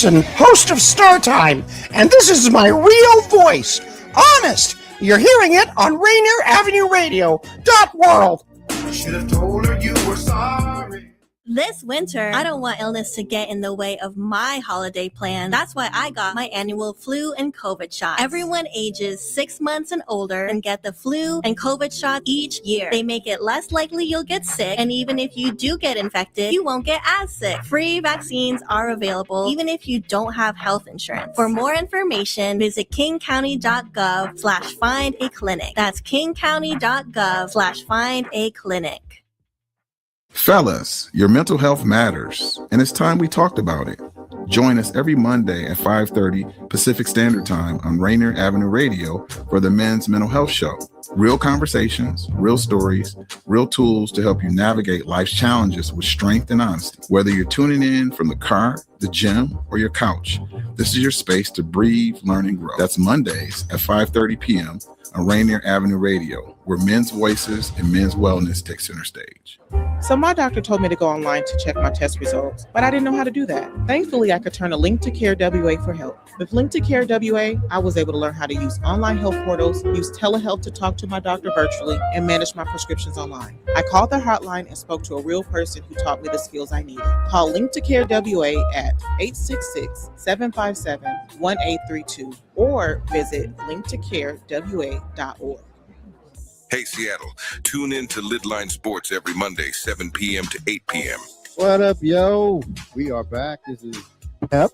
Stevenson, host of Star Time, and this is my real voice. Honest, you're hearing it on Rainier Avenue Radio. .world. Should have told her you were sorry. This winter, I don't want illness to get in the way of my holiday plan. That's why I got my annual flu and COVID shot. Everyone ages 6 months and older and get the flu and COVID shot each year. They make it less likely you'll get sick, and even if you do get infected, you won't get as sick. Free vaccines are available even if you don't have health insurance. For more information, visit kingcounty.gov/find-a-clinic. That's kingcounty.gov/find-a-clinic. Fellas, your mental health matters, and it's time we talked about it. Join us every Monday at 5:30 Pacific Standard Time on Rainier Avenue Radio for the Men's Mental Health Show. Real conversations, real stories, real tools to help you navigate life's challenges with strength and honesty. Whether you're tuning in from the car, the gym, or your couch, this is your space to breathe, learn, and grow. That's Mondays at 5:30 p.m. on Rainier Avenue Radio, where men's voices and men's wellness take center stage. So my doctor told me to go online to check my test results, but I didn't know how to do that. Thankfully, I could turn to Link to Care WA for help. With Link to Care WA, I was able to learn how to use online health portals, use telehealth to talk to my doctor virtually, and manage my prescriptions online. I called the hotline and spoke to a real person who taught me the skills I needed. Call Link to Care WA at 866-757-1832 or visit linktocarewa.org. Hey, Seattle, tune in to Lidline Sports every Monday, 7 p.m. to 8 p.m. What up, yo? We are back. This is Pep,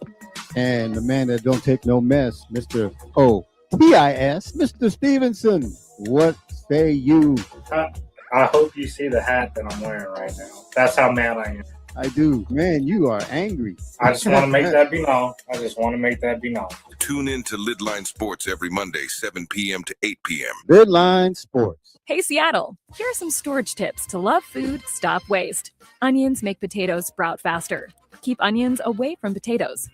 and the man that don't take no mess, Mr. O-P-I-S, Mr. Stevenson. What say you? I hope you see the hat that I'm wearing right now. That's how mad I am. I do. Man, you are angry. I just want to make that be known. Tune in to Lidline Sports every Monday, 7 p.m. to 8 p.m. Lidline Sports. Hey, Seattle. Here are some storage tips to love food, stop waste. Onions make potatoes sprout faster. Keep onions away from potatoes.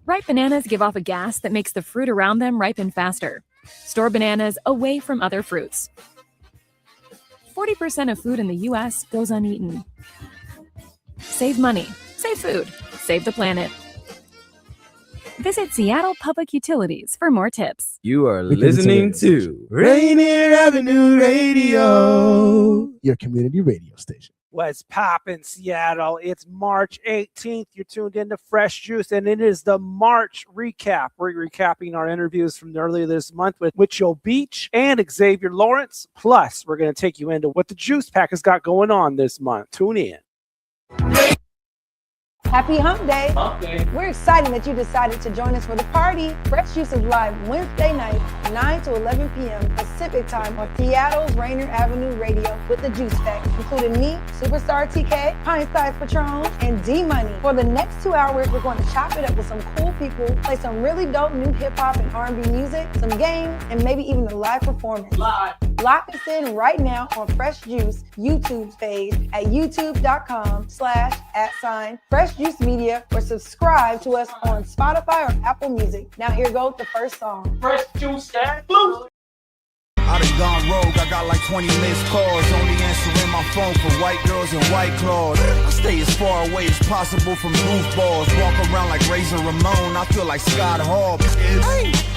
Ripe bananas give off a gas that makes the fruit around them ripen faster. Store bananas away from other fruits. 40% of food in the U.S. goes uneaten. Save money, save food, save the planet. Visit Seattle Public Utilities for more tips. You are listening to Rainier Avenue Radio, your community radio station. What's poppin', Seattle? It's March 18th. You're tuned into Fresh Juice, and it is the March recap. We're recapping our interviews from earlier this month with WITCHOBEACH and Xavier Lawrence. Plus, we're going to take you into what the Juice Pack has got going on this month. Tune in. Happy Hump Day. We're excited that you decided to join us for the party. Fresh Juice is live Wednesday night, 9 to 11 p.m. Pacific time on Seattle's Rainier Avenue Radio with the Juice Pack, including me, Superstarr TK, Pint Size Patron, and D-Money. For the next 2 hours, we're going to chop it up with some cool people, play some really dope new hip-hop and R&B music, some games, and maybe even a live performance. Lock us in right now on Fresh Juice YouTube page at youtube.com/@Fresh Juice Media, or subscribe to us on Spotify or Apple Music. Now here goes the first song. Fresh Juice, I done gone rogue, I got like 20 missed calls. Only answering my phone for white girls and white claws. I stay as far away as possible from goofballs. Walk around like Razor Ramon, I feel like Scott Hall.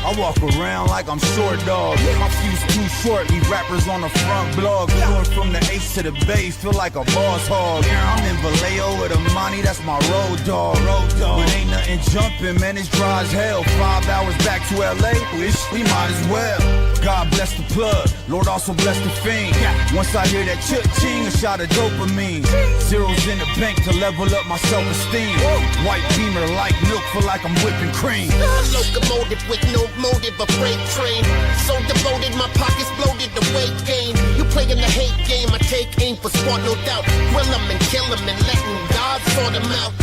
I walk around like I'm short dog. My fuse too short, leave rappers on the front blog. Going from the H to the base, feel like a boss hog. I'm in Vallejo with Amani, that's my road dog. But ain't nothing jumping, man, it's dry as hell. 5 hours back to LA, wish we might as well. God bless the plug, Lord also bless the fiend. Once I hear that ching, a shot of dopamine. Zeros in the bank to level up my self-esteem. White beamer like milk, feel like I'm whipping cream. Locomotive with no motive, a freight train. So devoted, my pockets bloated, the weight gain. You playing the hate game, I take aim for sport, no doubt. Grill them and kill them and letting God sort them out.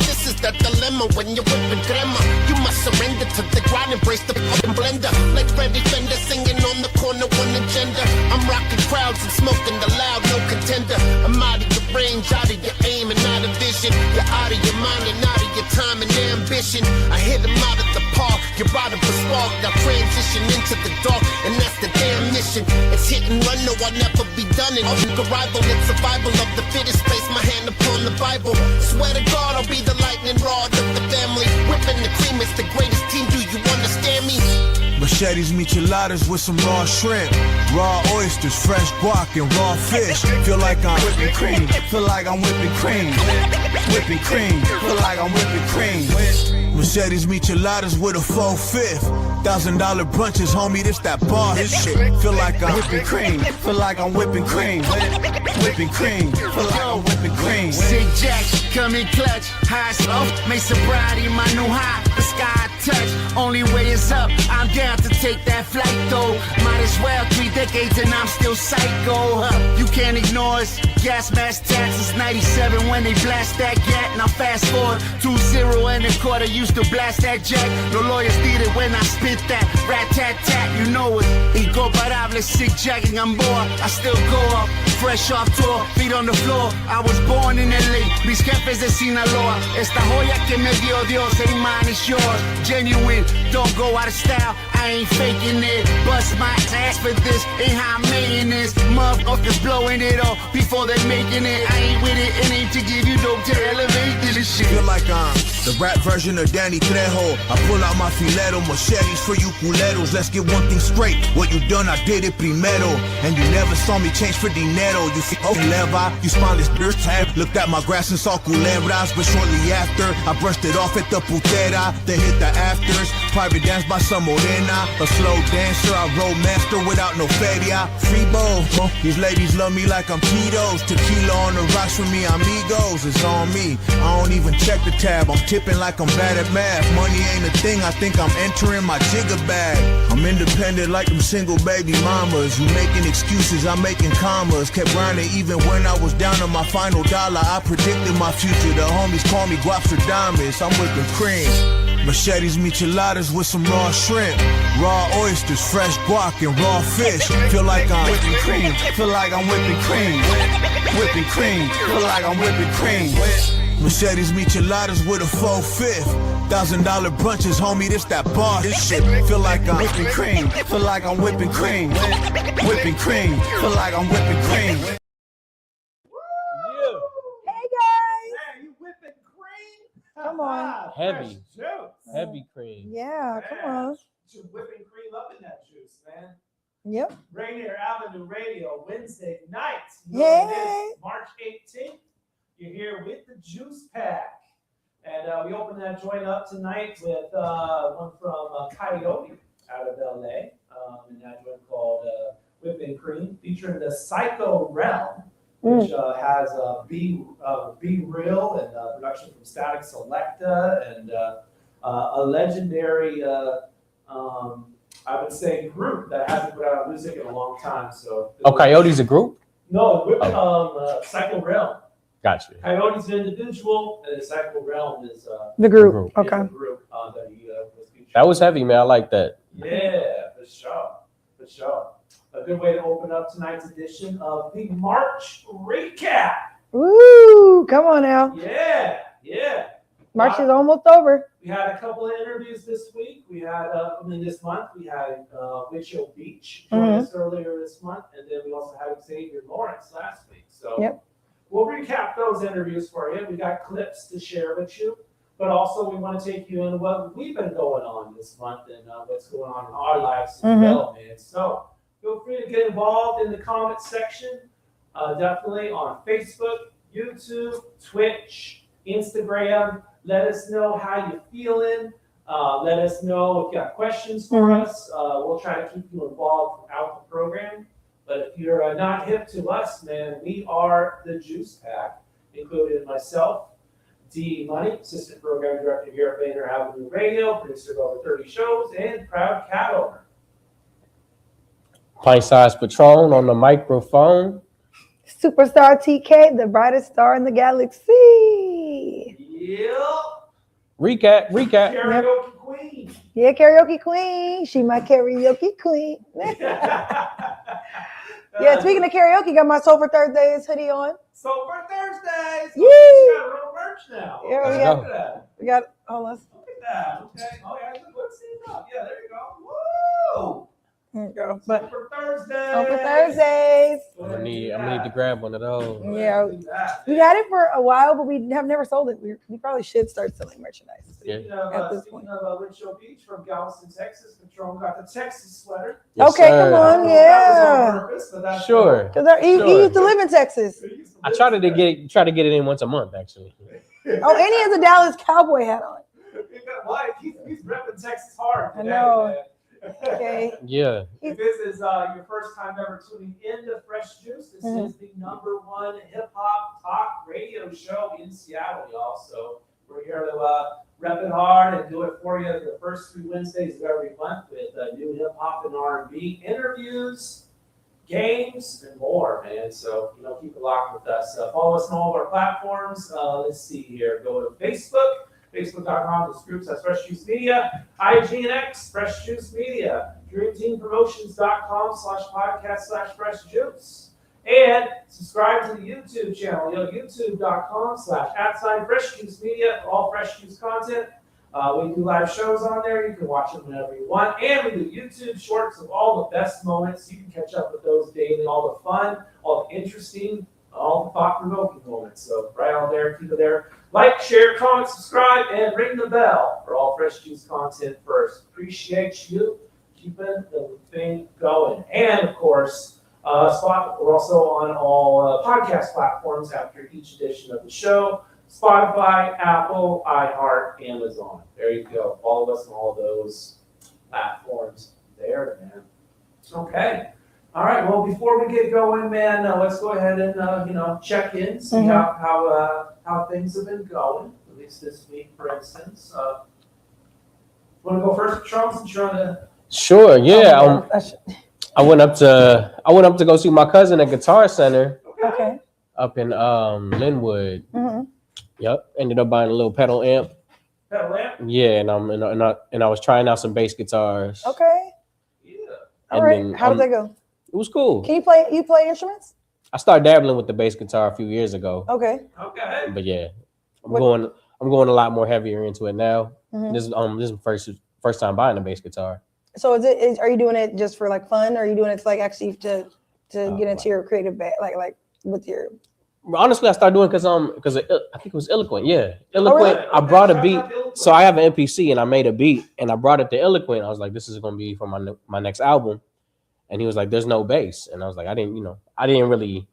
This is the dilemma when you're whipping crema. You must surrender to the grind, embrace the fucking blender. Like Freddie Fender singing on the corner, one agenda. I'm rocking crowds and smoking the loud, no contender. I'm out of your range, out of your aim and out of vision. You're out of your mind and out of your time and ambition. I hit them out of the park, you're out of a spark. Now transition into the dark, and that's the damn mission. motion. It's hit and run, no, I'll never be done. And arrival, it's survival of the fittest. Place my hand upon the Bible. Swear to God, I'll be the lightning rod of the family. Whipping the cream, it's the greatest team. Do you understand me? Machetes, micheladas with some raw shrimp, raw oysters, fresh guac, and raw fish. Feel like I'm whipping cream. Feel like I'm whipping cream. Whipping cream. Feel like I'm whipping cream. Machetes, micheladas with a 4/5. $1,000 brunches, homie, this that boss shit. Feel like I'm whipping cream. Feel like I'm whipping cream. Whipping cream. Feel like I'm whipping cream. Sig Jack, come in clutch. High slow, make sobriety my new high. The sky touch, only way is up. I'm down to take that flight though. Might as well 3 decades and I'm still psycho. You can't ignore us. Gas mask taxes 97 when they blast that gat. Now fast forward 2-0 and a quarter. Used to blast that jack. No lawyers needed when I spit that. Rat tat tat, you know it. Incomparable, Sig Jacking, I'm bored. I still go up, fresh off tour, feet on the floor. I was born in LA, mis jefes de Sinaloa. Esta joya que me dio Dios ain't mine, it's yours. Genuine, don't go out of style. I ain't faking it. Bust my ass for this, ain't how I'm making this. Motherfuckers blowing it off before they making it. I ain't with it, it ain't to give you dope to elevate this shit. Feel like I'm the rap version of Danny Trejo. I pull out my fileto, machetes for you culeros. Let's get one thing straight. What you done, I did it primero. And you never saw me change for dinero. You feel leva, you spineless dirt tab. Looked at my grass and saw culebras, but shortly after, I brushed it off at the putera. Then hit the afters. Private dance by some morena. A slow dancer, I roll master without no feria. Freebo, these ladies love me like I'm Tito's. Tequila on the rocks for me, amigos. It's on me. I don't even check the tab. I'm tipping like I'm bad at math. Money ain't a thing, I think I'm entering my jigger bag. I'm independent like them single baby mamas. You making excuses, I'm making commas. Kept grinding even when I was down to my final dollar. I predicted my future, the homies call me Guapstradamus. I'm whipping cream. Machetes, micheladas with some raw shrimp, raw oysters, fresh guac, and raw fish. Feel like I'm whipping cream. Feel like I'm whipping cream. Whipping cream. Feel like I'm whipping cream. Machetes, micheladas with a 4/5. $1,000 brunches, homie, this that boss shit. Feel like I'm whipping cream. Feel like I'm whipping cream. Whipping cream. Feel like I'm whipping cream. Hey guys! Man, you whipping cream? Come on. Heavy. Heavy cream. Yeah, come on. You're whipping cream up in that juice, man. Yep. Rainier Avenue Radio, Wednesday nights. Hey. March 18th. You're here with the Juice Pack. And we opened that joint up tonight with one from Coyote out of LA. And that joint called Whipping Cream, featuring the Psycho Realm, which has Be Real and production from Static Selecta and a legendary, I would say, group that hasn't put out music in a long time. So. Coyote's a group? No, Psycho Realm. Gotcha. Coyote's an individual, and the Psycho Realm is the group. Okay. The group that he was featured. That was heavy, man. I like that. Yeah, for sure. For sure. A good way to open up tonight's edition of the March Recap. Woo! Come on now. Yeah. March is almost over. We had a couple of interviews this week. We had, this month, we had WITCHOBEACH join us earlier this month, and then we also had Xavier Lawrence last week. So we'll recap those interviews for you. We got clips to share with you, but also we want to take you into what we've been going on this month and what's going on in our lives as well, man. So feel free to get involved in the comment section, definitely on Facebook, YouTube, Twitch, Instagram. Let us know how you're feeling. Let us know if you got questions for us. We'll try to keep you involved throughout the program. But if you're not hip to us, man, we are the Juice Pack, including myself, D Money, Assistant Program Director here at Rainier Avenue Radio, producer of over 30 shows, and proud cat owner. Pint Size Patron on the microphone. Superstarr TK, the brightest star in the galaxy. Yep. Recap. Karaoke queen. Yeah, karaoke queen. She my karaoke queen. Yeah, speaking of karaoke, got my Soul for Thursdays hoodie on. Soul for Thursdays. Yay! You got real merch now. Yeah, we got hold on. Look at that. Okay. Oh yeah, let's see it up. Yeah, there you go. Woo! There you go. But for Thursday. for Thursdays. I'm gonna need to grab one of those. Yeah, we had it for a while, but we have never sold it. We probably should start selling merchandise. Speaking at this speaking of Winchell Beach from Galveston, Texas, Patron got the Texas sweater. Yes, Okay, sir. come on, That was on yeah. purpose, but that's Sure. Because he used to live in Texas. I try to get it in once a month, actually. Oh, and he has a Dallas Cowboy hat on. He's repping Texas hard I today, know. man. Okay. Yeah. If this is your first time ever tuning in to Fresh Juice, this is the #1 hip hop talk radio show in Seattle, y'all. So we're here to rep it hard and do it for you the first 3 Wednesdays of every month with new hip hop and R&B interviews, games, and more, man. So keep it locked with us. Follow us on all of our platforms. Let's see here. Go to Facebook. Facebook.com, this group says Fresh Juice Media, IG and X, Fresh Juice Media, DreamTeamPromotions.com/podcast/Fresh Juice. And subscribe to the YouTube channel, YouTube.com/@Fresh Juice Media for all Fresh Juice content. We do live shows on there. You can watch them whenever you want. And we do YouTube shorts of all the best moments. You can catch up with those daily, all the fun, all the interesting, all the thought-provoking moments. So right on there, keep it there. Like, share, comment, subscribe, and ring the bell for all Fresh Juice content first. Appreciate you keeping the thing going. And, of course, we're also on all podcast platforms after each edition of the show. Spotify, Apple, iHeart, Amazon. There you go. Follow us on all of those platforms there, man. Okay. All right. Well, before we get going, man, let's go ahead and check in, see how things have been going. At least this week, for instance. Want to go first, Patron? Since you're on the Sure. Yeah. I went up to go see my cousin at Guitar Center. Okay. Up in Linwood. Mm-hmm. Yep. Ended up buying a little pedal amp. Pedal amp? Yeah, and I was trying out some bass guitars. Okay. Yeah. All right. How did that go? It was cool. Can you play instruments? I started dabbling with the bass guitar a few years ago. Okay. Okay. But yeah, I'm going a lot more heavier into it now. Mhm. This is first time buying a bass guitar. So are you doing it just for like fun, or are you doing it to like actually to get into your creative like with your? Honestly, I started doing because I think it was Eloquent. Yeah, Eloquent. really? I brought a beat, so I have an MPC and I made a beat and I brought it to Eloquent. I was like, this is gonna be for my next album, and he was like, there's no bass, and I was like, I didn't really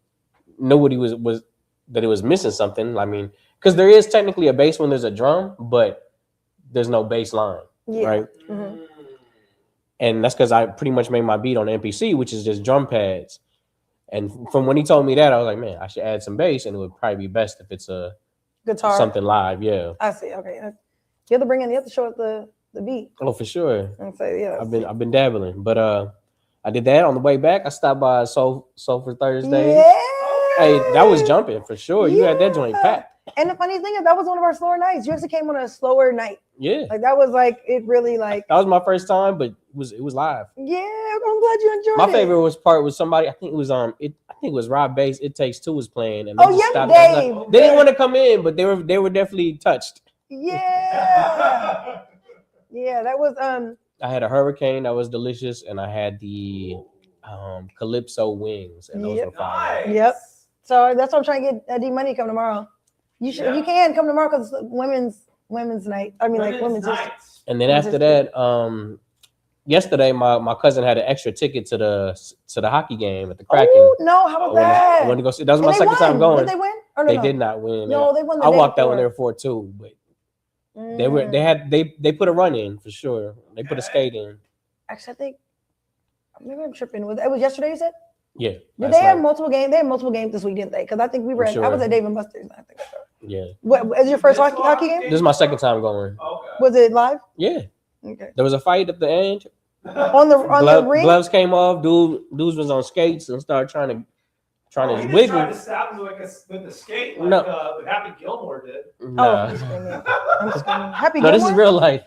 know what he was that it was missing something. I mean, because there is technically a bass when there's a drum, but there's no bass line, right? Mm-hmm. And that's because I pretty much made my beat on MPC, which is just drum pads. And from when he told me that, I was like, man, I should add some bass, and it would probably be best if it's a guitar, something live. Yeah. I see. Okay. You have to show it the beat. Oh, for sure. And say yeah. I've been dabbling, but I did that on the way back. I stopped by Soul for Thursday. Yeah. Hey, that was jumping for sure. You had that joint packed. And the funny thing is, that was one of our slower nights. You actually came on a slower night. Yeah. Like that was like it really like. That was my first time, but it was live. Yeah, I'm glad you enjoyed My it. favorite part was somebody. I think it was Rob Bass. It Takes Two was playing, and Oh, yeah, Dave. They didn't want to come in, but they were definitely touched. Yeah. Yeah, that was I had a Hurricane that was delicious, and I had the Calypso Wings, and those were fire. Yep. So that's what I'm trying to get D Money come tomorrow. You should if you can come tomorrow because women's night. I mean women's night. And then after that, yesterday my cousin had an extra ticket to the hockey game at the Kraken. Oh no, how about that? I went to go see. That was my second time going. Did they win? Or They did not win. No, they won the I day walked out before. when they were 4-2, but they put a run in for sure. They put a skate in. Actually, I think maybe I'm tripping. It was yesterday, you said? Yeah. Did they have multiple games? They had multiple games this week, didn't they? Because I think we were. I was at Dave and Buster's. I think. Yeah. What is your first hockey game? This is my second time going. Was it live? Yeah. Okay. There was a fight at the end. On the ring. Gloves came off. Dudes was on skates and started trying to He wiggle. tried to stab him with the skate like No. Happy Gilmore did. Nah. I'm screaming. Happy No, Gilmore? this is real life.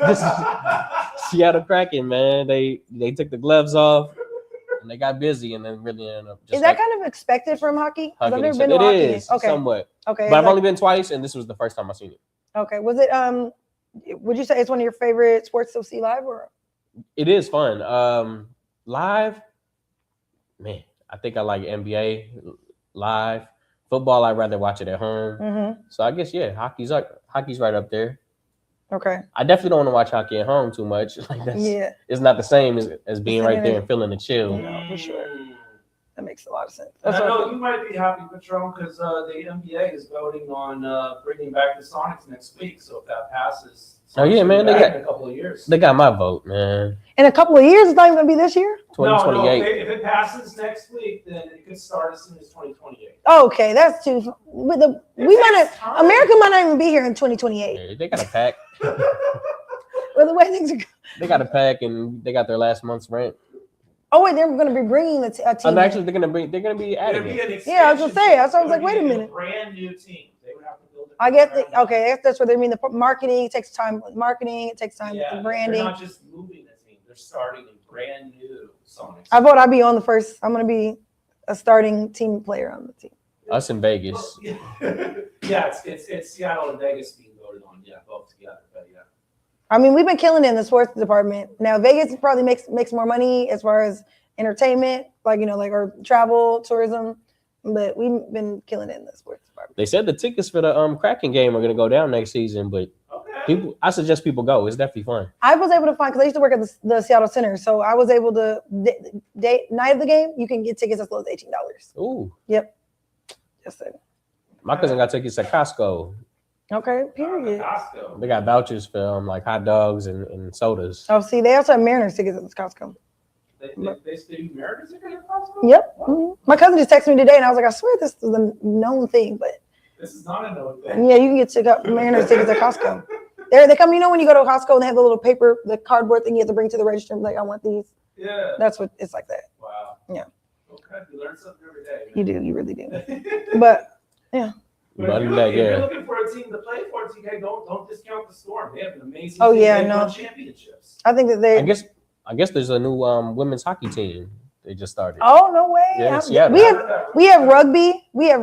This is Seattle Kraken, man. They took the gloves off and they got busy and then really ended up just Is that kind of expected from hockey? Because I've hugging never each been to other. hockey. It is Okay. somewhat. Okay. But I've only been twice, and this was the first time I've seen it. Okay. Was it would you say it's one of your favorite sports to see live or? It is fun. Live, man, I think I like NBA live. Football, I'd rather watch it at home. Mm-hmm. So I guess hockey's right up there. Okay. I definitely don't want to watch hockey at home too much. Like it's not the same as being right there and feeling the chill. No, for sure. That makes a lot of sense. I know you might be happy, Patron, because the NBA is voting on bringing back the Sonics next week. So if that passes, Oh yeah, man, they got in a couple of years. They got my vote, man. In a couple of years, it's not even gonna be this year. 2028. No, if it passes next week, then it could start as soon as 2028. Okay, that's too. America might not even be here in 2028. Yeah, they got a pack. Well, the way things are. They got a pack, and they got their last month's rent. Oh wait, they're going to be bringing a team. Actually, they're gonna be adding it. Yeah, I was gonna say. So I was like, wait a minute. Brand new team. They would have to build it. I guess that's what they mean. The marketing takes time. Marketing it takes time. Yeah, with the branding. They're not just moving the team; they're starting a brand new Sonics. I vote I'll be on the first. I'm going to be a starting team player on the team. Us in Vegas. Yeah, it's Seattle and Vegas being voted on. Yeah, both together. But yeah. I mean, we've been killing it in the sports department. Now Vegas probably makes more money as far as entertainment, like or travel, tourism, but we've been killing it in the sports department. They said the tickets for the Kraken game are gonna go down next season, but I suggest people go. It's definitely fun. I was able to find, because I used to work at the Seattle Center, so I was able to night of the game you can get tickets as low as $18. Ooh. Yep. Just saying. My cousin got tickets at Costco. Okay. Period. They got vouchers for like hot dogs and sodas. Oh, see, they also have Mariners tickets at Costco. They still do Mariners tickets at Costco? Yep. Mm-hmm. My cousin just texted me today, and I was like, I swear this is a known thing, but this is not a known thing. Yeah, you can get Mariners tickets at Costco. They come, when you go to Costco and they have the little paper, the cardboard thing you have to bring to the register and be like, I want these. Yeah. That's what it's like that. Wow. Yeah. Okay, you learn something every day. You do, you really do. But yeah. But if you're looking for a team to play for, TK, don't discount the Storm. They have an amazing team. They won no. championships. I think that they. I guess there's a new women's hockey team they just started. Oh no way! Yeah, we have rugby. We have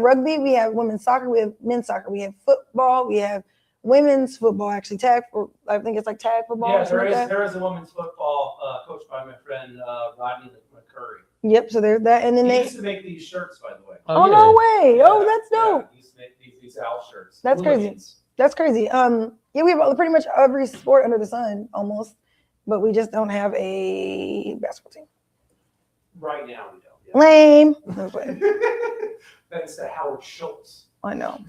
women's soccer. We have men's soccer. We have football. We have women's football. Actually, I think it's like tag football. Yeah, there is a women's football coached by my friend Rodney McCurry. Yep. So there's that, and then they used to make these shirts, by the way. Oh no way! Yeah. Oh, that's dope. He used to make these owl shirts. That's crazy. That's crazy. Yeah, we have pretty much every sport under the sun almost, but we just don't have a basketball team. Right now we don't. Yeah. Lame. Thanks to Howard Schultz. I know.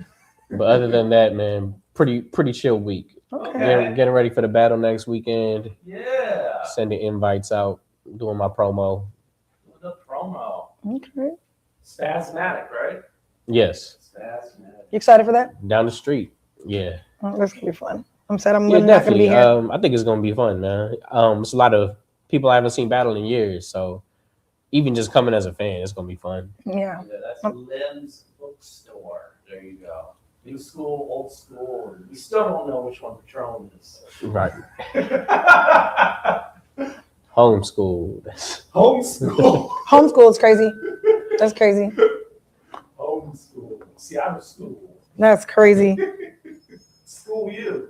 But other than that, man, pretty chill week. Okay. Getting ready for the battle next weekend. Yeah. Sending invites out, doing my promo. The promo. Okay. Spasmatic, right? Yes. Spasmatic. You excited for that? Down the street. Yeah. Oh, that's gonna be fun. I'm sad I'm not gonna be here. I think it's gonna be fun, man. It's a lot of people I haven't seen battle in years, so even just coming as a fan, it's gonna be fun. Yeah. That's Lim's Bookstore. There you go. New school, old school. We still don't know which one Patron is. Right. Homeschool. Homeschool. Homeschool is crazy. That's crazy. Homeschool. Seattle school. That's crazy. School you.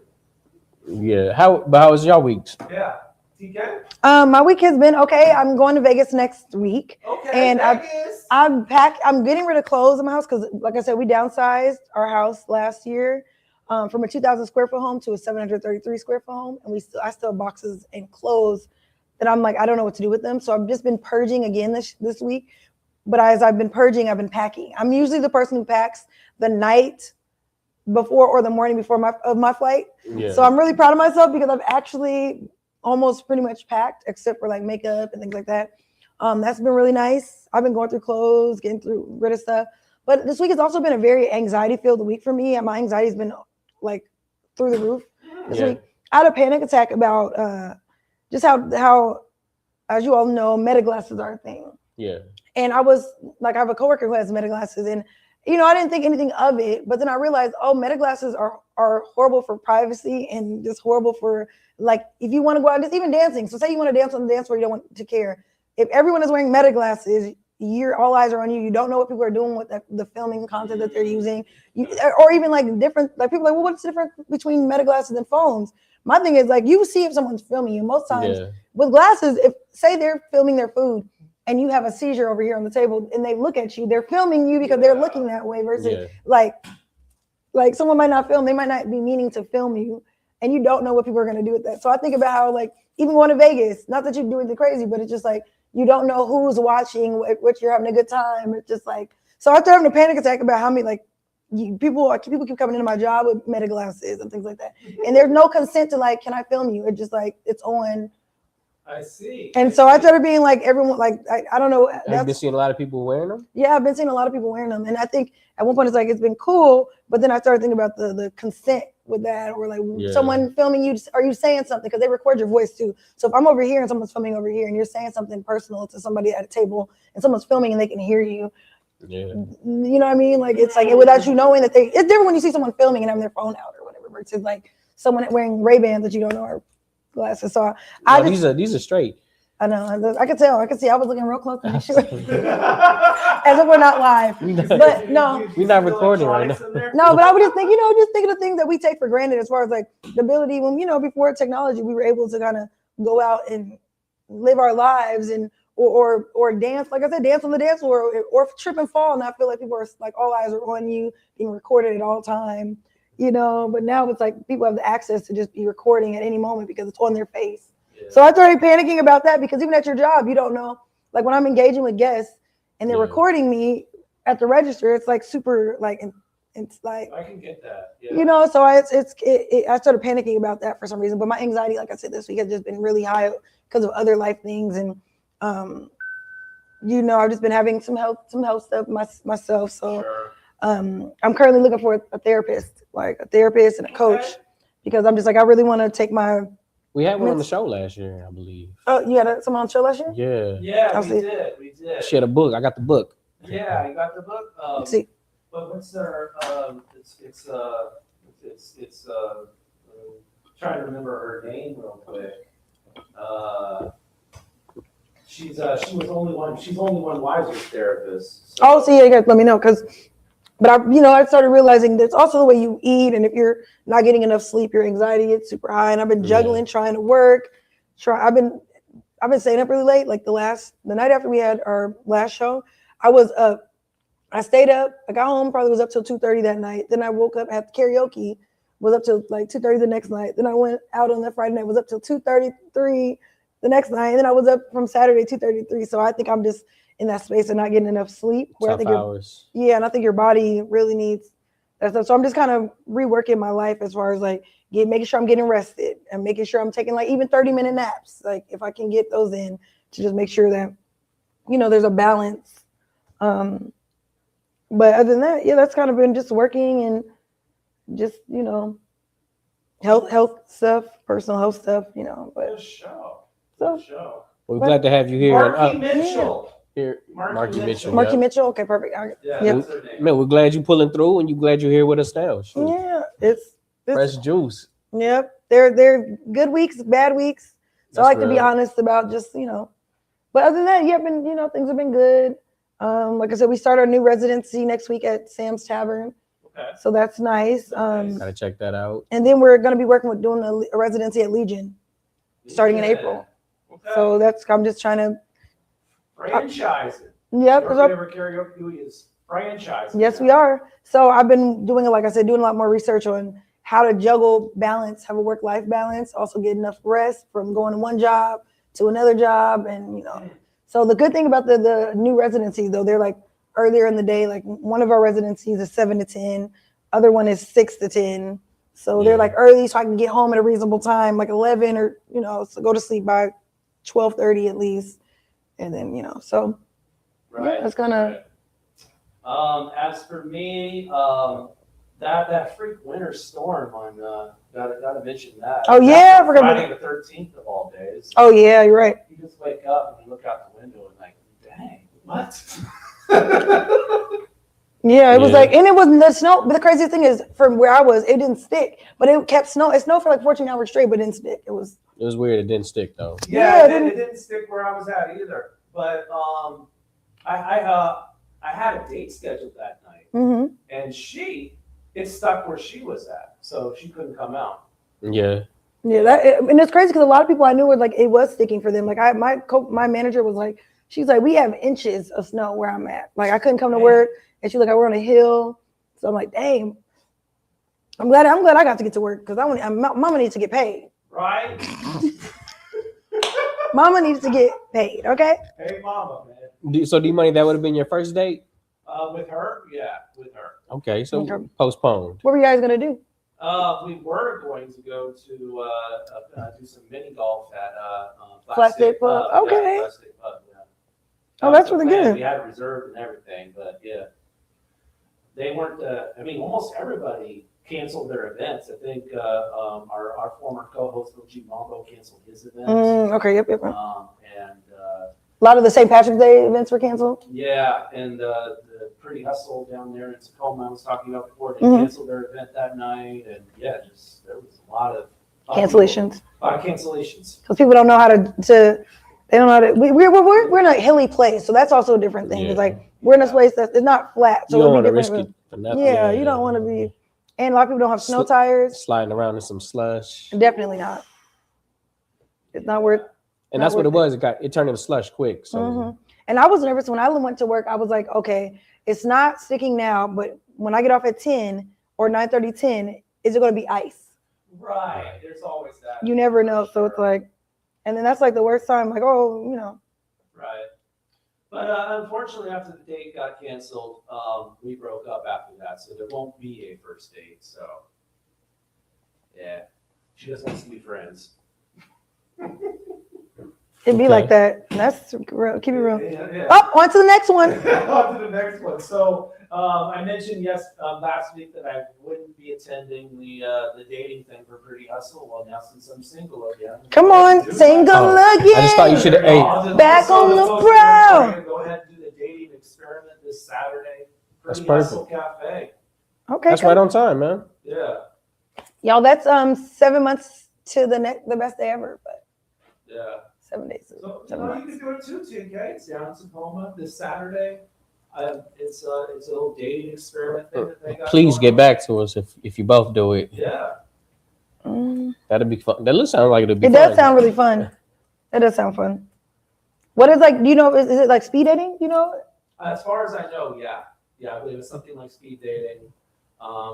Yeah. How was your week? Yeah. TK? My week has been okay. I'm going to Vegas next week. Okay. And I'm getting rid of clothes in my house because, like I said, we downsized our house last year from a 2,000 square foot home to a 733 square foot home, and I still have boxes and clothes that I'm like, I don't know what to do with them. So I've just been purging again this week. But as I've been purging, I've been packing. I'm usually the person who packs the night before or the morning before my flight. Yeah. So I'm really proud of myself because I've actually almost pretty much packed except for like makeup and things like that. That's been really nice. I've been going through clothes, getting rid of stuff. But this week has also been a very anxiety-filled week for me. And my anxiety's been like through the roof this week. I had a panic attack about just how, as you all know, meta glasses are a thing. Yeah. And I have a coworker who has meta glasses, and I didn't think anything of it, but then I realized, meta glasses are horrible for privacy and just horrible for, like, if you want to go out, just even dancing. So say you want to dance on the dance floor, you don't want to care. If everyone is wearing meta glasses, all eyes are on you. You don't know what people are doing with the filming content that they're using, or even like different, like people are like, well, what's the difference between meta glasses and phones? My thing is like you see if someone's filming you. Most times with glasses, if say they're filming their food and you have a seizure over here on the table and they look at you, they're filming you because they're looking that way versus like someone might not film, they might not be meaning to film you, and you don't know what people are gonna do with that. So I think about how like even going to Vegas, not that you're doing the crazy, but it's just like you don't know who's watching, what you're having a good time. It's just like so I started having a panic attack about how many like people keep coming into my job with meta glasses and things like that, and there's no consent to like, can I film you? It's just like it's on. I see. And so I started being like everyone, like I don't know. Have you been seeing a lot of people wearing them? Yeah, I've been seeing a lot of people wearing them, and I think at one point it's like it's been cool, but then I started thinking about the consent with that, or like someone filming you. Are you saying something? Because they record your voice too. So if I'm over here and someone's filming over here, and you're saying something personal to somebody at a table, and someone's filming and they can hear you. Yeah. You know what I mean? Like it's like without you knowing that it's different when you see someone filming and having their phone out or whatever. Versus like someone wearing Ray-Bans that you don't know are glasses. So these are straight. I know. I could tell. I could see. I was looking real close to make sure. As if we're not live. But no. We're not recording right now. No, but I would just think, just think of the things that we take for granted as far as like the ability when, before technology, we were able to kind of go out and live our lives and or dance, like I said, dance on the dance floor or trip and fall. And I feel like people are like all eyes are on you, being recorded at all time, but now it's like people have the access to just be recording at any moment because it's on their face. So I started panicking about that because even at your job, you don't know. Like when I'm engaging with guests and they're recording me at the register, it's like super like it's like I can get that. So I started panicking about that for some reason. But my anxiety, like I said, this week has just been really high because of other life things and I've just been having some health stuff myself. So I'm currently looking for a therapist and a coach because I'm just like I really want to take my. We had one on the show last year, I believe. Oh, you had someone on the show last year? Yeah. Yeah, we did. She had a book. I got the book. Yeah, you got the book. Let's see. But what's their? It's trying to remember her name real quick. She's only one wiser therapist. So. Oh, see, you guys let me know but I started realizing there's also the way you eat, and if you're not getting enough sleep, your anxiety gets super high. And I've been juggling, trying to work. I've been staying up really late. Like the night after we had our last show, I was up. I stayed up. I got home, probably was up till 2:30 that night. Then I woke up, had karaoke, was up till like 2:30 the next night. Then I went out on that Friday night, was up till 2:33 the next night. And then I was up from Saturday 2:33. So I think I'm just in that space of not getting enough sleep. Tough hours. And I think your body really needs that stuff. So I'm just kind of reworking my life as far as like making sure I'm getting rested and making sure I'm taking like even 30-minute naps. Like if I can get those in to just make sure that, there's a balance. But other than that, that's kind of been just working and just, health stuff, personal health stuff, but we're glad to have you here. Marky Mitchell. Marky Mitchell. Marky Mitchell. Okay, perfect. Man, we're glad you're pulling through and you're glad you're here with us now. Shoot. Yeah, it's fresh juice. Yep. They're good weeks, bad weeks. So I like to be honest about just, but other than that, things have been good. Like I said, we start our new residency next week at Sam's Tavern. Okay. So that's nice. Gotta check that out. And then we're going to be working with doing a residency at Legion starting in April. Okay. So I'm just trying to franchise it. Yep. Your favorite karaoke is franchise. Yes, we are. So I've been doing a lot more research on how to juggle balance, have a work-life balance, also get enough rest from going to one job to another job. And, so the good thing about the new residencies, though, they're like earlier in the day, like one of our residencies is 7 to 10, other one is 6 to 10. So they're like early so I can get home at a reasonable time, like 11 or, so go to sleep by 12:30 at least. And then, so that's gonna. As for me, that freak winter storm on gotta mention that. Oh yeah, I forgot Friday the 13th of all days. Oh yeah, you're right. You just wake up and you look out the window and like, dang, what? Yeah, it was like, and it wasn't the snow. But the craziest thing is, from where I was, it didn't stick. But it kept snow. It snowed for like 14 hours straight, but it didn't stick. It was weird. It didn't stick though. Yeah, it didn't stick where I was at either. But I had a date scheduled that night, and it stuck where she was at, so she couldn't come out. Yeah. Yeah, and it's crazy because a lot of people I knew were like, it was sticking for them. Like my manager was like, she's like, we have inches of snow where I'm at. Like I couldn't come to work, and she's like, we're on a hill. So I'm like, dang. I'm glad I got to get to work because Mama needs to get paid. Right. Mama needs to get paid. Okay. Hey, Mama, man. So D-Money, that would have been your first date? With her, yeah, with her. Okay, so postponed. What were you guys gonna do? We were going to go to do some mini golf at Plastic Pub. Okay. Yeah, Plastic Pub, yeah. Oh, that's really good. We had it reserved and everything, but yeah, they weren't. I mean, almost everybody canceled their events. I think our former co-host G Mongo canceled his events. Okay. Yep. And a lot of the St. Patrick's Day events were canceled. yeah, and the Pretty Hustle down there in Tacoma I was talking about before, they canceled their event that night, and yeah, just there was a lot of Cancellations. A lot of cancellations. Because people don't know how to. They don't know how to. We're in a hilly place, so that's also a different thing. It's like we're in a place that's it's not flat, so you don't it'll be want to risk different. it for nothing. Yeah, you don't want to be. And a lot of people don't have snow tires. Sliding around in some slush. Definitely not. It's not worth. And that's what it was. It turned into slush quick. So And I was nervous when I went to work. I was like, okay, it's not sticking now, but when I get off at 10 or 9:30, 10, is it going to be ice? Right. There's always that. You never know. So it's like, and then that's like the worst time. Like, oh, you know. Right. But unfortunately, after the date got canceled, we broke up after that. So there won't be a first date. So yeah, she just wants to be friends. It'd be like that. That's real. Keep it real. Yeah. Oh, on to the next one. On to the next one. So I mentioned last week that I wouldn't be attending the dating thing for Pretty Hustle. Well, now since I'm single again. Come on, single again. I just thought you should have. Back on the prowl. Go ahead and do the dating experiment this Saturday. That's Pretty perfect. Hustle Cafe. Okay. That's right on time, man. Yeah. Y'all, that's 7 months to the best day ever. But Yeah. 7 days. So 7 you months. can do it too, TK. It's down in Tacoma this Saturday. It's a little dating experiment thing that they got. Please going get on. back to us if you both do it. Yeah. That'd be fun. That sounds like it'd be It fun. does sound really fun. It does sound fun. What is like? Do you know? Is it like speed dating? Do you know? As far as I know, yeah. I believe it's something like speed dating.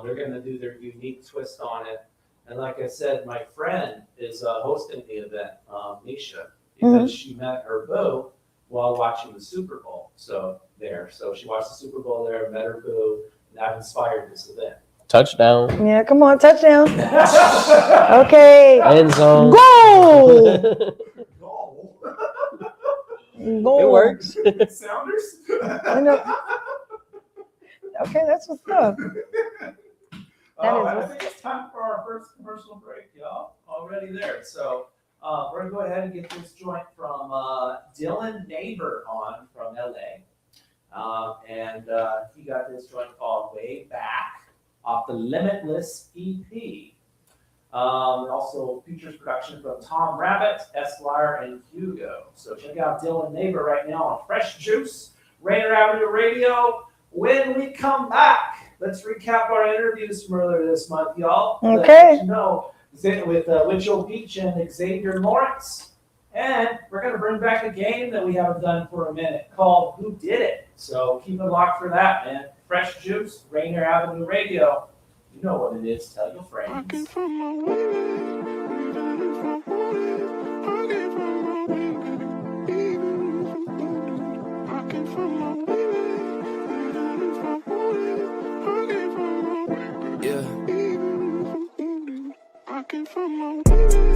They're going to do their unique twist on it. And like I said, my friend is hosting the event, Nisha, because she met her boo while watching the Super Bowl. So she watched the Super Bowl there, met her boo, and that inspired this event. Touchdown. Yeah, come on, touchdown. Okay. End zone. Goal. Goal. It works. Sounders? I know. Okay, that's what's up. I think it's time for our first commercial break, y'all. Already there. So we're going to go ahead and get this joint from Dylan Neighbor on from LA. And he got this joint called Way Back off the Limitless EP. It also features production from Tom Rabbit, Esquire, and Hugo. So check out Dylan Neighbor right now on Fresh Juice, Rainier Avenue Radio. When we come back, let's recap our interviews from earlier this month, y'all. Okay. Let you know, with WITCHOBEACH and Xavier Lawrence. And we're going to bring back a game that we haven't done for a minute called Who Did It? So keep it locked for that, man. Fresh Juice, Rainier Avenue Radio. You know what it is. Tell your friends.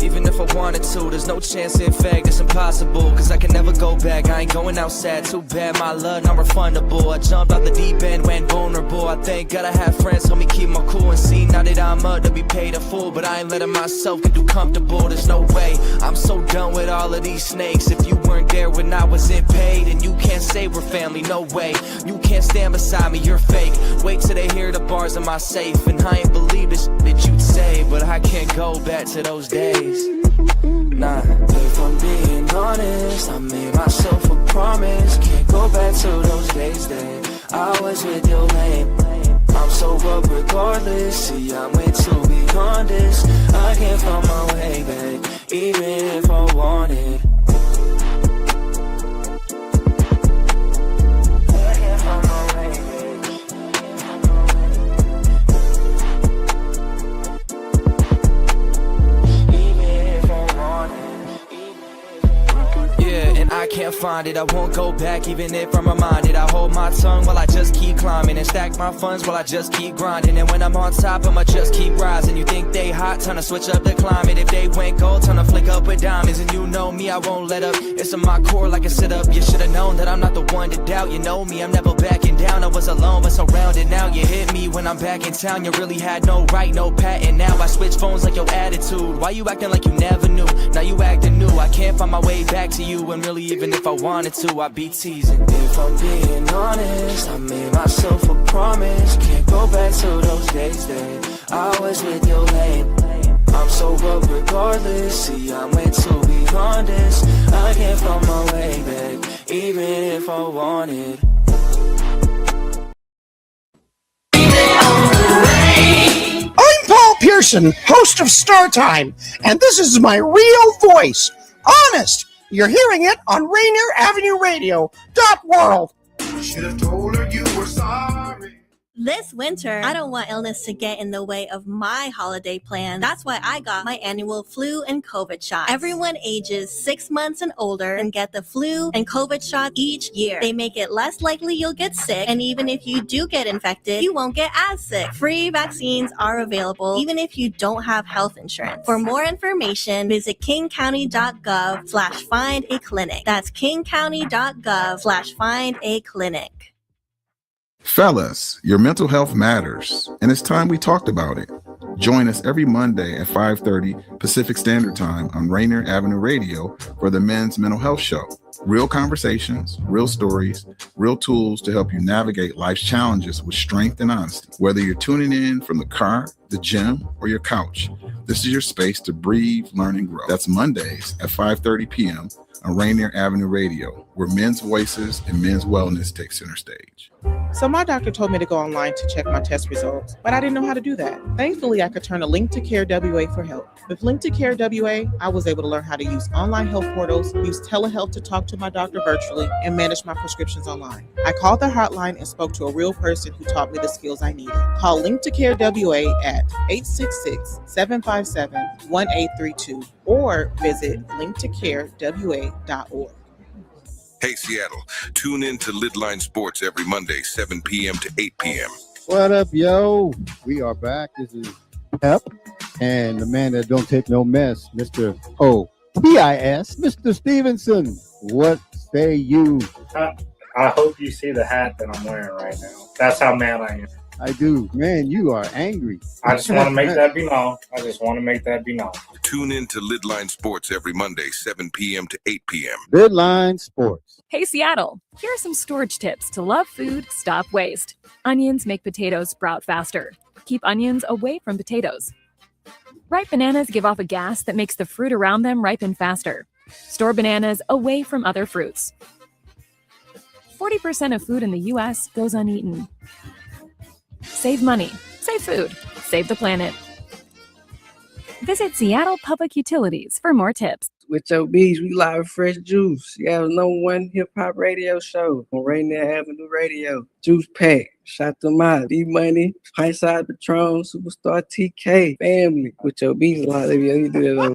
Even if I wanted to, there's no chance, in fact, it's impossible. Cause I can never go back, I ain't going outside. Too bad, my love not refundable. I jumped out the deep end, went vulnerable. I thank God I have friends, help me keep my cool. And see, now that I'm up, to be paid a fool. But I ain't letting myself get too comfortable, there's no way. I'm so done with all of these snakes. If you weren't there when I wasn't paid, and you can't say we're family, no way. You can't stand beside me, you're fake. Wait till they hear the bars in my safe. And I ain't believe this that you'd say, but I can't go back to those days. Nah, if I'm being honest, I made myself a promise. Can't go back to those days that I was with your lame. I'm so up regardless. See, I'm way too beyond this. I I can't find my way back, even if I wanted. I can't find my way back, even if I wanted. Yeah, and I can't find it. I won't go back, even if I'm reminded. I hold my tongue while I just keep climbing, and stack my funds while I just keep grinding. And when I'm on top, I'ma just keep rising. You think they hot, time to switch up the climate. If they went gold, time to flick up with diamonds. And you know me, I won't let up. It's in my core like a sit-up. You should've known that I'm not the one to doubt. You know me, I'm never backing down. I was alone, but surrounded now. You hit me when I'm back in town. You really had no right, no patent. Now I switch phones like your attitude. Why you acting like you never knew? Now you acting new. I can't find my way back to you. And really, even if I wanted to, I'd be teasing. If I'm being honest, I made myself a promise. Can't go back to those days that I was with your lane. I'm sober regardless. See, I'm way too beyond this. I can't find my way back, even if I wanted. I'm Paul Pearson, host of Star Time, and this is my real voice. Honest. You're hearing it on Rainier Avenue Radio. .world. Should have told her you were sorry. This winter, I don't want illness to get in the way of my holiday plans. That's why I got my annual flu and COVID shot. Everyone ages 6 months and older and get the flu and COVID shot each year. They make it less likely you'll get sick, and even if you do get infected, you won't get as sick. Free vaccines are available even if you don't have health insurance. For more information, visit kingcounty.gov/find a clinic. That's kingcounty.gov/find a clinic. Fellas, your mental health matters, and it's time we talked about it. Join us every Monday at 5:30 Pacific Standard Time on Rainier Avenue Radio for the Men's Mental Health Show. Real conversations, real stories, real tools to help you navigate life's challenges with strength and honesty. Whether you're tuning in from the car, the gym, or your couch, this is your space to breathe, learn, and grow. That's Mondays at 5:30 p.m. on Rainier Avenue Radio, where men's voices and men's wellness take center stage. So my doctor told me to go online to check my test results, but I didn't know how to do that. Thankfully, I could turn a link to Care WA for help. With Link to Care WA, I was able to learn how to use online health portals, use telehealth to talk to my doctor virtually, and manage my prescriptions online. I called the hotline and spoke to a real person who taught me the skills I needed. Call Link to Care WA at 866-757-1832 or visit linktocarewa.org. Hey, Seattle, tune in to Lidline Sports every Monday, 7 p.m. to 8 p.m. What up, yo? We are back. This is Pep, and the man that don't take no mess, Mr. O.P.I.S., Mr. Stevenson. What say you? I hope you see the hat that I'm wearing right now. That's how mad I am. I do. Man, you are angry. I just want to make that be known. Tune in to Lidline Sports every Monday, 7 p.m. to 8 p.m. Lidline Sports. Hey, Seattle, here are some storage tips to love food, stop waste. Onions make potatoes sprout faster. Keep onions away from potatoes. Ripe bananas give off a gas that makes the fruit around them ripen faster. Store bananas away from other fruits. 40% of food in the U.S. goes uneaten. Save money, save food, save the planet. Visit Seattle Public Utilities for more tips. WITCHOBEACH, we live fresh juice. You have #1 hip-hop radio show on Rainier Avenue Radio. Juice Pack, shout them out. D-Money, Pint Size Patron, Superstarr TK, family. WITCHOBEACH, a lot of you do that.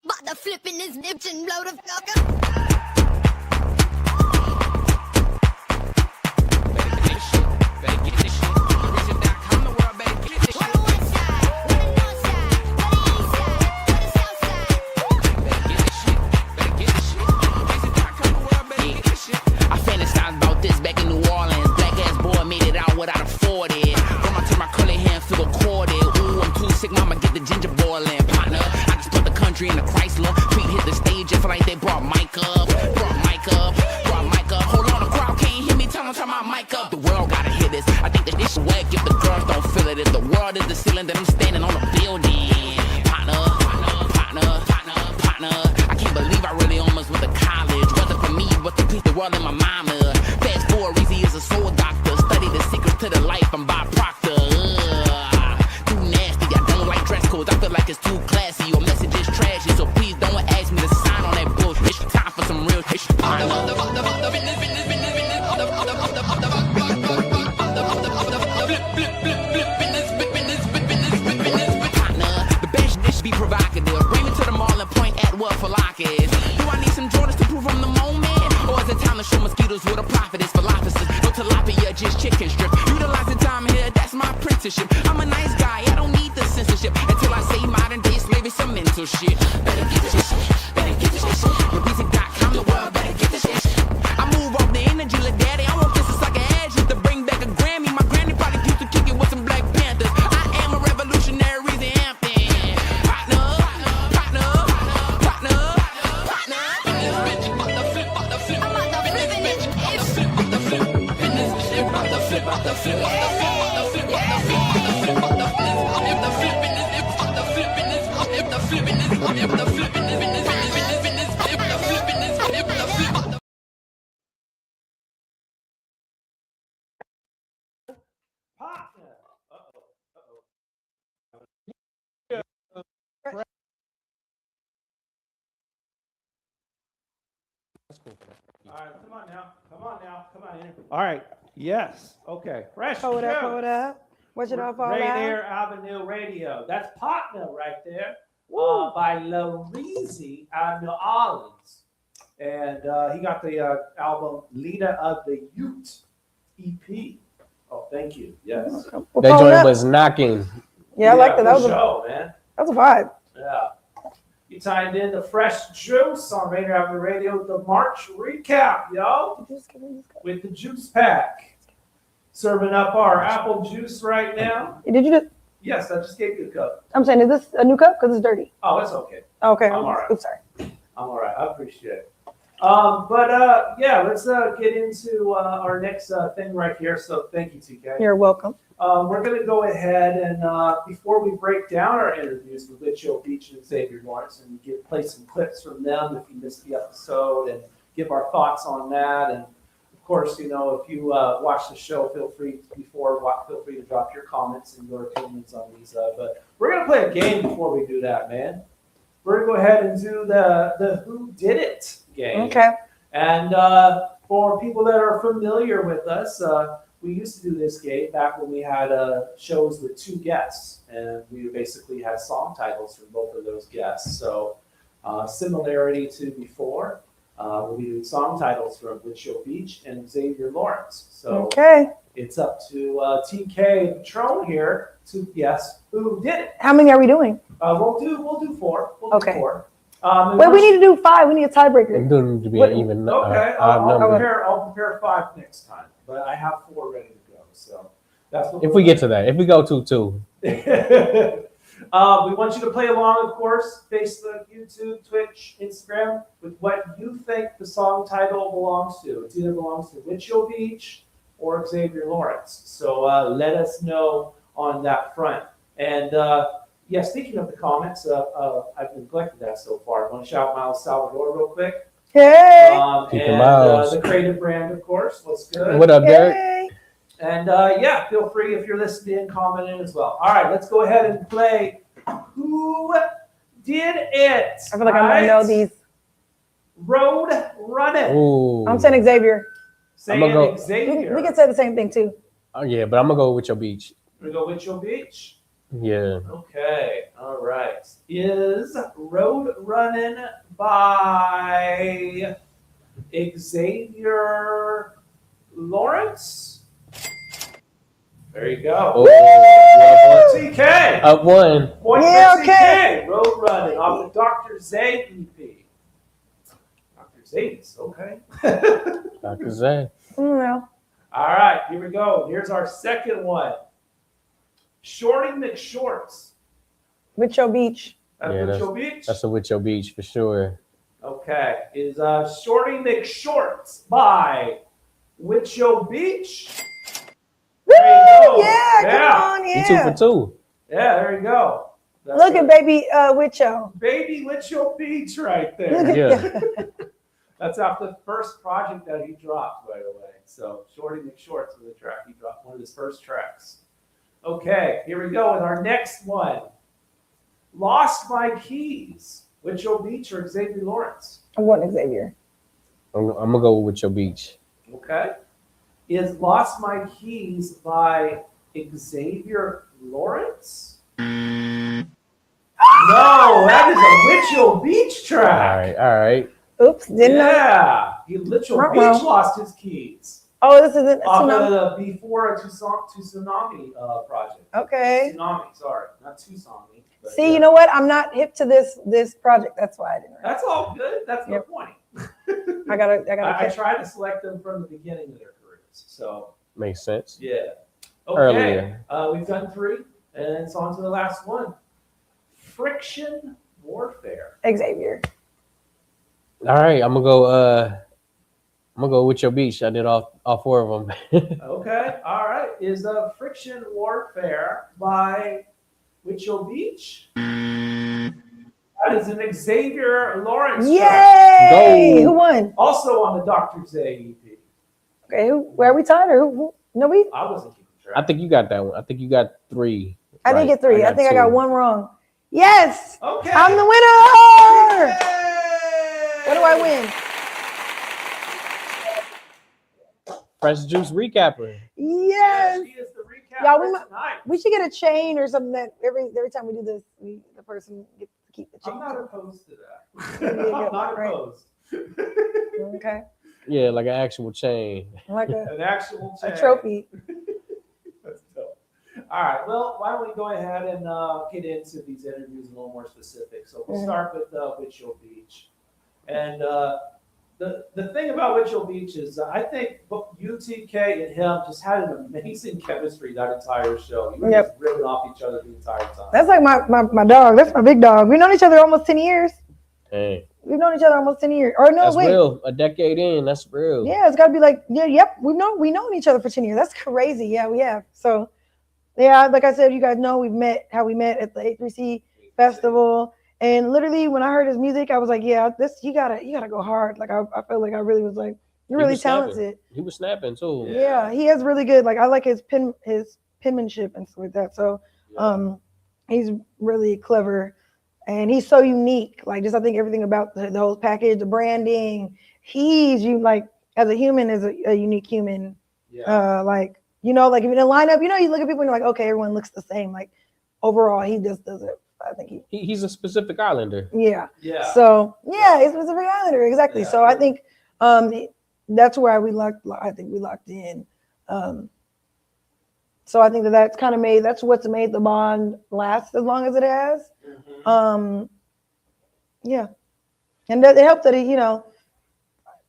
About to flip in this bitch and blow the fuck up. Without a 40, grandma took my curly hair and feel recorded. Ooh, I'm too sick, mama, get the ginger boiling. Partner, I just put the country in the Chrysler. Feet hit the stage, I feel like they brought Mike up. Hold on, the crowd can't hear me, tell them turn my mic up. The world gotta hear this. I think that this is wet if the girls don't feel it. If the world is the ceiling, then I'm standing on the building. Partner. I can't believe I really almost went to college. Wasn't for me, but to piece the world in my mama. Fast forward, Reezy is a soul doctor. Study the secret to the life, I'm Bob Proctor. Too nasty, I don't like dress codes. I feel like The bench dish be provocative. Bring me to the mall and point at what for lock is. Do I need some Jordans to prove I'm the moment? Or is it time to show mosquitoes what a profit is for lobsters? No tilapia, just chicken strip. Utilize the time here, that's my apprenticeship. I'm a nice guy, I don't need the censorship. Until I say modern day slavery, some mental shit. Better get this shit, better get this shit. Repeat.com, the world better get this shit. I move off the energy, like daddy. I want this to suck an edge just to bring back a Grammy. My granny probably used to kick it with some Black Panthers. I am a revolutionary, reason Hampton. Partner, partner, partner, partner. All right, come on now. Come on now. Come on in. All right. Yes. Okay. Fresh. Hold up, juice. hold up. What's it all for? Rainier Avenue Radio. That's Partner right there. By Larizzi out of New Orleans. And he got the album Leader of the Ute EP. Oh, thank you. Yes. That joint was knocking. Yeah, I like that. That was show, man. That was a vibe. Yeah. You timed in the Fresh Juice on Rainier Avenue Radio, the March recap, yo. With the juice pack. Serving up our apple juice right now. Did you just? Yes, I just gave you a cup. I'm saying, is this a new cup? Because it's dirty. Oh, it's okay. Okay. I'm all right. Oops, sorry. I'm all right. I appreciate it. Yeah, let's get into our next thing right here. So thank you, TK. You're welcome. We're going to go ahead and before we break down our interviews with WITCHOBEACH and Xavier Lawrence and play some clips from them if you missed the episode and give our thoughts on that. And of course, you know, if you watch the show, feel free to drop your comments and your opinions on these. But we're going to play a game before we do that, man. We're going to go ahead and do the Who Did It game. Okay. And for people that are familiar with us, we used to do this game back when we had shows with two guests, and we basically had song titles from both of those guests. So similarity to before, we'll be doing song titles from WITCHOBEACH and Xavier Lawrence. So it's up to TK and Patron here to guess who did it. How many are we doing? We'll do four. We'll do four. Wait, we need to do 5. We need a tiebreaker. It doesn't to be an even Okay, I'll prepare 5 next time, but I have 4 ready to go. So that's what if we get to that. If we go 2-2. We want you to play along, of course, Facebook, YouTube, Twitch, Instagram, with what you think the song title belongs to. It either belongs to WITCHOBEACH or Xavier Lawrence. So let us know on that front. And yeah, speaking of the comments, I've neglected that so far. I want to shout out Miles Salvador real quick. Hey! And the Creative Brand, of course. What's good? What up, Derek? And yeah, feel free if you're listening, comment in as well. All right, let's go ahead and play Who Did It? I feel like I might know these. Road Running. Ooh. I'm saying Xavier. Saying Xavier. We can say the same thing too. Oh yeah, but I'm gonna go with WITCHOBEACH. We go WITCHOBEACH. Yeah. Okay. All right. Is Road Running by Xavier Lawrence? There you go. Oh, TK. Up 1. Point Yeah, for okay. TK. Road Running off the Dr. Zay EP. Dr. Zay's okay. Dr. Zay. No. All right, here we go. Here's our second one. Shorty McShorts. WITCHOBEACH. Yeah, WITCHOBEACH? that's a WITCHOBEACH for sure. Okay. Is Shorty McShorts by WITCHOBEACH? There you go. Yeah, come on, You 2 for 2. Yeah, there you go. That's Look at baby Witcho. Baby WITCHOBEACH right there. Yeah. That's off the first project that he dropped, by the way. So Shorty McShorts was the track he dropped, one of his first tracks. Okay, here we go with our next one. Lost My Keys, WITCHOBEACH or Xavier Lawrence? I'm going Xavier. I'm gonna go with WITCHOBEACH. Okay. Is Lost My Keys by Xavier Lawrence? No, that is a Mitchell Beach track. All right. Oops, didn't know. Yeah, Mitchell Beach lost his keys. Oh, this is a Off tsunami. of the Before a Tsunami project. Okay. Tsunami, sorry, not Tsunami. but See, yeah. you know what? I'm not hip to this project. That's why I didn't. That's all good. That's the point. I gotta. I tried to select them from the beginning of their careers. So Makes sense. yeah. Okay. Earlier. We've done 3, and it's on to the last one. Friction Warfare. Xavier. All right, I'm gonna go with your beach. I did all 4 of them. Okay. All right. Is Friction Warfare by Mitchell Beach? That is an Xavier Lawrence track. Yay! Who won? Also on the Dr. J EP. Okay, where are we tied? Or who? No, we. I wasn't keeping track. I think you got that one. I think you got 3. I didn't get 3. I think I got 2. 1 wrong. Yes. Okay. I'm the winner. What do I win? Fresh Juice recapper. Yes. She is the recap Y'all, tonight. we should get a chain or something that every time we do this, the person gets to keep the chain. I'm not opposed to that. Yeah, I'm not right. opposed. Okay. Yeah, like an actual chain. Like An actual a chain. trophy. That's dope. All right. Well, why don't we go ahead and get into these interviews a little more specific. So we'll start with Mitchell Beach. And the thing about Mitchell Beach is I think you, TK, and him just had an amazing chemistry that entire show. You were just ripping off each other the entire time. That's like my dog. That's my big dog. We've known each other almost 10 years. Hey, We've known each other almost 10 years. Or no, that's wait. real. A decade in, that's real. Yeah, it's got to be like, yep. We've known each other for 10 years. That's crazy. Yeah, we have. So, yeah, like I said, you guys know we met at the 8-3C festival. And literally, when I heard his music, I was like, yeah, you gotta go hard. Like I felt like I really was like, you're really talented. He was snapping too. Yeah, he has really good. Like I like his penmanship and stuff like that. So, he's really clever, and he's so unique. Like just I think everything about the whole package, the branding. Like as a human, is a unique human. Yeah. Like like if you're in a lineup, you look at people and you're like, okay, everyone looks the same. Like overall, he just does it. I think he's a specific islander. Yeah. Yeah. So he's a specific islander, exactly. Yeah. So I think that's where we locked in. So I think that's kind of that's what's made the bond last as long as it has. Mm-hmm. Yeah. And it helped that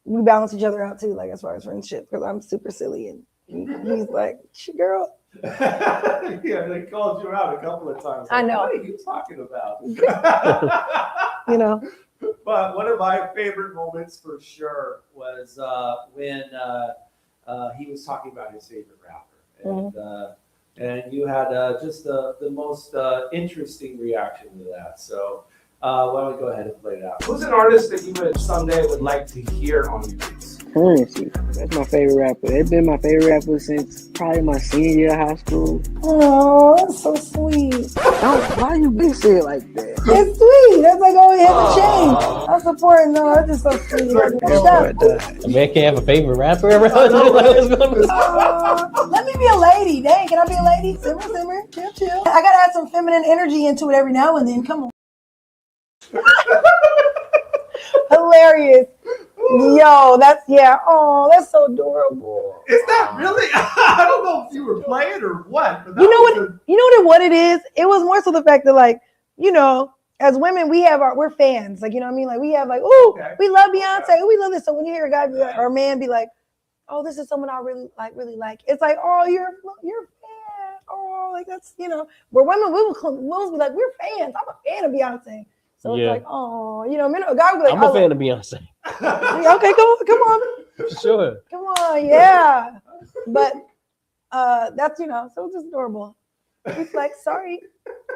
we balance each other out too, like as far as friendship, because I'm super silly and he's like, girl. Yeah, they called you out a couple of times. Like, I know. What are you talking about? But one of my favorite moments for sure was when he was talking about his favorite rapper, and you had just the most interesting reaction to that. So why don't we go ahead and play it out? Who's an artist that you someday would like to hear on your beats? Currency. That's my favorite rapper. They've been my favorite rapper since probably my senior year of high school. Oh, that's so sweet. Why you be saying like that? It's sweet. That's like, oh, he has a chain. That's important. No, that's just so sweet. A man can't have a favorite rapper around. Let me be a lady. Dang, can I be a lady? Simmer, chill. I gotta add some feminine energy into it every now and then. Come on. Hilarious. Yo, that's so adorable. Is that really? I don't know if you were playing or what. But what it is? It was more so the fact that as women, we're fans. Like, you know what I mean? Like we have we love Beyonce. We love this. So when you hear a guy be like, or a man be like, oh, this is someone I really like. It's like, oh, you're a fan. Oh, like that's, where women, we will be like, we're fans. I'm a fan of Beyonce. So it's like, oh, a guy would be like, I'm a fan of Beyonce. Okay, come on. Sure. Come on, yeah. But that's, so it's just adorable. He's like, sorry.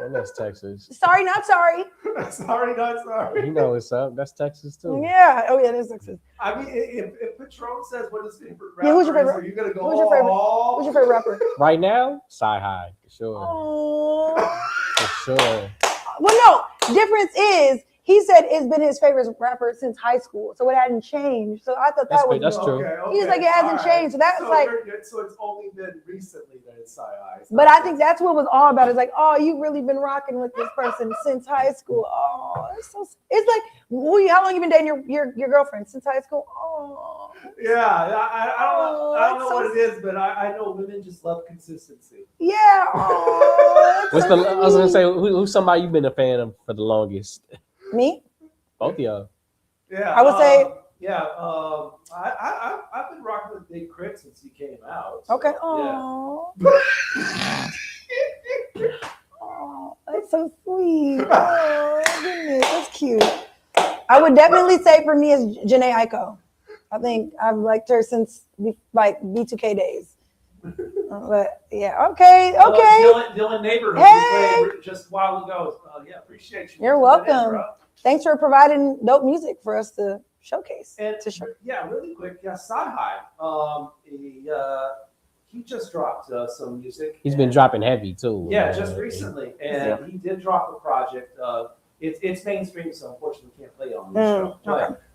And that's Texas. Sorry, not sorry. Sorry, not sorry. You know what's up. That's Texas too. Yeah. Oh, yeah, that's Texas. I mean, if Patron says what his favorite rapper who's your favorite? is, are you going to go, Who's your favorite rapper? Right now, Sci-Hi, for sure. Oh. For sure. Well, no. Difference is he said it's been his favorite rapper since high school, so it hadn't changed. So I thought that was that's true. He was like, it hasn't changed. So that's so it's only been recently that it's Sci-Hi. But I think that's what it was all about. It's like, oh, you've really been rocking with this person since high school. Oh, it's like, how long you been dating your girlfriend since high school? Oh, yeah. I don't know what it is, but I know women just love consistency. Yeah. Oh, I was gonna say, who's somebody you've been a fan of for the longest? Me? Both of y'all. Yeah, I would say. Yeah, I've been rocking with Big Crit since he came out. So, Okay. Oh. Oh, that's so sweet. Oh goodness, that's cute. I would definitely say for me is Janae Aiko. I think I've liked her since like B2K days. But yeah, okay. Dylan Neighborhood. Hey. We played just a while ago. Yeah, appreciate you. You're welcome. Thanks for providing dope music for us to showcase. And yeah, really quick. Yeah, Sci-Hi. He just dropped some music. He's been dropping heavy too. Yeah, just recently, and he did drop a project. It's mainstream, so unfortunately we can't play it on the show.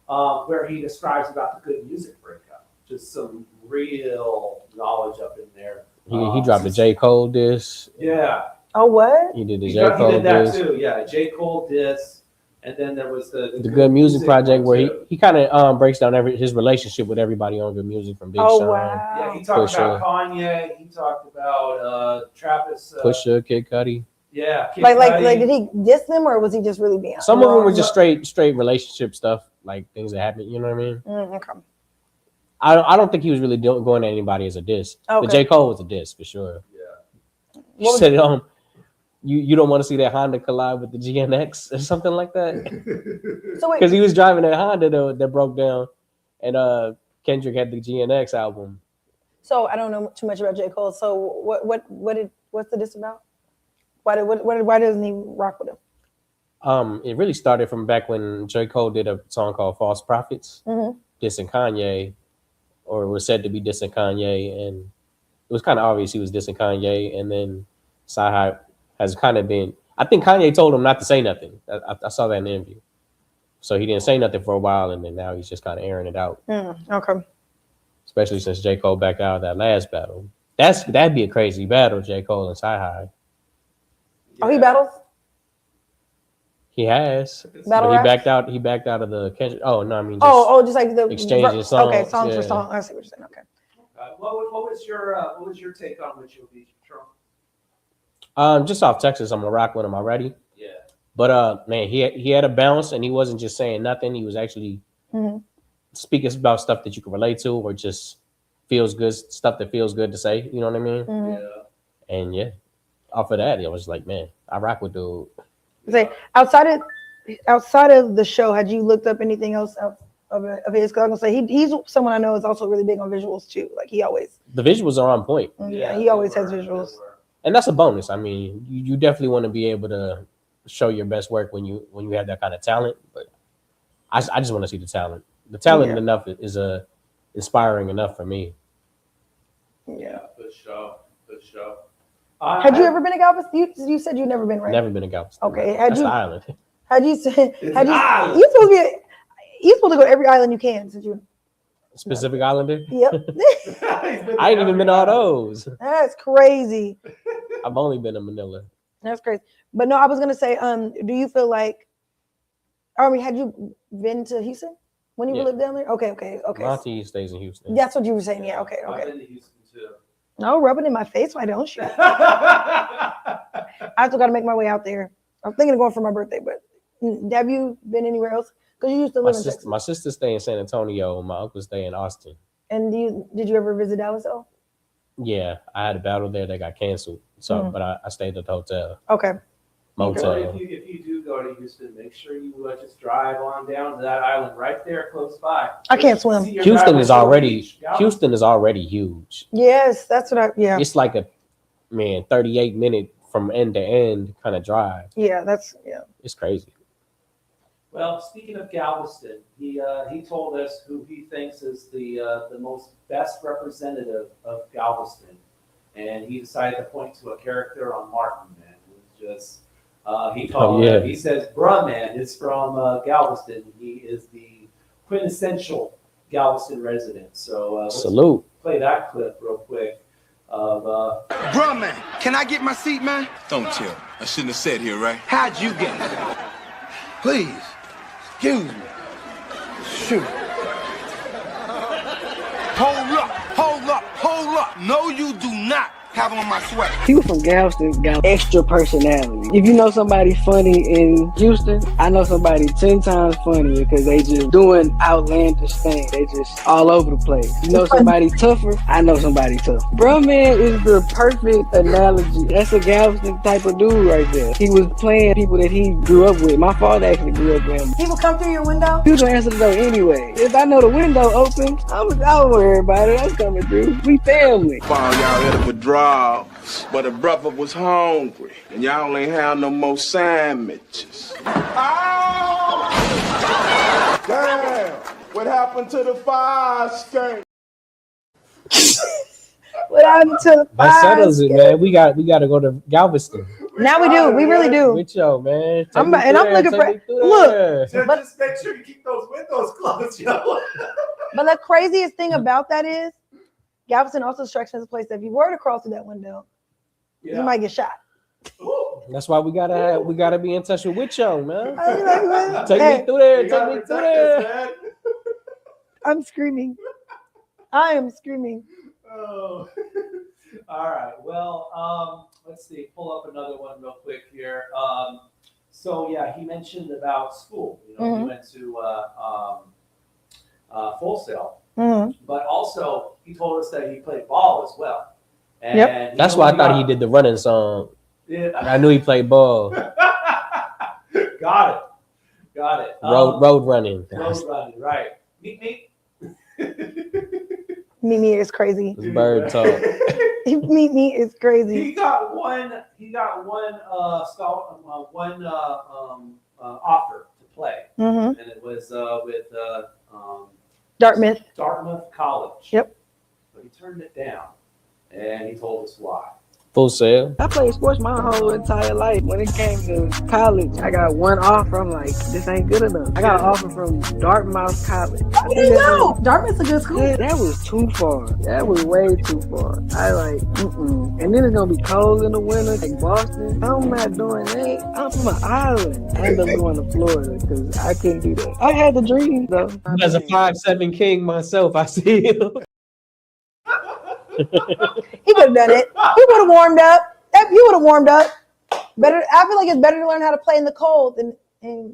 But where he describes about the good music breakup, just some real knowledge up in there. He dropped a J. Cole diss. Yeah. Oh, what? He did the J. Cole He did that diss. too. Yeah, J. Cole diss. And then there was the Good Music Project where he kind of breaks down his relationship with everybody on Good Music from Big Sean. Wow. Yeah, he talked about Kanye. He talked about Travis. Pusha, Kid Cudi. Yeah. Kid Like Cudi. did he diss them or was he just really being? Some of them were just straight relationship stuff, like things that happen. You know what I mean? Okay. I don't think he was really going at anybody as a diss. Okay. But J. Cole was a diss for sure. Yeah. You said it You don't want to see that Honda collide with the GNX or something like that? So Because he was driving that Honda that broke down, and Kendrick had the GNX album. So I don't know too much about J. Cole. So what's the diss about? Why doesn't he rock with him? It really started from back when J. Cole did a song called False Prophets, dissing Kanye, or was said to be dissing Kanye, and it was kind of obvious he was dissing Kanye, and then Sci-Hi has kind of been, I think Kanye told him not to say nothing. I saw that in the interview. So he didn't say nothing for a while, and then now he's just kind of airing it out. Okay. Especially since J. Cole backed out of that last battle. That'd be a crazy battle, J. Cole and Sci-Hi. Oh, he battles? He has. Battle But raps? he backed out of the Kendrick. Oh, no, I mean just like the exchanging songs. Okay, songs for yeah. songs. I see what you're saying. Okay. What was your take on WITCHOBEACH, Patron? Just off Texas, I'm gonna rock with him already. Yeah. But man, he had a bounce, and he wasn't just saying nothing. He was actually speaking about stuff that you can relate to, or just feels good, stuff that feels good to say. You know what I mean? Yeah. And yeah, off of that, I was like, man, I rock with dude. Say outside of the show, had you looked up anything else of his? Because I'm gonna say he's someone I know is also really big on visuals too. Like he always. The visuals are on point. Yeah, he always has visuals. And that's a bonus. I mean, you definitely want to be able to show your best work when you have that kind of talent. But I just want to see the talent. The talent enough is inspiring enough for me. Yeah, for sure. Had you ever been to Galveston? You said you'd never been, right? Never been to Galveston. Okay. That's the island. You supposed to go to every island you can since you. Specific islander? Yep. I ain't even been to all those. That's crazy. I've only been to Manila. That's crazy. But no, I was gonna say, do you feel like, had you been to Houston when you lived down there? Okay. My auntie stays in Houston. That's what you were saying. Yeah. Okay. I've been to Houston too. No, rub it in my face. Why don't you? I still got to make my way out there. I'm thinking of going for my birthday, but have you been anywhere else? Because you used to live in Texas. My sister stay in San Antonio. My uncle stay in Austin. And did you ever visit Dallas though? Yeah, I had a battle there that got canceled. So, but I stayed at the hotel. Okay. Motel. If you do go to Houston, make sure you just drive on down to that island right there close by. I can't swim. Houston is already huge. Yes, that's what It's like a 38-minute from end to end kind of drive. Yeah, It's crazy. Well, speaking of Galveston, he told us who he thinks is the most best representative of Galveston, and he decided to point to a character on Martin, man, who's just He called. He says, "Bruh, man, it's from Galveston. He is the quintessential Galveston resident." So salute. Play that clip real quick. Bruh, man, can I get my seat, man? Don't tell. I shouldn't have said here, right? How'd you get it? Please, excuse me. Shoot. Hold up. No, you do not have on my sweater. People from Galveston got extra personality. If you know somebody funny in Houston, I know somebody 10 times funnier because they just doing outlandish things. They just all over the place. You know somebody tougher, I know somebody tough. Bruh, man is the perfect analogy. That's a Galveston type of dude right there. He was playing people that he grew up with. My father actually grew up with him. People come through your window? You don't answer the door anyway. If I know the window open, I don't worry about it. I'm coming through. We family. Found y'all headed for draw, but a brother was hungry, and y'all ain't have no more sandwiches. Oh! Damn! What happened to the fire escape? What happened to the That settles it, man. We got to go to Galveston. Now we do. We really do. With yo, man. I'm looking for. Look, just make sure you keep those windows closed, yo. But the craziest thing about that is, Galveston also strikes me as a place that if you were to crawl through that window, you might get shot. That's why we gotta be in touch with yo, man. Like, Take me through there. Take me through there. I'm screaming. I am screaming. Oh. All right. Well, let's see. Pull up another one real quick here. So yeah, he mentioned about school. You know, he went to Full Sail, but also he told us that he played ball as well. And That's why I thought he did the running song. Yeah. I knew he played ball. Got it. Road running. Road running. Right. Meet. Mimi is crazy. It's bird talk. Mimi is crazy. He got one offer to play, and it was with Dartmouth College. Yep. But he turned it down, and he told us why. Full Sail. I played sports my whole entire life. When it came to college, I got one offer. I'm like, this ain't good enough. I got an offer from Dartmouth College. There you go. Dartmouth's a good school. Yeah, that was too far. That was way too far. I like, And then it's gonna be cold in the winter, like Boston. I'm not doing that. I'm from an island. I ended up going to Florida because I couldn't do that. I had the dream though. As a 5'7" king myself, I see you. He would have done it. He would have warmed up. You would have warmed up. Better. I feel like it's better to learn how to play in the cold, and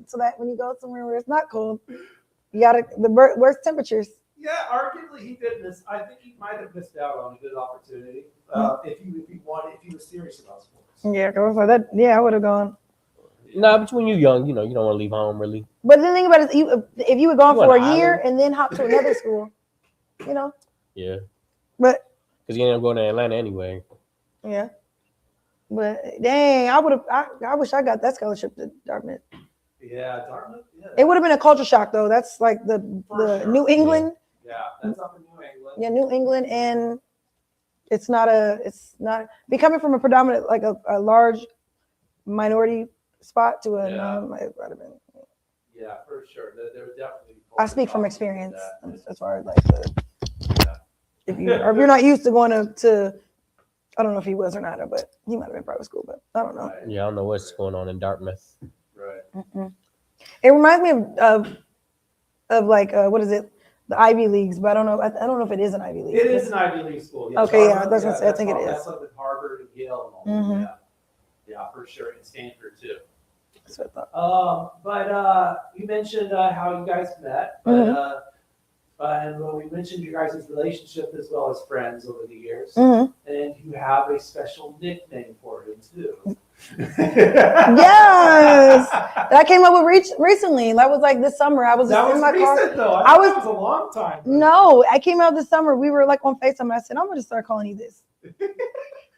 so that when you go somewhere where it's not cold, you gotta the worst temperatures. Yeah, arguably he did miss. I think he might have missed out on a good opportunity if he was serious about sports. Yeah, that. Yeah, I would have gone. Nah, but when you're young, you don't want to leave home really. But the thing about it is, if you had gone for a year and then hop to another school, Yeah. But. Because you ended up going to Atlanta anyway. Yeah. But dang, I wish I got that scholarship to Dartmouth. Yeah, Dartmouth. Yeah. It would have been a culture shock though. That's like the New England. Yeah, that's up in New England. Yeah, New England, and it's not becoming from a predominant like a large minority spot to a it would have been. Yeah, for sure. There were definitely. I speak from experience as far as like if you're not used to going to I don't know if he was or not, but he might have been private school, but I don't know. Yeah, I don't know what's going on in Dartmouth. Right. It reminds me of like what is it, the Ivy Leagues, but I don't know if it is an Ivy League. It is an Ivy League school. Yes. Okay, Harvard, I think it is. That's up at Harvard and Yale and all that. Yeah, for sure, and Stanford too. That's what I thought. But you mentioned how you guys met, but and we mentioned your guys' relationship as well as friends over the years, and you have a special nickname for him too. Yes, that came up with recently. That was like this summer. I was that in was my recent, car. Though. I was a long time. No, I came out this summer. We were like on FaceTime. And I said, I'm gonna just start calling you this.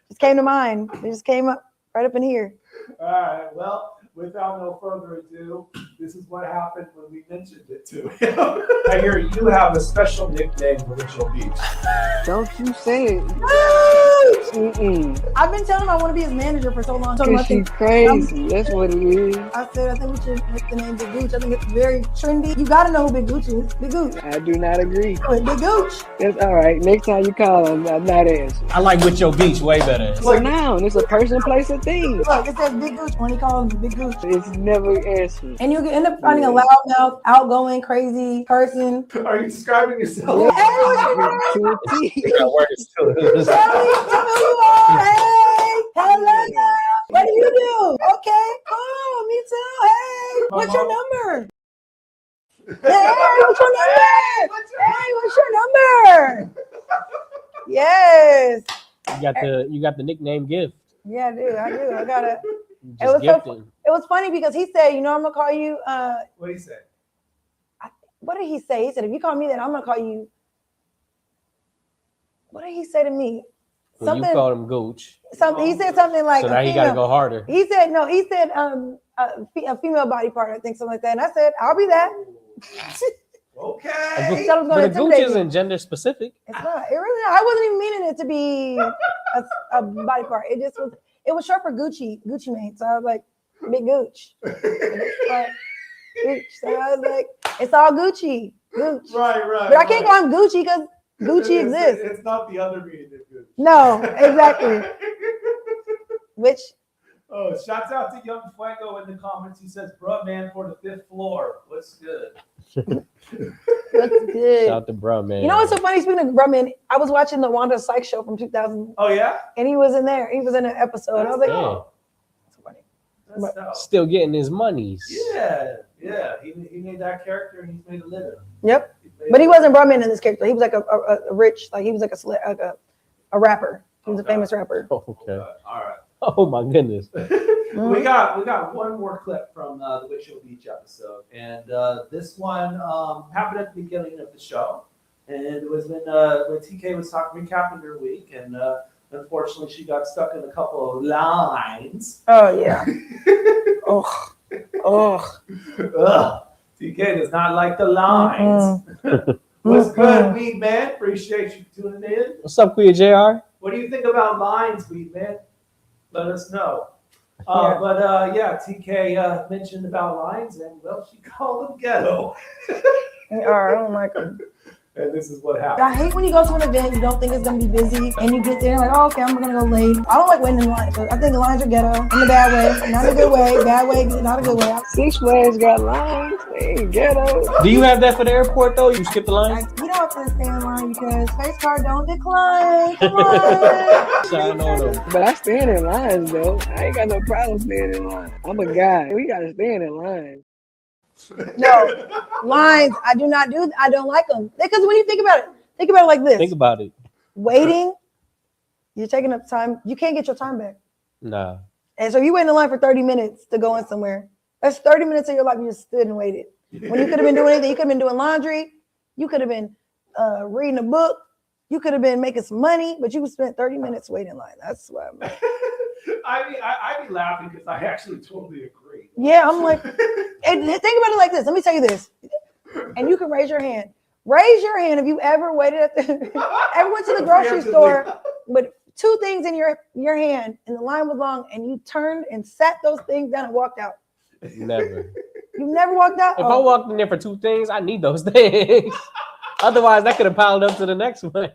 Just came to mind. It just came up right up in here. All right. Well, without no further ado, this is what happened when we mentioned it to him. I hear you have a special nickname for Ritual Beach. Don't you say it. Gooch. I've been telling him I want to be his manager for so long. Cause she's crazy. That's what it is. I said I think we should make the name Big Gooch. I think it's very trendy. You gotta know who Big Gooch is. Big Gooch. I do not agree. Big Gooch. That's all right. Next time you call him, I'm not answering. I like With Your Beach way better. It's a noun. It's a person, place, or thing. Look, it says Big Gooch when he calls him Big Gooch. It's never answered. And you end up finding a loudmouth, outgoing, crazy person. Are you describing yourself? Hey, what's your name? Got words too. Tell me who you are. Hey, hello. What do you do? Okay, cool. Me too. Hey, what's your number? Hey, what's your number? Hey, what's your number? Yes. You got the nickname gift. Yeah, I do. I got it. It Just was gifted. it was funny because he said, you know, I'm gonna call you. What did he say? What did he say? He said, if you call me that, I'm gonna call you. What did he say to me? Well, you called him Gooch. Something. He said something like. So now he got to go harder. He said no. He said a female body part. I think something like that. And I said, I'll be that. Okay. But a Gooch isn't gender specific. It's not. It really. I wasn't even meaning it to be a body part. It just was. It was short for Gucci Mane. So I was like, Big Gooch. Like, Gooch. So I was like, it's all Gucci. Gooch. Right. But I can't call him Gucci because Gucci exists. It's not the other meaning of Gucci. No, exactly. Which? Oh, shouts out to Young Fuego in the comments. He says, "Bruh, man, for the 5th floor. What's good?" What's good? Shout out to Bruh, man. You know what's so funny? Speaking of Bruh, man, I was watching the Wanda Sykes show from 2000. Oh yeah, and he was in there. He was in an episode. I was like, oh, that's dope. Still getting his monies. Yeah. He made that character and he's made a living. Yep. But he wasn't Bruh man in this character. He was like a rich, like he was like a rapper. He was a famous rapper. Oh, okay. All right. Oh my goodness. We got one more clip from the WITCHOBEACH episode, and this one happened at the beginning of the show, and it was when TK was recapping her week, and unfortunately she got stuck in a couple of lines. Oh yeah. Oh. TK does not like the lines. What's good, Weed Man? Appreciate you tuning in. What's up, Queer JR? What do you think about lines, Weed Man? Let us know. TK mentioned about lines, and well, she called them ghetto. I don't like them. And this is what happened. I hate when you go to an event, you don't think it's gonna be busy, and you get there like, oh, okay, I'm gonna go late. I don't like waiting in line. So I think the lines are ghetto in a bad way, not a good way. Bad way, not a good way. Six Flags got lines. They ain't ghetto. Do you have that for the airport though? You skip the line? You don't have to stay in line because face card don't decline. Come on. But I stand in lines though. I ain't got no problem standing in line. I'm a guy. We gotta stand in line. No, lines. I do not do. I don't like them because when you think about it like this. Think about it. Waiting, you're taking up time. You can't get your time back. Nah. And so you wait in line for 30 minutes to go in somewhere. That's 30 minutes of your life you just stood and waited. When you could have been doing anything, you could have been doing laundry. You could have been reading a book. You could have been making some money, but you spent 30 minutes waiting in line. That's why I'm like. I'd be laughing because I actually totally agree. Yeah, I'm like, and think about it like this. Let me tell you this, and you can raise your hand. Raise your hand if you ever waited ever went to the grocery store with 2 things in your hand and the line was long and you turned and sat those things down and walked out. Never. You never walked out? If I walked in there for 2 things, I need those things. Otherwise, that could have piled up to the next one.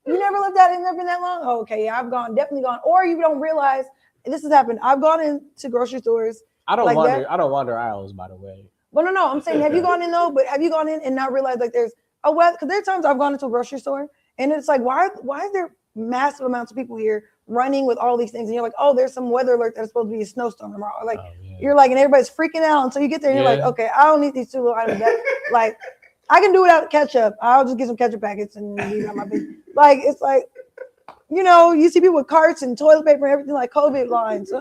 You never lived that? It's never been that long? Oh, okay, yeah, I've definitely gone. Or you don't realize this has happened. I've gone into grocery stores. I don't wander aisles, by the way. Well, no. I'm saying, have you gone in though? But have you gone in and not realized like there's because there are times I've gone into a grocery store and it's like, why is there massive amounts of people here running with all these things? And you're like, oh, there's some weather alert that's supposed to be a snowstorm tomorrow. Like you're like, and everybody's freaking out until you get there and you're like, okay, I don't need these 2 little items. Like I can do without ketchup. I'll just get some ketchup packets and leave out my business. Like it's like, you know, you see people with carts and toilet paper and everything like COVID lines.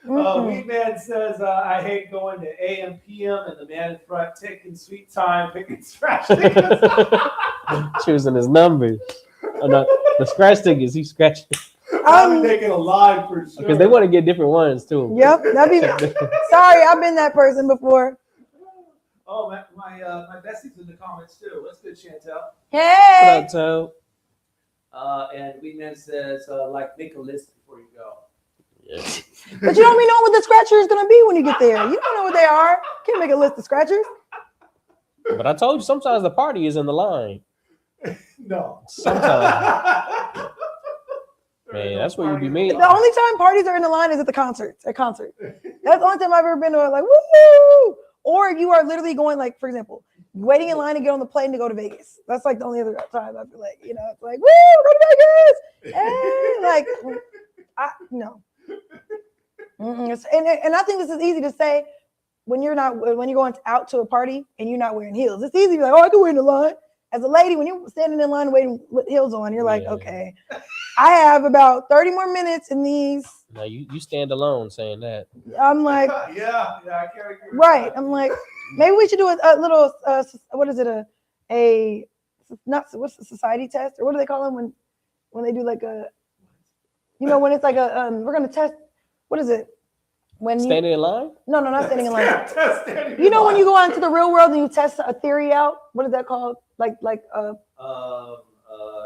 Weed Man says, I hate going to AM, PM, and the man in front taking sweet time, picking scratch tickets. Choosing his numbers. Oh, no, the scratch tickets, he's scratching. I'm taking a line for sure. Because they want to get different ones too. Yep. Sorry, I've been that person before. Oh, my bestie's in the comments too. What's good, Chantel? Hey. What's up, And Wingman says, like, make a list before you go. Yeah. But you don't even know what the scratcher is going to be when you get there. You don't know what they are. Can't make a list of scratchers. But I told you, sometimes the party is in the line. No. Sometimes. Man, that's where you be meeting. The only time parties are in the line is at the concerts. At concert. That's the only time I've ever been to like, woo! Or you are literally going, like, for example, waiting in line to get on the plane to go to Vegas. That's like the only other time I feel like, it's like, woo, go to Vegas. Hey, like, no. And I think this is easy to say when you're going out to a party and you're not wearing heels. It's easy to be like, oh, I can wait in the line. As a lady, when you're standing in line waiting with heels on, you're like, okay, I have about 30 more minutes in these. Now you stand alone saying that. I'm like, yeah, I can't agree. Right. I'm like, maybe we should do a little, what is it? What's the society test? Or what do they call them when they do like when it's like we're going to test, what is it? Standing in line? No, not standing in line. When you go out into the real world and you test a theory out, what is that called?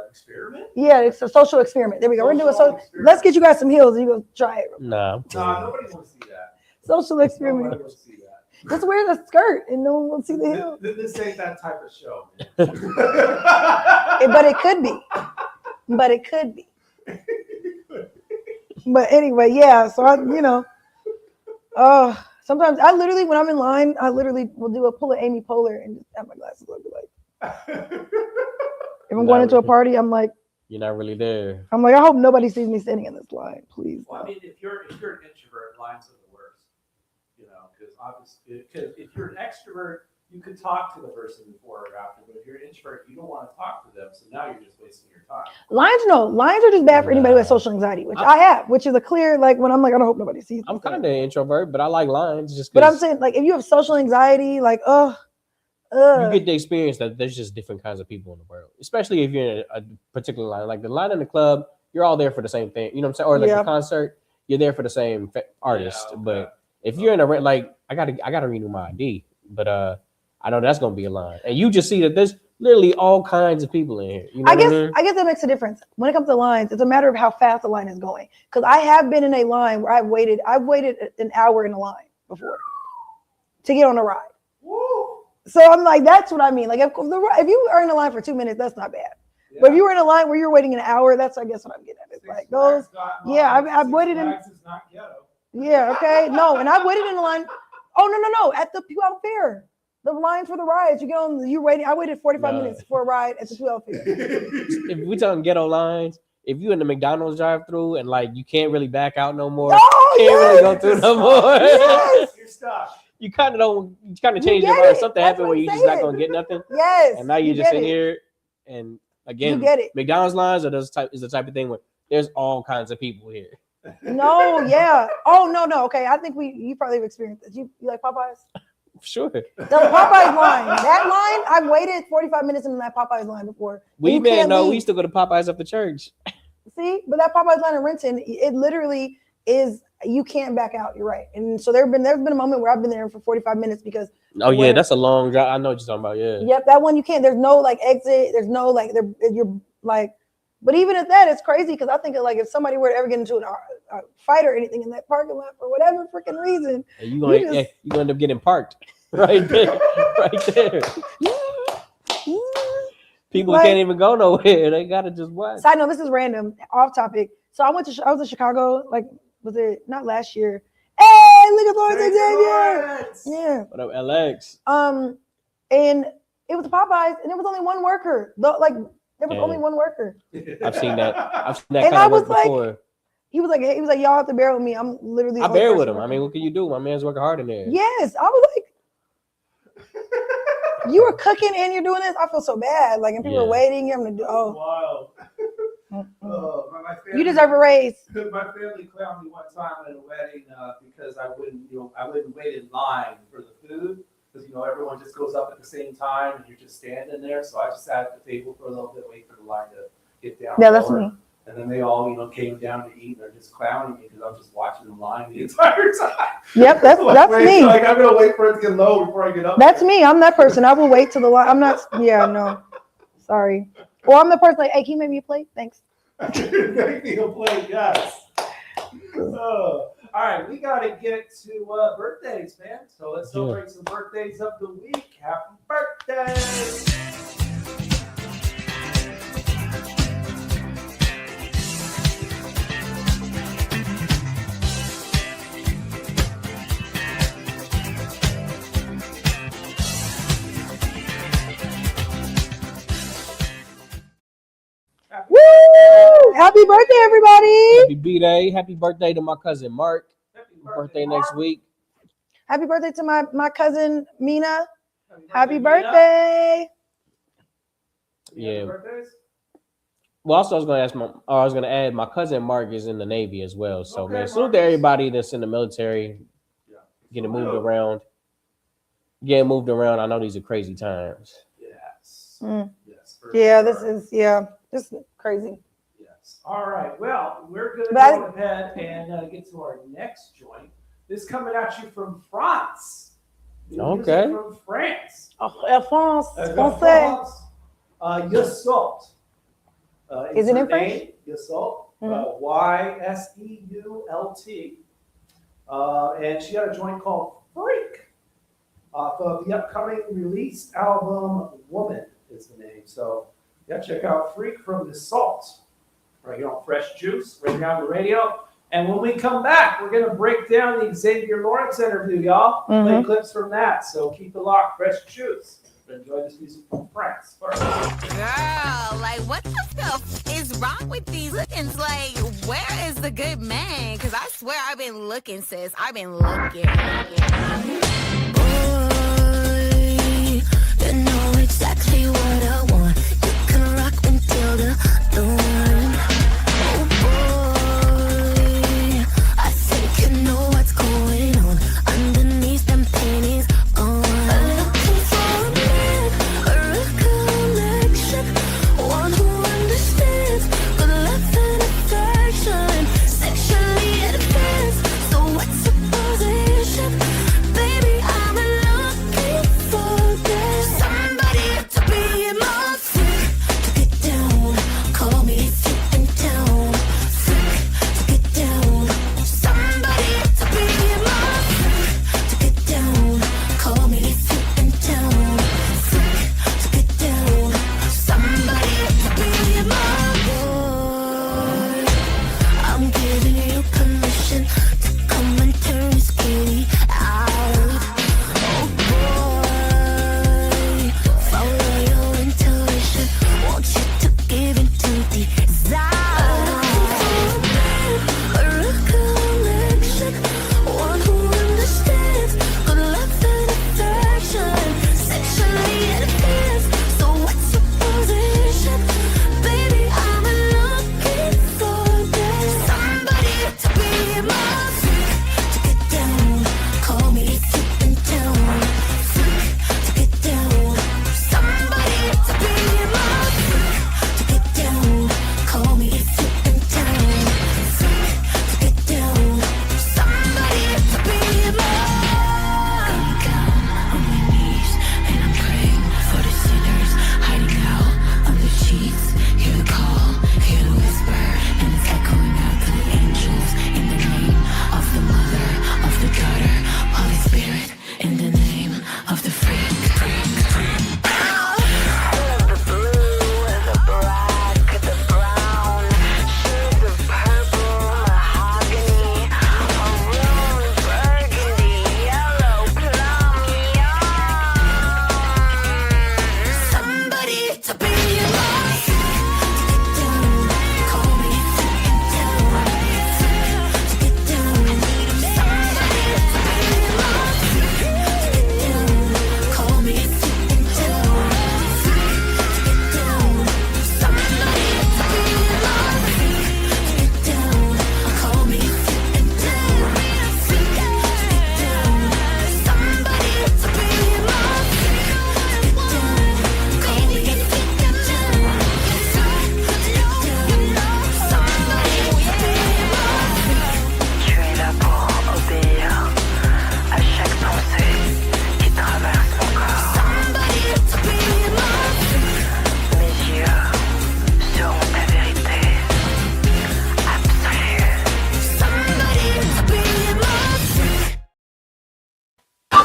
Experiment? Yeah, it's a social experiment. There we go. We're gonna do let's get you guys some heels and you go try it. No, nobody wants to see that. Social experiment. Nobody wants to see that. Just wear the skirt and no one will see the heels. This ain't that type of show. But it could be. But anyway, yeah. So sometimes I literally, when I'm in line, I literally will pull an Amy Poehler and just have my glasses on. If I'm going into a party, I'm like, you're not really there. I'm like, I hope nobody sees me standing in this line, please. Well, I mean, if you're an introvert, lines are the worst. Because if you're an extrovert, you could talk to the person before or after. But if you're an introvert, you don't want to talk to them. So now you're just wasting your time. Lines are just bad for anybody who has social anxiety, which I have, which is a clear, like, when I'm like, I don't hope nobody sees me. I'm kind of an introvert, but I like lines just. But I'm saying, like, if you have social anxiety, like, you get the experience that there's just different kinds of people in the world, especially if you're in a particular line. Like the line in the club, you're all there for the same thing. You know what I'm saying? Or like a concert, you're there for the same artist. Yeah, okay. But if you're in a I gotta renew my ID. But I know that's gonna be a line, and you just see that there's literally all kinds of people in here. You know I guess that makes a difference when it comes to lines. It's a matter of how fast the line is going. Because I have been in a line where I've waited an hour in a line before to get on a ride. Woo! So I'm like, that's what I mean. Like, if you are in a line for 2 minutes, that's not bad. Yeah. But if you were in a line where you're waiting an hour, that's, I guess, what I'm getting at. It's like those. Yeah, I've waited in. Yeah, okay. No, and I've waited in a line. Oh, no. At the 12 fair. The line for the rides. You're waiting. I waited 45 minutes for a ride at the 12 fair. If we talking ghetto lines, if you in the McDonald's drive-thru and like you can't really back out no more, really go through no more. Yes. You're stuck. You kind of change your mind. Something happened where you just not gonna get nothing. Yes. And now you're just in here, and again, you get it. McDonald's lines is the type of thing where there's all kinds of people here. No, yeah. Oh no. Okay, I think you probably have experienced this. You like Popeyes? Sure. The Popeyes line. That line, I've waited 45 minutes in that Popeyes line before. We used to go to Popeyes after church. See, but that Popeyes line in Renton, it literally is. You can't back out. You're right. And so there's been a moment where I've been there for 45 minutes because. Oh yeah, that's a long drive. I know what you're talking about. Yeah. Yep, that one you can't. There's no like exit. There's no like you're like. But even at that, it's crazy because I think like if somebody were to ever get into a fight or anything in that parking lot for whatever freaking reason, you gonna end up getting parked right there, right there. People can't even go nowhere. They gotta just watch. Side note: this is random, off topic. So I was in Chicago. Like, was it not last year? Hey, look at Lawrence Xavier. Yeah. What up, LX? And it was Popeyes, and there was only one worker. There was only one worker. I've seen that. And kind of work before. He was like, y'all have to bear with me. I'm literally. I bear with him. I mean, what can you do? My man's working hard in there. Yes, I was like, you were cooking and you're doing this. I feel so bad. Like, and people are waiting. You're gonna do. Oh. Wow. You deserve a raise. My family clowned me one time at a wedding because I wouldn't wait in line for the food. Because everyone just goes up at the same time and you're just standing there. So I just sat at the table for a little bit, wait for the line to get down. Yeah, that's me. And then they all, came down to eat and they're just clowning me because I'm just watching the line the entire time. Yep, that's me. Like I'm gonna wait for it to get low before I get up. That's me. I'm that person. I will wait till the line. I'm not. Yeah, no. Sorry. Or I'm the person like, hey, can you make me a plate? Thanks. Make me a plate, yes. All right, we got to get to birthdays, man. So let's celebrate some birthdays of the week. Happy birthday! Woo! Happy birthday, everybody! Happy B-Day. Happy birthday to my cousin Mark. Happy birthday next week. Happy birthday to my cousin Mina. Happy birthday! Yeah. Well, also I was gonna add my cousin Mark is in the Navy as well. So man, salute to everybody that's in the military, getting moved around. I know these are crazy times. Yes. Yes. Yeah, this is crazy. Yes. All right. Well, we're going to go ahead and get to our next joint. This is coming at you from France. Okay. From France. France. Français. Yseult. Is it in French? Yseult. Yeseult. And she had a joint called Freak off of the upcoming release album Woman is the name. So yeah, check out Freak from Yseult right here on Fresh Juice, Rainier Avenue Radio. And when we come back, we're going to break down the Xavier Lawrence interview, y'all. Play clips from that. So keep it locked, Fresh Juice. Enjoy this music from France first. Girl, like what the stuff is wrong with these lookings? Like, where is the good man? Because I swear I've been looking, sis. I've been looking. Boy, you know exactly what I want. You can rock until the dawn. Oh boy, I think you know what's going on underneath them panties on. Looking for a man, a recollection, one who understands good love and affection, sexually advanced. So what's your position, baby? I'm looking for that somebody to be my freak, to get down. Call me if you're in town. Freak,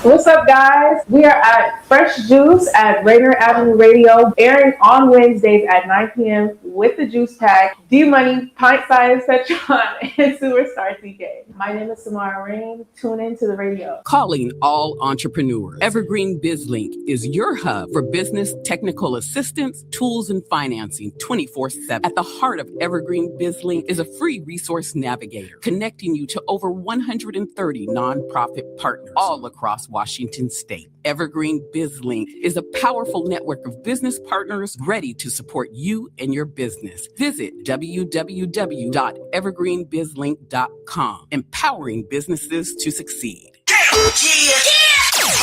What's up, guys? We are at Fresh Juice at Rainier Avenue Radio, airing on Wednesdays at 9 p.m. with the Juice Pack, D-Money, Pint Size Patron, and Superstarr TK. My name is Samara Rain. Tune in to the radio. Calling all entrepreneurs. Evergreen BizLink is your hub for business technical assistance, tools, and financing 24/7. At the heart of Evergreen BizLink is a free resource navigator connecting you to over 130 nonprofit partners all across Washington State. Evergreen BizLink is a powerful network of business partners ready to support you and your business. Visit www.evergreenbizlink.com, empowering businesses to succeed. Hey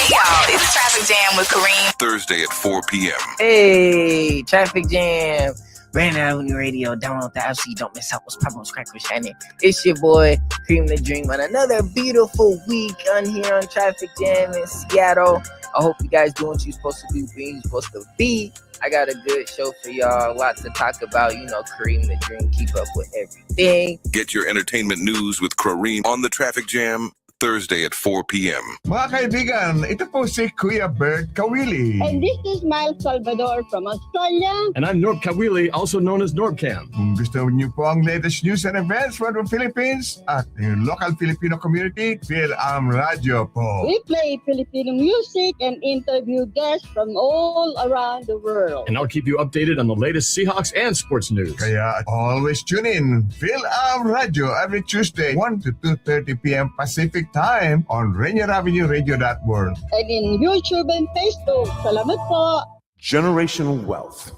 y'all, it's Traffic Jam with Kareem. Thursday at 4 p.m. Hey, Traffic Jam. Rainier Avenue Radio. Download the app so you don't miss out what's popping on Scratch with Shannon. It's your boy, Cream the Dream, on another beautiful week on here on Traffic Jam in Seattle. I hope you guys doing what you're supposed to do, being supposed to be. I got a good show for y'all. A lot to talk about. You know, Cream the Dream, keep up with everything. Get your entertainment news with Kareem on the Traffic Jam. Thursday at 4 p.m. Mga kaibigan, ito po si Kuya Bert Kawili. And this is Miles Salvador from Australia. And I'm Norb Kawili, also known as Norbcam. Kung gusto niyo po ang latest news and events from the Philippines at yung local Filipino community, Radio po. We play Filipino music and interview guests from all around the world. And I'll keep you updated on the latest Seahawks and sports news. Kaya always tune in. Radio every Tuesday, 1 to 2:30 p.m. Pacific time on Rainier Avenue Radio.world. And in YouTube and Facebook. Salamat po. Generational wealth.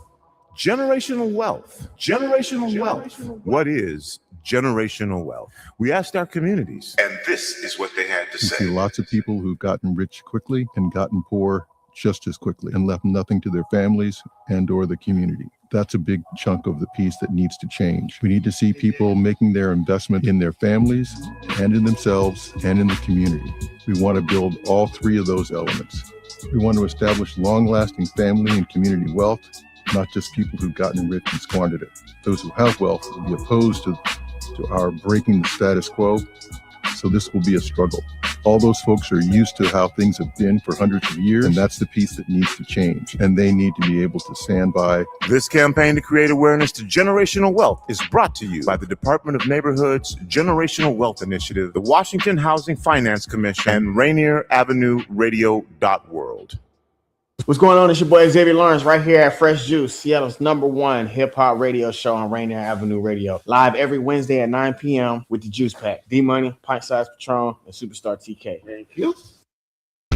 Generational wealth. Generational wealth. What is generational wealth? We asked our communities. And this is what they had to You say. see lots of people who've gotten rich quickly and gotten poor just as quickly and left nothing to their families and or the community. That's a big chunk of the piece that needs to change. We need to see people making their investment in their families and in themselves and in the community. We want to build all three of those elements. We want to establish long-lasting family and community wealth, not just people who've gotten rich and squandered it. Those who have wealth will be opposed to our breaking the status quo, so this will be a struggle. All those folks are used to how things have been for hundreds of years, and that's the piece that needs to change. And they need to be able to stand by. This campaign to create awareness to generational wealth is brought to you by the Department of Neighborhood's Generational Wealth Initiative, the Washington Housing Finance Commission, and Rainier Avenue Radio.world. What's going on? It's your boy Xavier Lawrence right here at Fresh Juice, Seattle's #1 hip-hop radio show on Rainier Avenue Radio. Live every Wednesday at 9 p.m. with the Juice Pack. D-Money, Pint Size Patron, and Superstarr TK. Thank you.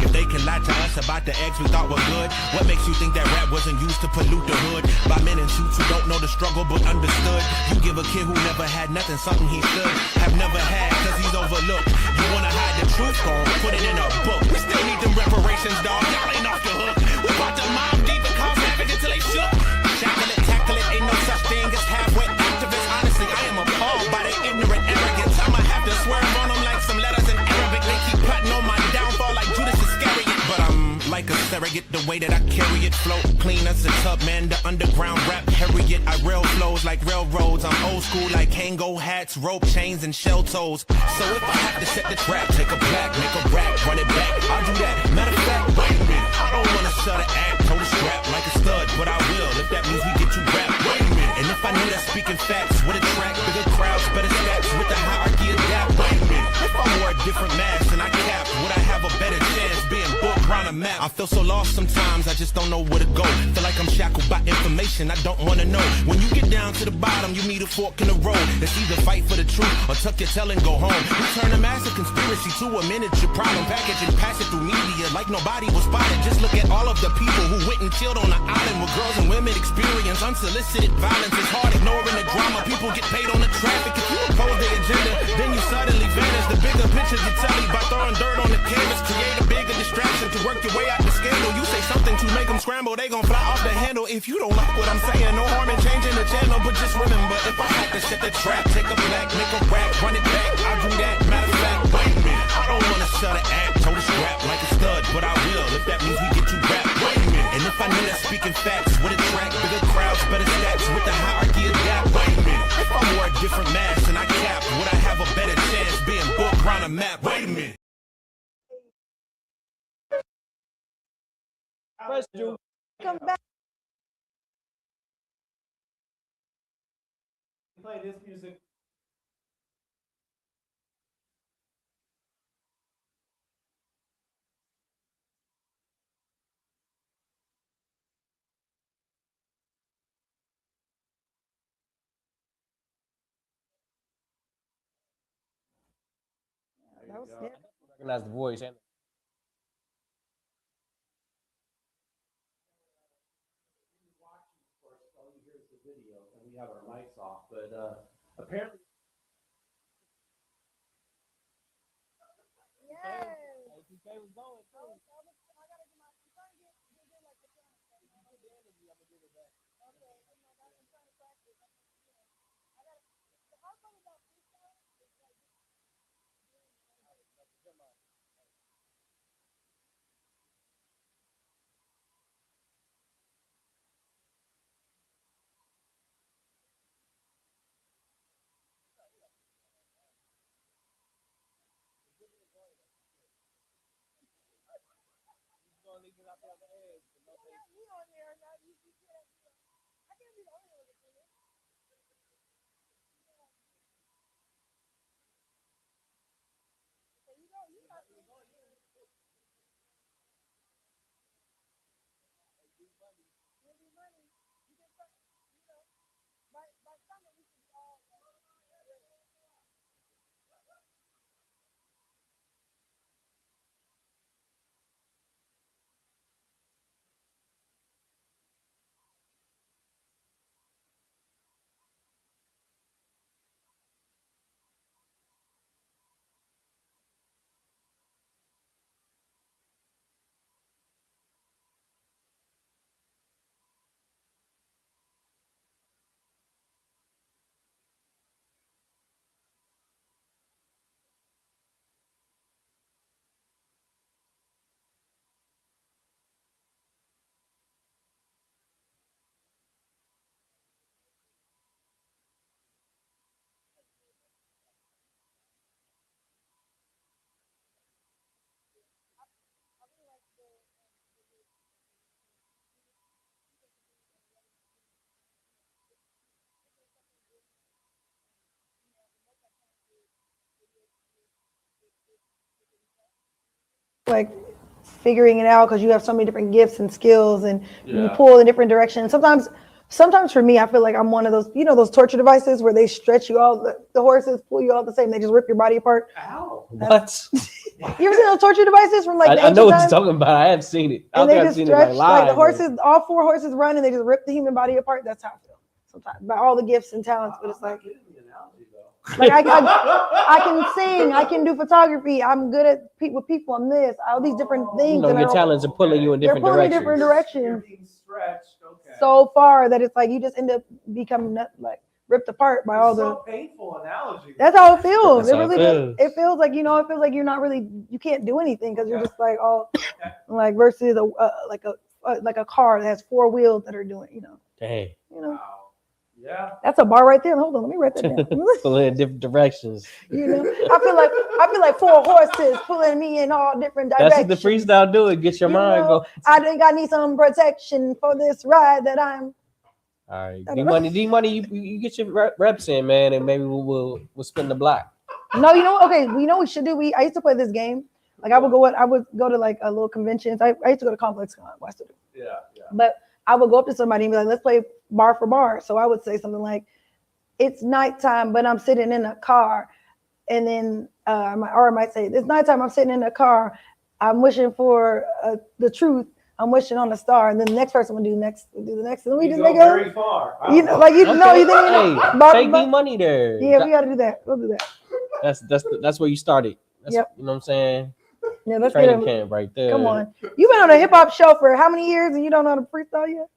If they can lie to us about the eggs we thought were good, what makes you think that rap wasn't used to pollute the hood? By men in suits who don't know the struggle but understood. You give a kid who never had nothing something he should have never had cause he's overlooked. You wanna hide the truth, gon' put it in a book. We still need them reparations, dog. Y'all ain't off the hook. We brought the mob deep and caused havoc until they shook. Shackle it, tackle it, ain't no such thing as halfway activists. Honestly, I am appalled by their ignorant arrogance. I'ma have to swear on them like some letters in Arabic. They keep plotting on my downfall like Judas Iscariot. But I'm like a surrogate, the way that I carry it. Float clean as a tub, man, the underground rap Harriet. I rail flows like railroads. I'm old school like Kango hats, rope chains, and shell toes. So if I have to set the trap, take a black, make a rap, run it back, I'll do that. Matter of fact, wait a minute, I don't wanna shut an act, total strap like a stud, but I will if that means we get you rap. Wait a minute, and if I knew that speaking facts would attract bigger crowds, better stats with the hierarchy adapt. Wait a minute, if I wore a different mask and I capped, would I have a better chance being booked round a map? I feel so lost sometimes, I just don't know where to go. Feel like I'm shackled by information I don't wanna know. When you get down to the bottom, you need a fork in the road. It's either fight for the truth or tuck your tail and go home. We turn a massive conspiracy to a miniature problem package and pass it through media like nobody was spotted. Just look at all of the people who went and chilled on the island where girls and women experience unsolicited violence. It's hard ignoring the drama. People get paid on the traffic. If you oppose their agenda, then you suddenly vanish. The bigger picture you tell you by throwing dirt on the canvas. Create a bigger distraction to work your way out the scandal. You say something to make them scramble, they gon' fly off the handle. If you don't like what I'm saying, no harm in changing the channel. But just remember, if I had to set the trap, take a black, make a rap, run it back, I'll do that. Matter of fact, wait a minute, I don't wanna shut an act, total strap like a stud, but I will if that means we get you rap. Wait a minute, and if I knew that speaking facts would attract bigger crowds, better stats with the hierarchy adapt. Wait a minute, if I wore a different mask and I capped, would I have a better chance being booked round a map? Wait a minute. Fresh Juice. Come back. Play this music. That was it. Recognize the voice. And Video and we have our mics off, but apparently. Like figuring it out because you have so many different gifts and skills and you Yeah. pull in different directions. Sometimes for me, I feel like I'm one of those, those torture devices where they stretch you all, the horses pull you all the same. They just rip your body apart. Ow. what? You ever seen those torture devices from like the I know ancient what you're times? talking about. I haven't seen it. I And don't they think I've just seen stretch it like live. the horses, all four horses run and they just rip the human body apart. That's how I feel sometimes by all the gifts and talents. But it's like, like I can sing, I can do photography, I'm good at with people. I'm this, all these different things. Your talents are pulling you in they're different pulling directions. me different directions You're being stretched. Okay. so far that it's like you just end up becoming like ripped apart by all the. So painful analogy. That's how it feels. That's It how it really feels. does. It feels like it feels like you're not really, you can't do anything because you're just like like versus like a car that has four wheels that are doing Dang. Yeah. That's a bar right there. Hold on, let me write that down. Pulling in different directions. I feel like four horses pulling me in all different That's directions. what the freestyle do. It gets your mind go. I think I need some protection for this ride that I'm. All right, D money, you get your reps in, man, and maybe we'll spin the block. No, okay, we should do. I used to play this game. Like I would go to like a little conventions. I used to go to Complex Con. I still do. Yeah. But I would go up to somebody and be like, let's play bar for bar. So I would say something like, it's nighttime, but I'm sitting in a car. And then I might say, it's nighttime, I'm sitting in a car. I'm wishing for the truth. I'm wishing on a star. And then the next person will do the next. And then we just make it very far. You think Take D money there. Yeah, we gotta do that. We'll do that. That's where you started. That's, Yep. You know what I'm saying? Yeah, let's Training get camp right there. Come on. You've been on a hip hop show for how many years and you don't know how to freestyle yet?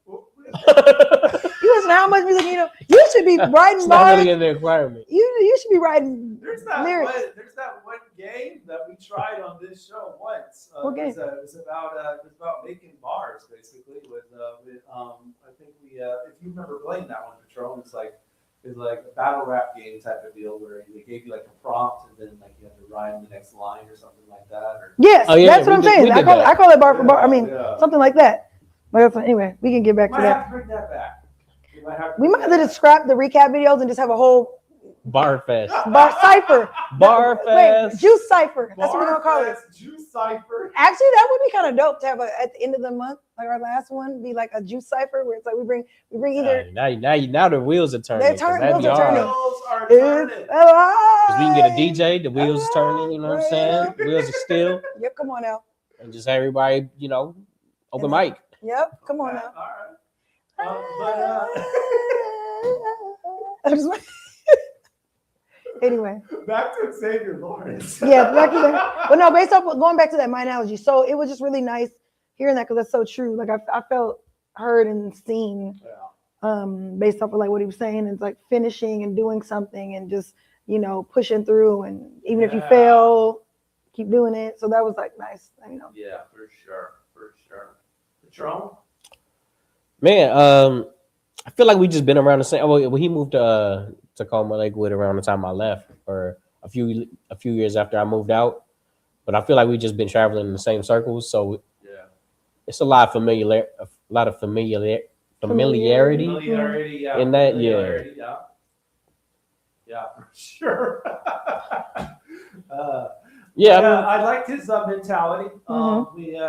You listen to how much music you know. You should be writing It's not bars. really an requirement. You should be writing There's lyrics. that one game that we tried on this show once. What game? It was about making bars basically with I think we if you remember playing that one, Patron, it's like a battle rap game type of deal where they gave you like a prompt and then like you have to rhyme the next line or something like that. Or Yes, that's what I'm saying. I call it bar for bar. I mean, something like that. Well, anyway, we can get back to Might that. have to bring that back. We might have to just scrap the recap videos and just have a whole Bar fest. bar cipher. Bar fest. Wait, juice cipher. That's what we're gonna call it. Juice cipher. Actually, that would be kind of dope to have at the end of the month, like our last one, be like a juice cipher where it's like we bring either. Now the wheels are turning. They're turning. That'd be Wheels are hard. turning. Wheels are turning. Because we can get a DJ, the wheels is turning, you know what I'm saying? The wheels are still. Yep, come on now. And just have everybody, you know, open mic. Yep, come on now. Anyway. Back to Xavier Lawrence. Yeah, back to that. But no, based off going back to that, my analogy. So it was just really nice hearing that because that's so true. Like I felt heard and seen based off of like what he was saying. It's like finishing and doing something and just, you know, pushing through. And even if you fail, keep doing it. So that was like nice, you know. Yeah, for sure. Patron? Man, I feel like we just been around the same. Well, he moved to Tacoma Lakewood around the time I left, or a few years after I moved out. But I feel like we just been traveling in the same circles, so it's a lot of familiarity in that. Yeah, for sure. Yeah, I liked his mentality. We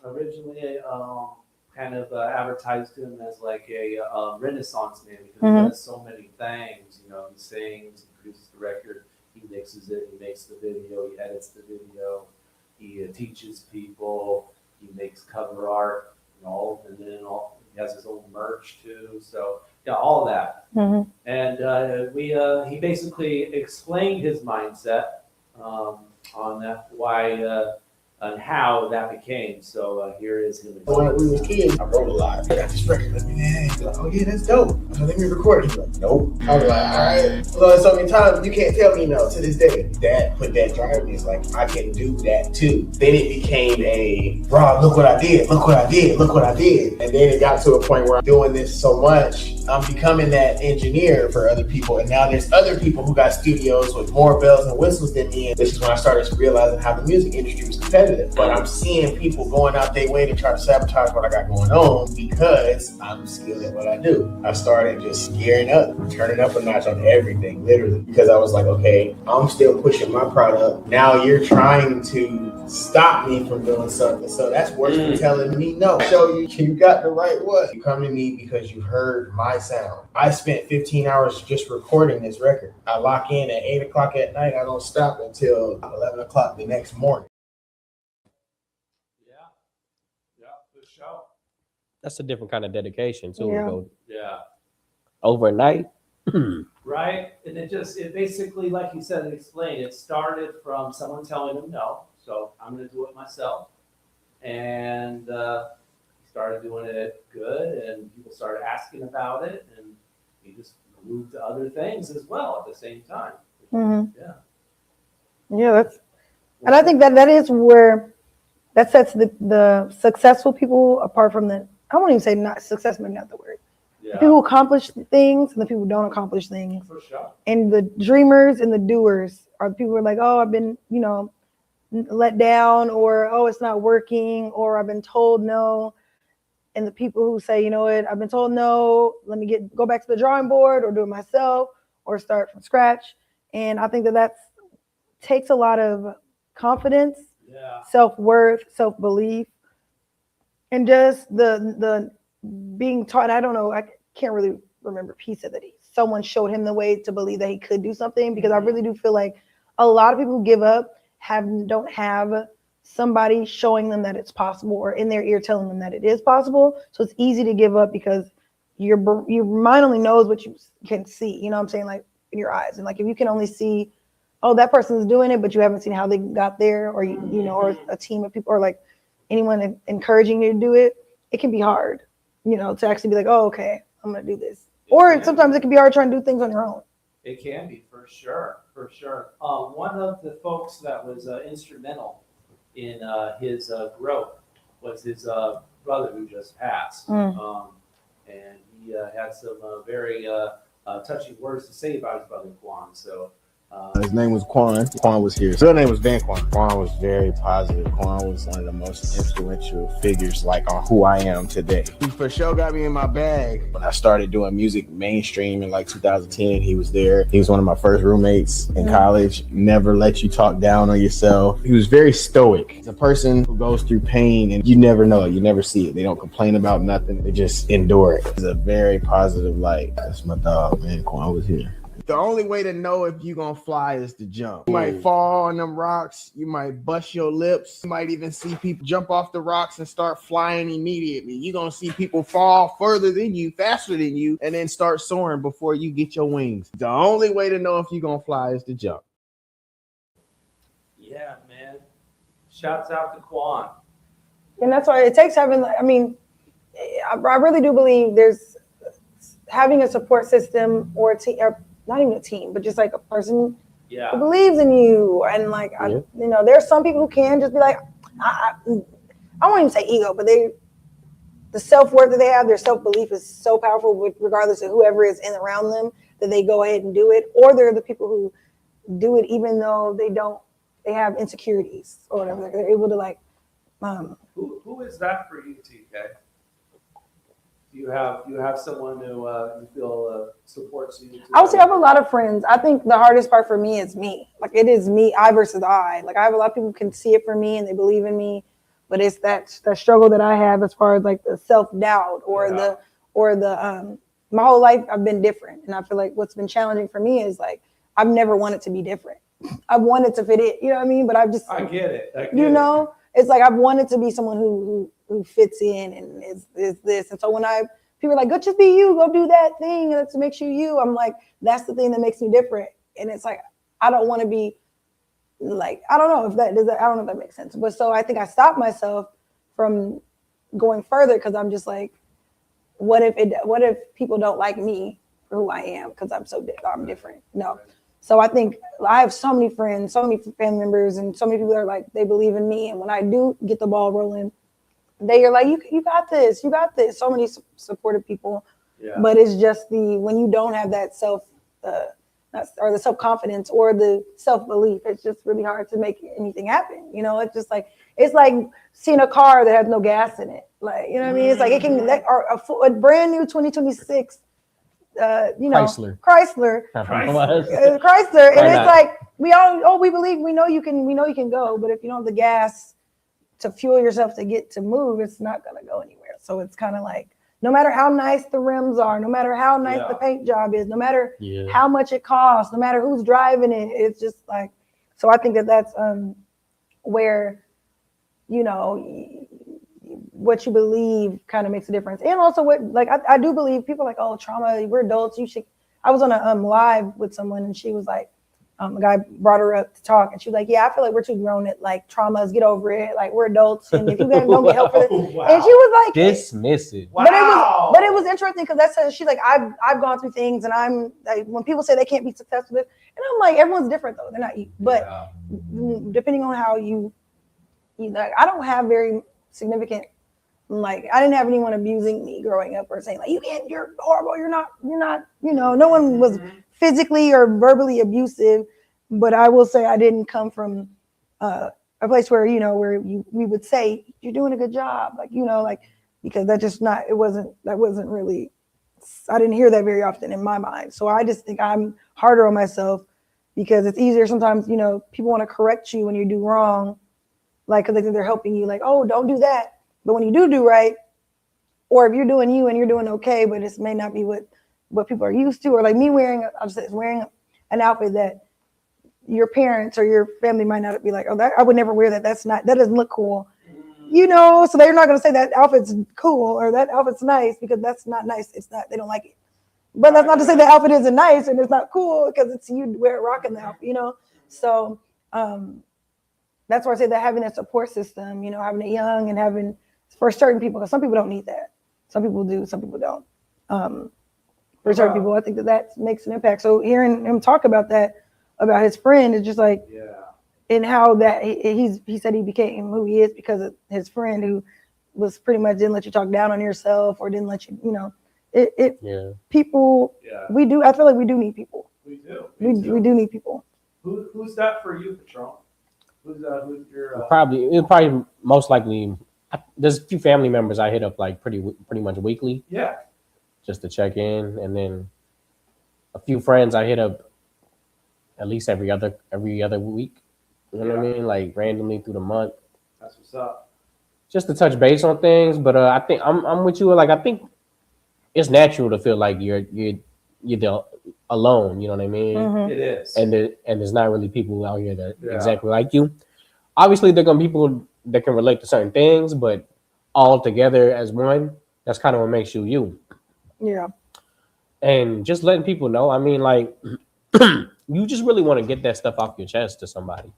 originally kind of advertised him as like a Renaissance man because he does so many things. You know, he sings, he produces the record, he mixes it, he makes the video, he edits the video, he teaches people, he makes cover art, and then he has his own merch too. So yeah, all of that. And he basically explained his mindset on that, why and how that became. So here is him. When we was kids, I wrote a lot. I got this record. Let me like, oh yeah, that's dope. Let me record it. He's like, nope. I was like, all right. So many times you can't tell me no to this day. Dad put that drive in me. It's like, I can do that too. Then it became a, bro, look what I did. Look what I did. Look what I did. And then it got to a point where I'm doing this so much, I'm becoming that engineer for other people. And now there's other people who got studios with more bells and whistles than me. And this is when I started realizing how the music industry was competitive. But I'm seeing people going out their way to try to sabotage what I got going on because I'm skilled at what I do. I started just gearing up, turning up a notch on everything, literally. Because I was like, okay, I'm still pushing my product. Now you're trying to stop me from doing something. So that's worse than telling me no. Show you got the right one. You come to me because you heard my sound. I spent 15 hours just recording this record. I lock in at 8 o'clock at night. I don't stop until 11 o'clock the next morning. That's a different kind of dedication too. Yeah. Overnight. Right? And it basically, like you said, it started from someone telling him no. So I'm going to do it myself. And he started doing it good and people started asking about it. And he just moved to other things as well at the same time. Yeah, and I think that is where that sets the successful people apart from I won't even say not success, maybe not the word. The people who accomplish things and the people who don't accomplish things. For sure. And the dreamers and the doers are the people who are like, oh, I've been, let down, or oh, it's not working, or I've been told no. And the people who say, you know what, I've been told no, let me go back to the drawing board or do it myself or start from scratch. And I think that takes a lot of confidence, self-worth, self-belief, and just the being taught. I don't know, I can't really remember a piece of it. Someone showed him the way to believe that he could do something, because I really do feel like a lot of people who give up don't have somebody showing them that it's possible or in their ear telling them that it is possible. So it's easy to give up because your mind only knows what you can see. You know what I'm saying? Like in your eyes. And like if you can only see, oh, that person's doing it, but you haven't seen how they got there, or or a team of people, or like anyone encouraging you to do it, it can be hard, to actually be like, oh, okay, I'm gonna do this. Or sometimes it can be hard trying to do things on your own. It can be, for sure. One of the folks that was instrumental in his growth was his brother who just passed. And he had some very touching words to say about his brother Quan. So His name was Quan. Quan was here. His real name was Van Quan. Quan was very positive. Quan was one of the most influential figures like on who I am today. He for sure got me in my bag. When I started doing music mainstream in like 2010, he was there. He was one of my first roommates in college. Never let you talk down on yourself. He was very stoic. He's a person who goes through pain and you never know it. You never see it. They don't complain about nothing. They just endure it. He's a very positive light. That's my dog, man. Quan was here. The only way to know if you're gonna fly is to jump. You might fall on them rocks, you might bust your lips, you might even see people jump off the rocks and start flying immediately. You're gonna see people fall further than you, faster than you, and then start soaring before you get your wings. The only way to know if you're gonna fly is to jump. Yeah, man. Shouts out to Quan. And that's why it takes having, I mean, I really do believe there's having a support system or a team, not even a team, but just like a person who believes in you. And like, you know, there's some people who can just be like, I won't even say ego, but the self-worth that they have, their self-belief is so powerful regardless of whoever is in around them, that they go ahead and do it. Or they're the people who do it even though they have insecurities or whatever. They're able to like, Who is that for you, TK? You have someone who you feel supports you? I would say I have a lot of friends. I think the hardest part for me is me. Like it is me, I versus I. Like I have a lot of people who can see it for me and they believe in me, but it's that struggle that I have as far as like the self-doubt or the my whole life I've been different. And I feel like what's been challenging for me is like I've never wanted to be different. I've wanted to fit in, you know what I mean? But I get it. It's like I've wanted to be someone who fits in and is this. And so when people are like, go just be you, go do that thing that makes you you. I'm like, that's the thing that makes me different. And it's like, I don't want to be like, I don't know if that makes sense. But so I think I stopped myself from going further because I'm just like, what if people don't like me for who I am because I'm different? No. So I think I have so many friends, so many family members, and so many people that are like, they believe in me. And when I do get the ball rolling, they are like, you got this, you got this. So many supportive people. Yeah. But it's just when you don't have that or the self-confidence or the self-belief, it's just really hard to make anything happen. You know, it's just like, it's like seeing a car that has no gas in it. Like, you know what I mean? It's like it can, a brand new 2026, Chrysler. And it's like, we believe, we know you can go, but if you don't have the gas to fuel yourself to move, it's not going to go anywhere. So it's kind of like, no matter how nice the rims are, no matter how nice the paint job is, no matter how much it costs, no matter who's driving it, it's just like, so I think that's where, you know, what you believe kind of makes a difference. And also I do believe people are like, oh, trauma, we're adults. I was on a live with someone and she was like, a guy brought her up to talk and she was like, yeah, I feel like we're too grown at like traumas, get over it. Like we're adults. And if you guys don't get help for this. Wow. And she was like, dismissive. Wow. But it was interesting because she's like, I've gone through things and I'm like, when people say they can't be successful, and I'm like, everyone's different though. They're not you. But depending on how you like, I don't have very significant, like I didn't have anyone abusing me growing up or saying like, you're horrible, you're not, you know, no one was physically or verbally abusive, but I will say I didn't come from a place where, you know, where we would say you're doing a good job, like, you know, like, because that wasn't really, I didn't hear that very often in my mind. So I just think I'm harder on myself because it's easier sometimes, you know, people want to correct you when you do wrong, like, because they think they're helping you, like, oh, don't do that. But when you do right, or if you're doing you and you're doing okay, but it may not be what people are used to, or like me wearing an outfit that your parents or your family might not be like, oh, I would never wear that. That doesn't look cool. You know, so they're not going to say that outfit's cool or that outfit's nice because that's not nice. It's not, they don't like it. But that's not to say the outfit isn't nice and it's not cool because it's you rocking the outfit, you know? So that's why I say that having a support system, you know, having it young and having for certain people, because some people don't need that. Some people do, some people don't. For certain people, I think that makes an impact. So hearing him talk about that, about his friend, is just like, and how that he said he became who he is because of his friend who was pretty much didn't let you talk down on yourself or didn't let you, you know, people, I feel like we do need people. We do need people. Who's that for you, Patron? Who's your Probably most likely. There's a few family members I hit up like pretty much weekly. Yeah. Just to check in, and then a few friends I hit up at least every other week. You know what I mean? Like randomly through the month. That's what's up. Just to touch base on things, but I think I'm with you. Like I think it's natural to feel like you're alone. You know what I mean? Mm-hmm. It is, and there's not really people out here that exactly like you. Obviously, there are gonna be people that can relate to certain things, but all together as one, that's kind of what makes you you. Yeah. And just letting people know. I mean, like you just really want to get that stuff off your chest to somebody.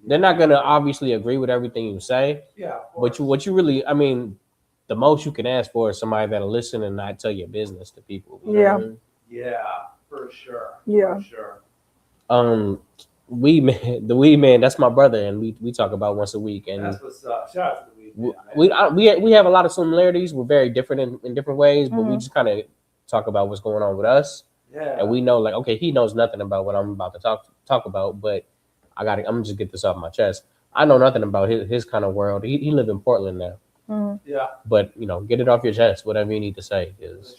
They're not gonna obviously agree with everything you say. Yeah. But what you really, I mean, the most you can ask for is somebody that'll listen and not tell your business to people. You know what I mean? Yeah, for sure. Yeah. For sure. The Weed Man, that's my brother, and we talk about once a week. And that's what's up. Shout out to the Weed Man. We have a lot of similarities. We're very different in different ways, but we just kind of talk about what's going on with us. Yeah. And we know, like, okay, he knows nothing about what I'm about to talk about, but I'm gonna just get this off my chest. I know nothing about his kind of world. He lives in Portland now. Yeah. But get it off your chest. Whatever you need to say is.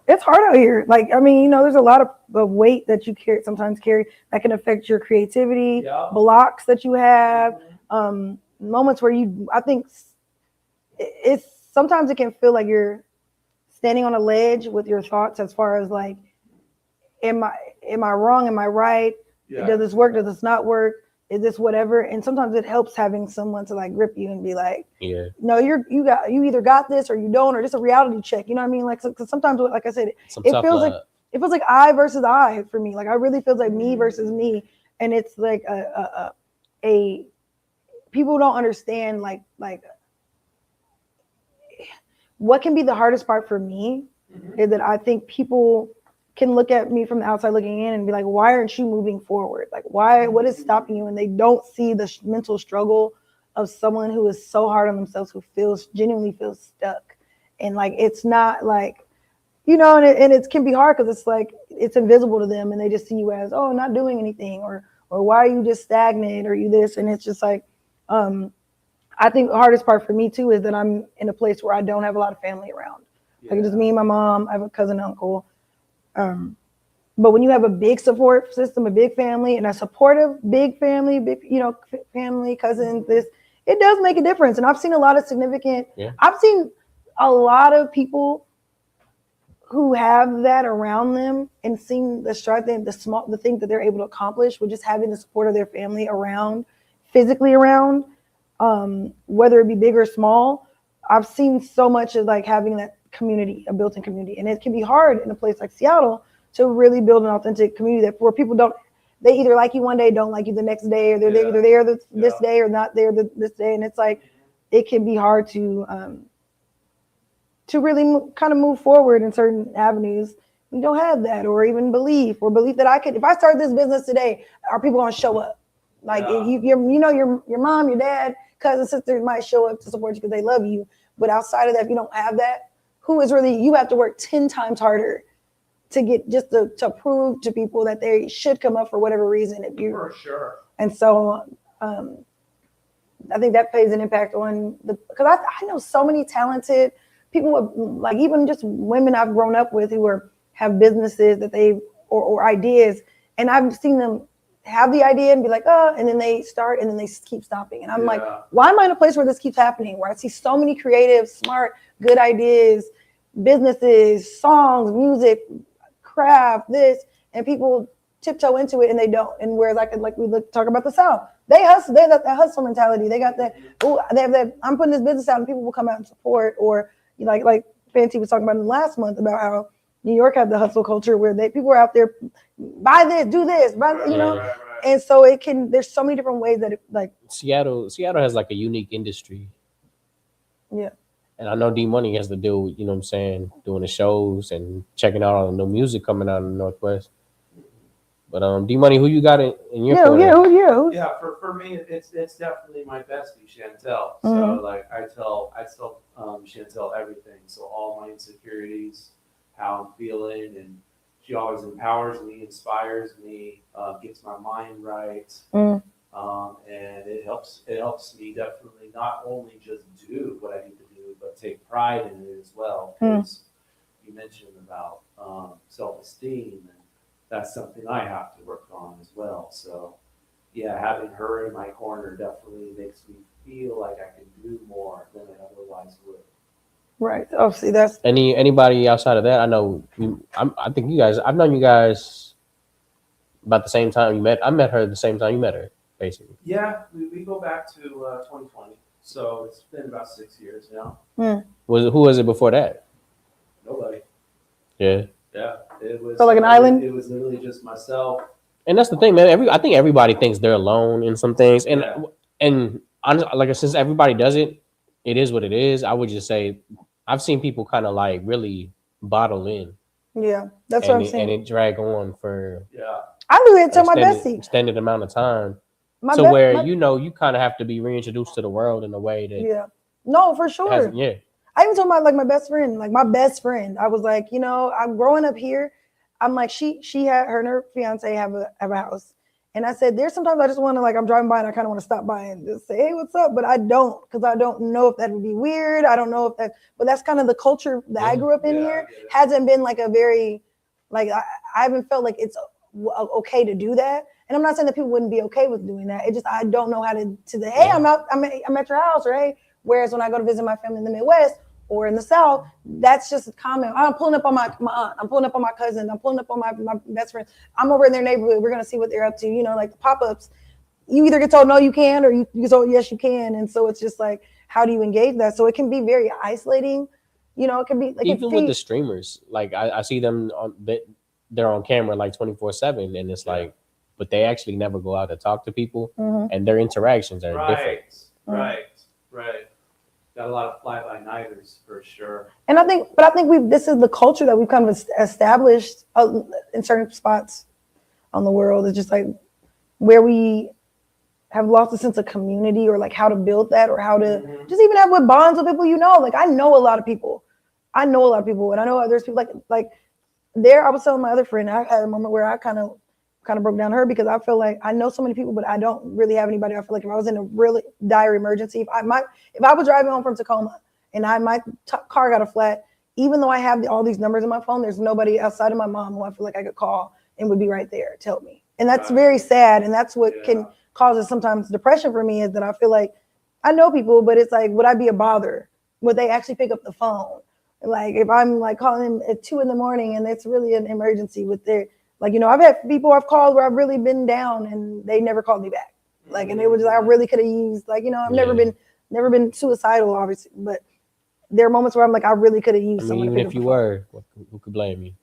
It's hard out here. Like, I mean, there's a lot of weight that you sometimes carry that can affect your creativity, blocks that you have, moments where I think it's sometimes it can feel like you're standing on a ledge with your thoughts as far as like, am I wrong? Am I right? Yeah. Does this work? Does this not work? Is this whatever? And sometimes it helps having someone to like grip you and be like, no, you either got this or you don't, or just a reality check. You know what I mean? Like, because sometimes, like I said, it feels like I versus I for me. Like, I really feels like me versus me, and it's like a people don't understand like what can be the hardest part for me is that I think people can look at me from the outside looking in and be like, why aren't you moving forward? Like, what is stopping you? And they don't see the mental struggle of someone who is so hard on themselves, who genuinely feels stuck. And like, it's not like, and it can be hard because it's like, it's invisible to them and they just see you as, oh, not doing anything, or why are you just stagnant, or you this? And it's just like, I think the hardest part for me too is that I'm in a place where I don't have a lot of family around. Like, it's just me and my mom. I have a cousin, uncle. But when you have a big support system, a big family, and a supportive big family, family, cousins, it does make a difference. And I've seen a lot of I've seen a lot of people who have that around them and seen the strive, the things that they're able to accomplish with just having the support of their family around, physically around, whether it be big or small. I've seen so much of like having that community, a built-in community, and it can be hard in a place like Seattle to really build an authentic community where people they either like you one day, don't like you the next day, or they're either there this day or not there this day, and it's like it can be hard to really kind of move forward in certain avenues. We don't have that, or even belief that if I start this business today, are people going to show up? Like your mom, your dad, cousin, sisters might show up to support you because they love you, but outside of that, if you don't have that, you have to work 10 times harder to get just to prove to people that they should come up for whatever reason. For sure. And so I think that plays an impact on because I know so many talented people, like even just women I've grown up with who have businesses that or ideas, and I've seen them have the idea and be like, oh, and then they start and then they keep stopping. And I'm like, why am I in a place where this keeps happening? Where I see so many creative, smart, good ideas, businesses, songs, music, craft, and people tiptoe into it and they don't. And whereas we talk about the South, they hustle, they have that hustle mentality. They got that, they have that, I'm putting this business out and people will come out and support. Or like Fancy was talking about in the last month about how New York had the hustle culture where people were out there, buy this, do this, Right. And so there's so many different ways that Seattle has like a unique industry. Yeah. And I know D-Money has to deal with, what I'm saying, doing the shows and checking out all the new music coming out in the Northwest. But D-Money, who you got in your corner? Yeah, for me, it's definitely my bestie, Chantel. So like I tell Chantel everything. So all my insecurities, how I'm feeling, and She always empowers me, inspires me, gets my mind right. And it helps me definitely not only just do what I need to do, but take pride in it as well. Because you mentioned about self-esteem, and that's something I have to work on as well. So yeah, having her in my corner definitely makes me feel like I can do more than I otherwise would. Right. Oh, see, that's anybody outside of that. I know. I think you guys. I've known you guys about the same time you met. I met her the same time you met her, basically. Yeah, we go back to 2020, so it's been about 6 years now. Who was it before that? Nobody. Yeah. Yeah, it was. So like an island? It was literally just myself. And that's the thing, man. I think everybody thinks they're alone in some things, and honestly, like since everybody does it, it is what it is. I would just say I've seen people kind of like really bottle in. Yeah, that's what I'm saying. And it drag on for I do it to my bestie. Extended amount of time. Where you kind of have to be reintroduced to the world in a way that Yeah. No, for sure. I even told my best friend, I was like, I'm growing up here. I'm like, she had her and her fiance have a house. And I said, there's sometimes I just want to, like, I'm driving by and I kind of want to stop by and just say, hey, what's up? But I don't, because I don't know if that would be weird. I don't know if that, but that's kind of the culture that I grew up in here. Hasn't been like a very, like, I haven't felt like it's okay to do that. And I'm not saying that people wouldn't be okay with doing that. It just, I don't know how to say, hey, I'm at your house, or hey. Whereas when I go to visit my family in the Midwest or in the South, that's just a comment. I'm pulling up on my aunt. I'm pulling up on my cousin. I'm pulling up on my best friend. I'm over in their neighborhood. We're going to see what they're up to. Like the pop-ups, you either get told no, you can, or you get told yes, you can. And so it's just like, how do you engage that? So it can be very isolating. It can be like even with the streamers, like I see them they're on camera like 24/7, and it's like, but they actually never go out to talk to people, and their interactions are different. Right. Got a lot of fly-by-nighters for sure. And I think this is the culture that we've kind of established in certain spots on the world. It's just like where we have lost a sense of community, or like how to build that, or how to just even have with bonds with people. Like I know a lot of people. And I know there's people like there. I was telling my other friend, I had a moment where I kind of broke down to her, because I feel like I know so many people, but I don't really have anybody. I feel like if I was in a really dire emergency, if I was driving home from Tacoma and my car got a flat, even though I have all these numbers in my phone, there's nobody outside of my mom who I feel like I could call and would be right there to help me. And that's very sad. And that's what can causes sometimes depression for me, is that I feel like I know people, but it's like, would I be a bother? Would they actually pick up the phone? Like if I'm like calling them at 2 a.m. and it's really an emergency with their, like, I've had people I've called where I've really been down and they never called me back. Like, and it was like, I really could have used, like, I've never been suicidal, obviously, but there are moments where I'm like, I really could have used someone. Even if you were, who could blame you?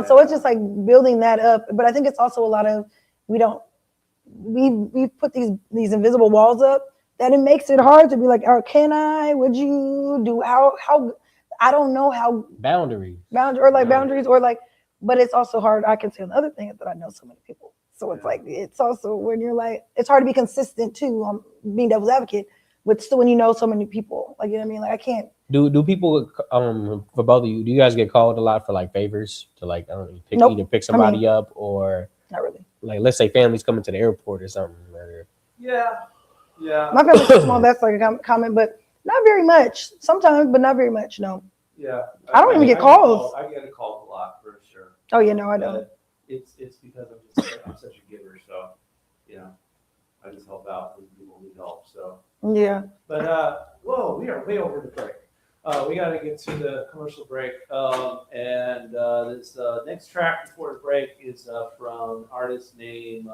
So it's just like building that up. But I think it's also a lot of, we've put these invisible walls up that it makes it hard to be like, would you do, how, I don't know how. Boundaries, or like, but it's also hard. I can say another thing is that I know so many people. So it's like, it's also when you're like, it's hard to be consistent too, being devil's advocate, but still when you know so many people, like, Like I can't. Do people, for both of you, do you guys get called a lot for like favors to like, either pick somebody up, or not really? Like, let's say families coming to the airport or something. Yeah. My family's so small, that's like a comment, but not very much. Sometimes, but not very much, no. Yeah. I don't even get calls. I get called a lot for sure. Oh, I don't. It's because I'm such a giver, so I just help out when people need help. So yeah. But we are way over the break. We got to get to the commercial break, and this next track before the break is from an artist named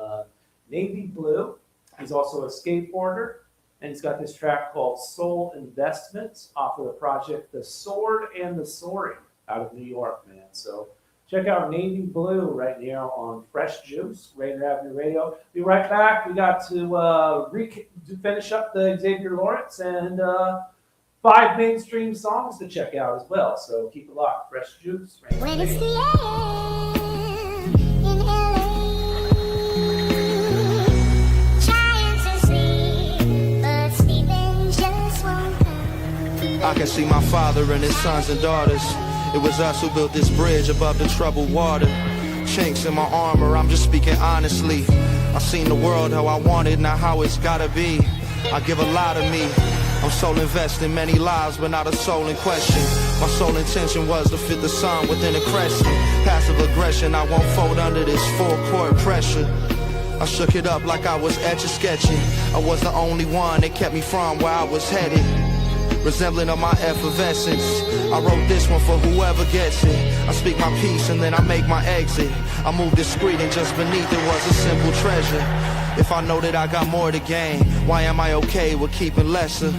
Navy Blue. He's also a skateboarder, and he's got this track called Soul Investments off of the project The Sword and the Soaring out of New York, man. So check out Navy Blue right now on Fresh Juice, Rainier Avenue Radio. Be right back. We got to finish up the Xavier Lawrence and 5 mainstream songs to check out as well. So keep it locked. Fresh Juice. When it's the end in LA, trying to sleep, but sleeping just won't come. I can see my father and his sons and daughters. It was us who built this bridge above the troubled water. chinks in my armor, I'm just speaking honestly. I seen the world how I wanted, not how it's gotta be. I give a lot of me. I'm soul invested in many lives, but not a soul in question. My sole intention was to fit the sun within a crescent. Passive aggression, I won't fold under this full court pressure. I shook it up like I was etch-a-sketching. I was the only one that kept me from where I was headed. Resembling of my effervescence. I wrote this one for whoever gets it. I speak my piece and then I make my exit. I move discreet and just beneath it was a simple treasure. If I know that I got more to gain, why am I okay with keeping lesser?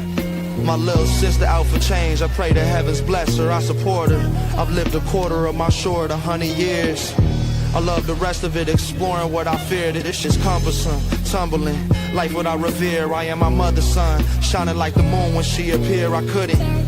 My little sister out for change, I pray the heavens bless her, I support her. I've lived a quarter of my short 100 years. I love the rest of it, exploring what I feared. It's just cumbersome, tumbling. Life what I revere, I am my mother's son. Shining like the moon when she appeared, I couldn't.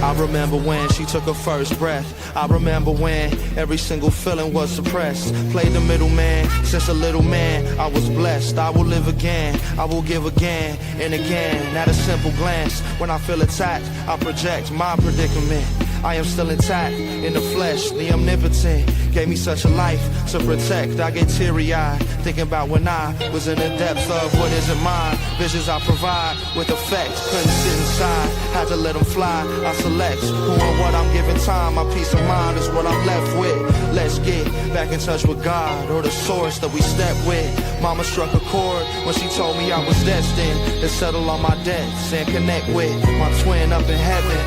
I remember when she took her first breath. I remember when every single feeling was suppressed. Played the middleman since a little man. I was blessed. I will live again. I will give again and again. At a simple glance, when I feel attacked, I project my predicament. I am still intact in the flesh. The omnipotent gave me such a life to protect. I get teary-eyed thinking about when I was in the depths of what isn't mine. Visions I provide with effect. Couldn't sit inside, had to let them fly. I select who and what I'm giving time. My peace of mind is what I'm left with. Let's get back in touch with God or the source that we step with. Mama struck a chord when she told me I was destined to settle all my debts and connect with my twin up in heaven.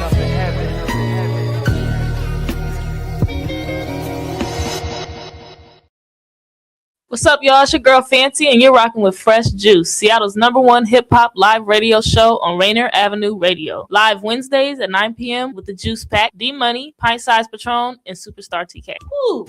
What's up, y'all? It's your girl Fancy, and you're rocking with Fresh Juice, Seattle's #1 hip-hop live radio show on Rainier Avenue Radio. Live Wednesdays at 9 p.m. with the Juice Pack, D-Money, Pint Size Patron, and Superstarr TK. Woo!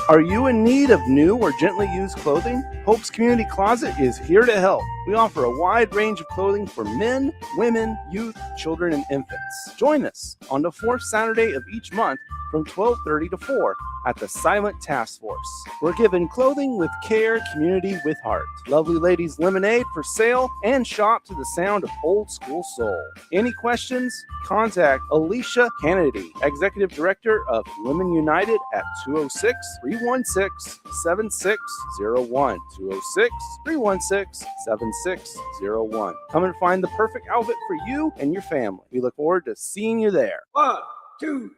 Are you in need of new or gently used clothing? Hope's Community Closet is here to help. We offer a wide range of clothing for men, women, youth, children, and infants. Join us on the fourth Saturday of each month from 12:30 to 4 at the Silent Task Force. We're giving clothing with care, community with heart. Lovely Ladies Lemonade for sale, and shop to the sound of old school soul. Any questions? Contact Alicia Kennedy, Executive Director of Women United at 206-316-7601. 206-316-7601. Come and find the perfect outfit for you and your family. We look forward to seeing you there. 1, 2,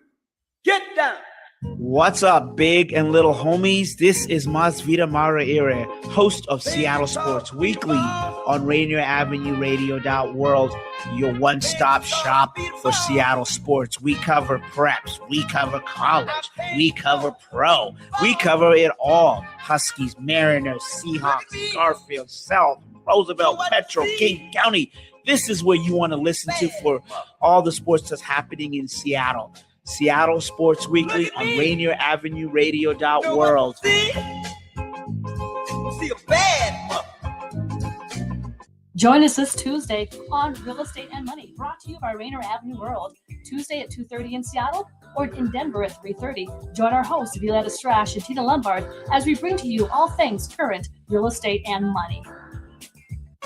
get down! What's up, big and little homies? This is Masvita Maraire, host of Seattle Sports Weekly on Rainier Avenue Radio.world, your one-stop shop for Seattle sports. We cover preps, we cover college, we cover pro, we cover it all. Huskies, Mariners, Seahawks, Garfield, South, Roosevelt, Petro, King County. This is where you want to listen to for all the sports that's happening in Seattle. Seattle Sports Weekly on Rainier Avenue Radio.world. See a bad Join us this Tuesday on Real Estate and Money, brought to you by Rainier Avenue World. Tuesday at 2:30 in Seattle or in Denver at 3:30. Join our hosts, Violetta Strash and Tina Lombard, as we bring to you all things current real estate and money.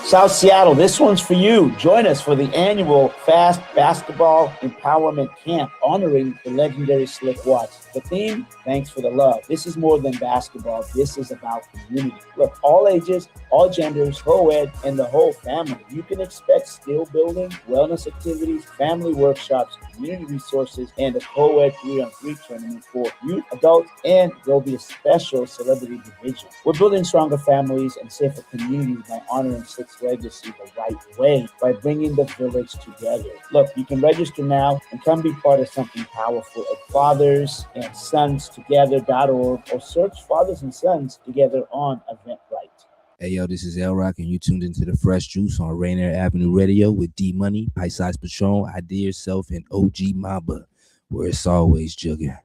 South Seattle, this one's for you. Join us for the annual Fast Basketball Empowerment Camp honoring the legendary Slick Watts. The theme, thanks for the love. This is more than basketball. This is about community. Look, all ages, all genders, co-ed, and the whole family. You can expect skill building, wellness activities, family workshops, community resources, and a co-ed 3-on-3 tournament for youth, adults, and there'll be a special celebrity division. We're building stronger families and safer communities by honoring Slick's legacy the right way, by bringing the village together. Look, you can register now and come be part of something powerful at FathersAndSonsTogether.org or search Fathers and Sons Together on Eventbrite. Hey, yo, this is L-Rock, and you tuned into the Fresh Juice on Rainier Avenue Radio with D-Money, Pint Size Patron, Idea Yourself, and OG Mamba, where it's always jugging.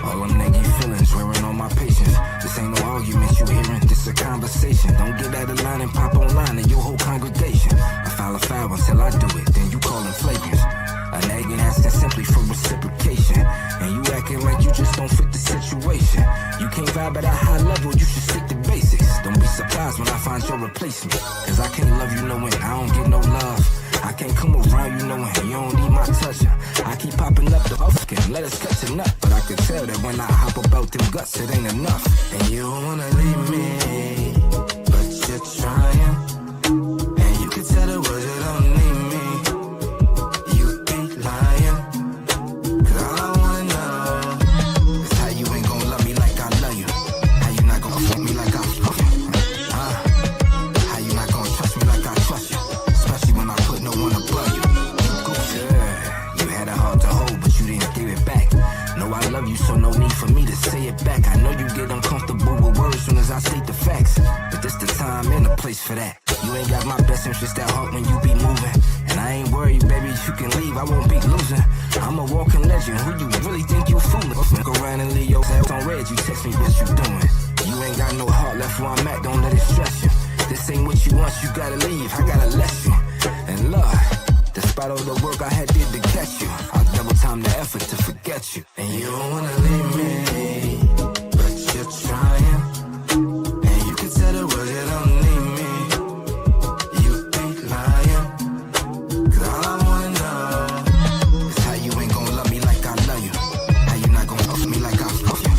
All them negative feelings wearing on my patience. This ain't no argument you hearing, this a conversation. Don't get out of line and pop online in your whole congregation. I file a foul until I do it, then you call them flagrants. A nagging asking simply for reciprocation. And you acting like you just don't fit the situation. You can't vibe at a high level, you should stick to basics. Don't be surprised when I find your replacement. Cause I can't love you knowing I don't get no love. I can't come around you knowing you don't need my touch. I keep popping up the fucking let us cut your nut. But I could tell that when I hop about them guts, it ain't enough. And you don't wanna leave me, but you're trying. And you can tell the world you don't need me. You be lying. Cause all I wanna know is how you ain't gonna love me like I love you. How you not gonna fuck me like I fuck you. How you not gonna trust me like I trust you. Especially when I put no one above you. You had a heart to hold, but you didn't give it back. No, I love you, so no need for me to say it back. I know you get uncomfortable with words soon as I state the facts. But this the time and the place for that. You ain't got my best interest at heart when you be moving. And I ain't worried, baby, if you can leave, I won't be losing. I'm a walking legend, who you really think you fooling? Go around and leave your ass on red, you text me what you doing. You ain't got no heart left where I'm at, don't let it stress you. This ain't what you want, you gotta leave, I gotta let you. And Lord, despite all the work I had did to catch you, I'll double time the effort to forget you. And you don't wanna leave me, but you're trying. And you can tell the world you don't need me. You be lying. Cause all I wanna know is how you ain't gonna love me like I love you. How you not gonna fuck me like I fuck you.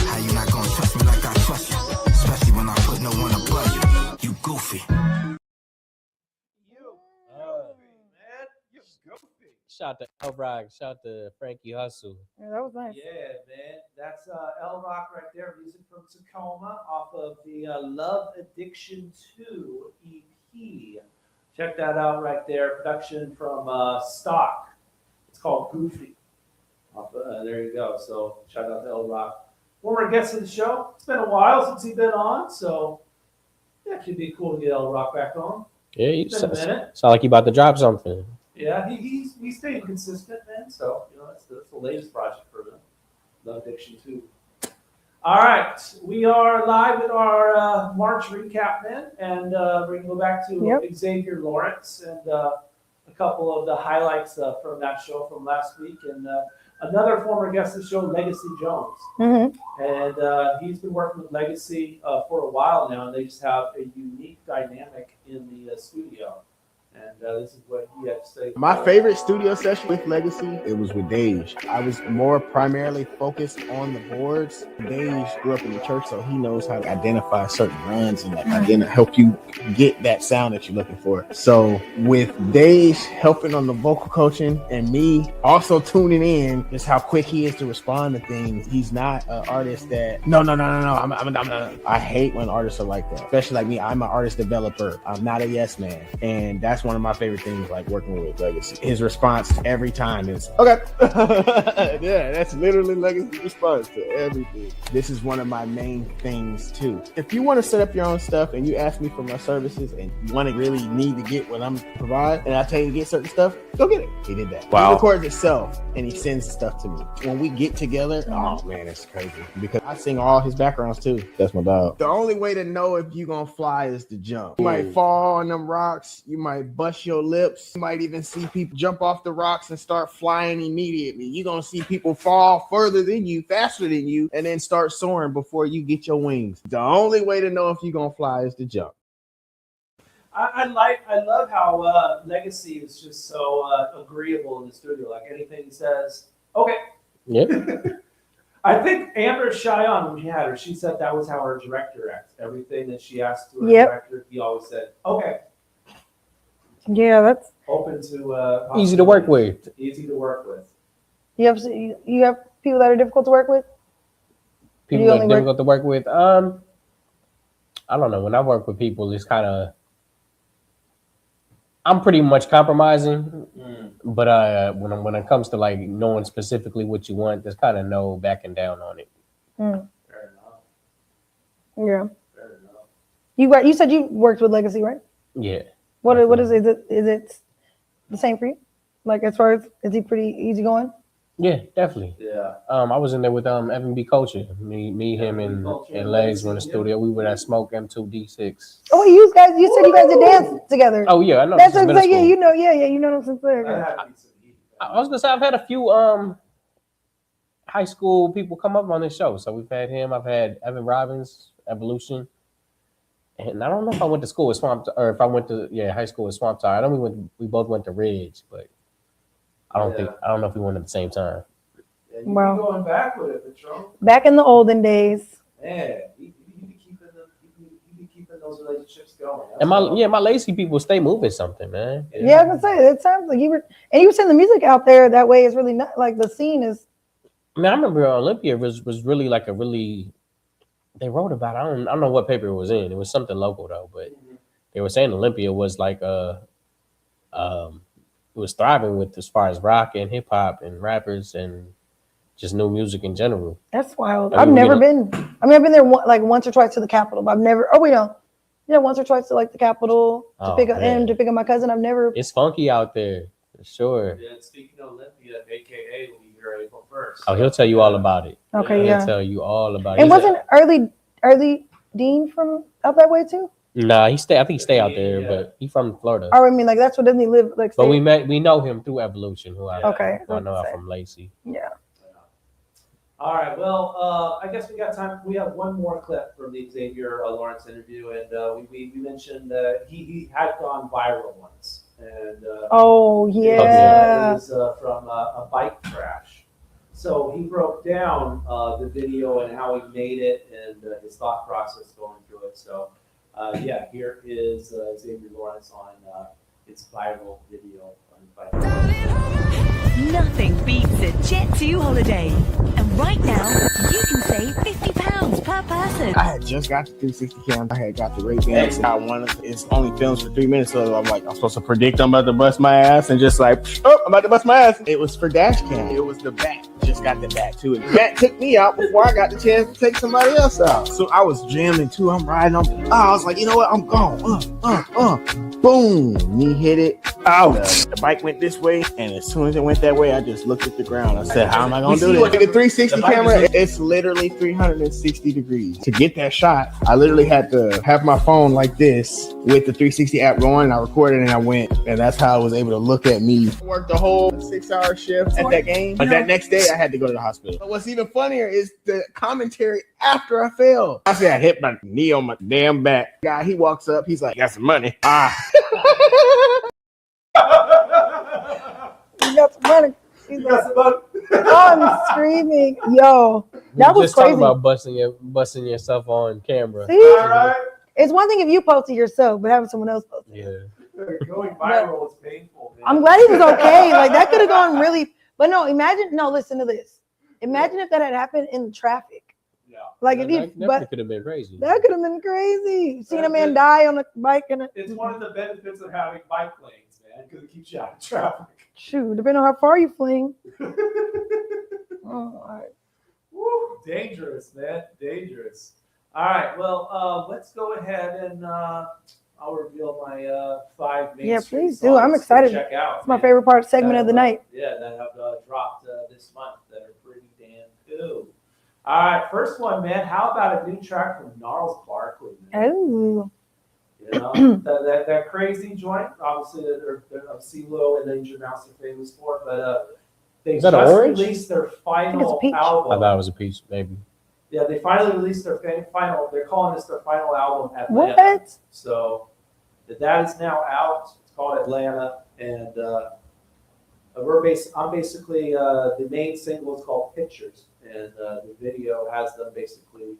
How you not gonna trust me like I trust you. Especially when I put no one above you. You goofy. Shout out to El Rock. Shout out to Frankie Hustle. Yeah, that was nice. Yeah, man. That's El Rock right there. Music from Tacoma off of the Love Addiction 2 EP. Check that out right there. Production from Stock. It's called Goofy. There you go. So shout out to El Rock. Former guest of the show. It's been a while since he's been on, so yeah, it could be cool to get El Rock back on. Yeah, you It's been a minute. sound like you about to drop something. Yeah, he's staying consistent, man. So, that's the latest project for them. Love Addiction 2. All right. We are live with our March recap, man. And we're going to go back to Xavier Lawrence and a couple of the highlights from that show from last week. And another former guest of the show, Legacy Jones. Mm-hmm. And he's been working with Legacy for a while now. And they just have a unique dynamic in the studio. And this is what he had to say. My favorite studio session with Legacy, it was with Dej. I was more primarily focused on the boards. Dej grew up in the church, so he knows how to identify certain runs and help you get that sound that you're looking for. So with Dej helping on the vocal coaching and me also tuning in, just how quick he is to respond to things. He's not an artist that no. I hate when artists are like that, especially like me. I'm an artist developer. I'm not a yes man, and that's one of my favorite things, like working with Legacy. His response every time is okay. Yeah, that's literally Legacy's response to everything. This is one of my main things too. If you want to set up your own stuff and you ask me for my services and you want to really need to get what I'm providing, and I tell you to get certain stuff, go get it. He did that. Wow. He records himself and he sends stuff to me. When we get together, oh man, it's crazy because I sing all his backgrounds too. That's my dog. The only way to know if you gonna fly is to jump. You might fall on them rocks. You might bust your lips. You might even see people jump off the rocks and start flying immediately. You're gonna see people fall further than you, faster than you, and then start soaring before you get your wings. The only way to know if you're gonna fly is to jump. I love how Legacy is just so agreeable in the studio. Like anything he says, okay. Yep. I think Amber Cheyenne, when she had her, she said that was how her director acts. Everything that she asked to her director, he always said, okay. Yeah, that's Open to Easy to work with. Easy to work with. you have people that are difficult to work with. People that are difficult to work with. I don't know. When I work with people, it's kind of I'm pretty much compromising, but when it comes to like knowing specifically what you want, there's kind of no backing down on it. Mm. Fair enough. Yeah. Fair enough. You said you worked with Legacy, right? Yeah. What is it? Is it the same for you? Like as far as is he pretty easygoing? Yeah, definitely. Yeah. I was in there with Evan B. Culture. Me, him, and Legs were in the studio. We were at Smoke M2D6. Oh, you said you guys did dance together. Oh yeah, I know. That's since what I'm middle saying. Yeah, school. you know them since there. I was gonna say I've had a few high school people come up on this show. So we've had him. I've had Evan Robbins, Evolution, and I don't know if I went to school with Swamp or if I went to high school with Swamp Tire. I know we both went to Ridge, but I don't know if we went at the same time. Yeah, you Wow. be going back with it, Patron. Back in the olden days. Man, you be keeping those relationships going. And my lazy people stay moving something, man. Yeah, I was gonna say it sounds like you were sending the music out there that way. Is really not like the scene is. I mean, I remember Olympia was really like they wrote about it. I don't know what paper it was in. It was something local though, but they were saying Olympia was like it was thriving with as far as rock and hip hop and rappers and just new music in general. That's wild. I I've mean, never been. I mean, I've been there once or twice to the Capitol, but I've never. Oh, once or twice to like the Capitol to pick up my cousin. I've never. It's funky out there for sure. Yeah, speaking of Olympia, AKA will be here April 1st. Oh, he'll tell you all about it. Okay, He'll tell you all about it. And wasn't early Dean from out that way too? Nah, I think he stay out there, but he from Florida. Oh, I mean, like that's what doesn't he live like? But we know him through Evolution, who I know from Lacey. Yeah. All right. Well, I guess we got time. We have one more clip from the Xavier Lawrence interview, and we mentioned he had gone viral once, and it was from a bike crash. So he broke down the video and how he made it and his thought process going through it. So here is Xavier Lawrence on its viral video. Nothing beats a Jet2 holiday. And right now, you can save £50 per person. I had just got the 360 cam. I had got the Ray-Bans. I wanted it's only films for 3 minutes, so I'm like, I'm supposed to predict I'm about to bust my ass and just like, oh, I'm about to bust my ass. It was for dash cam. It was the back. Just got the back too. And the back took me out before I got the chance to take somebody else out. So I was jamming too. I'm riding. I was like, you know what? I'm gone. Boom. Knee hit it. Ouch. The bike went this way, and as soon as it went that way, I just looked at the ground. I said, how am I gonna do this? The 360 camera, it's literally 360 degrees. To get that shot, I literally had to have my phone like this with the 360 app going, and I recorded and I went, and that's how I was able to look at me. I worked the whole 6-hour shift at that game, but that next day I had to go to the hospital. But what's even funnier is the commentary after I fell. I said I hit my knee on my damn back. Guy, he walks up, he's like, got some money. He got some money. I'm screaming, yo. That was just crazy. talking about busting yourself on camera. See? It's one thing if you post it yourself, but having someone else post it. Yeah. Going viral is painful, man. I'm glad he was okay. Like that could have gone really. But no, listen to this. Imagine if that had happened in traffic. Yeah. Like if you, that could have been crazy. That could have been crazy. Seeing a man die on a bike and it's one of the benefits of having bike lanes, man, because it keeps you out of traffic. Shoot, depending on how far you fling. All right. Woo, dangerous, man. Dangerous. All right. Well, let's go ahead and I'll reveal my 5 main. Yeah, please do. I'm excited. Check out. It's my favorite segment of the night. Yeah, that have dropped this month that are pretty damn cool. All right, first one, man. How about a new track from Gnarls Barkley? Man? Oh. You know, that crazy joint, obviously, that CeeLo and Danger Mouse are famous for, but they just released their final album. I thought it was a peach, maybe. Yeah, they finally released their final. They're calling this their final album, Atlanta. What? So that is now out. It's called Atlanta, and I'm basically the main single is called Pictures, and the video has them basically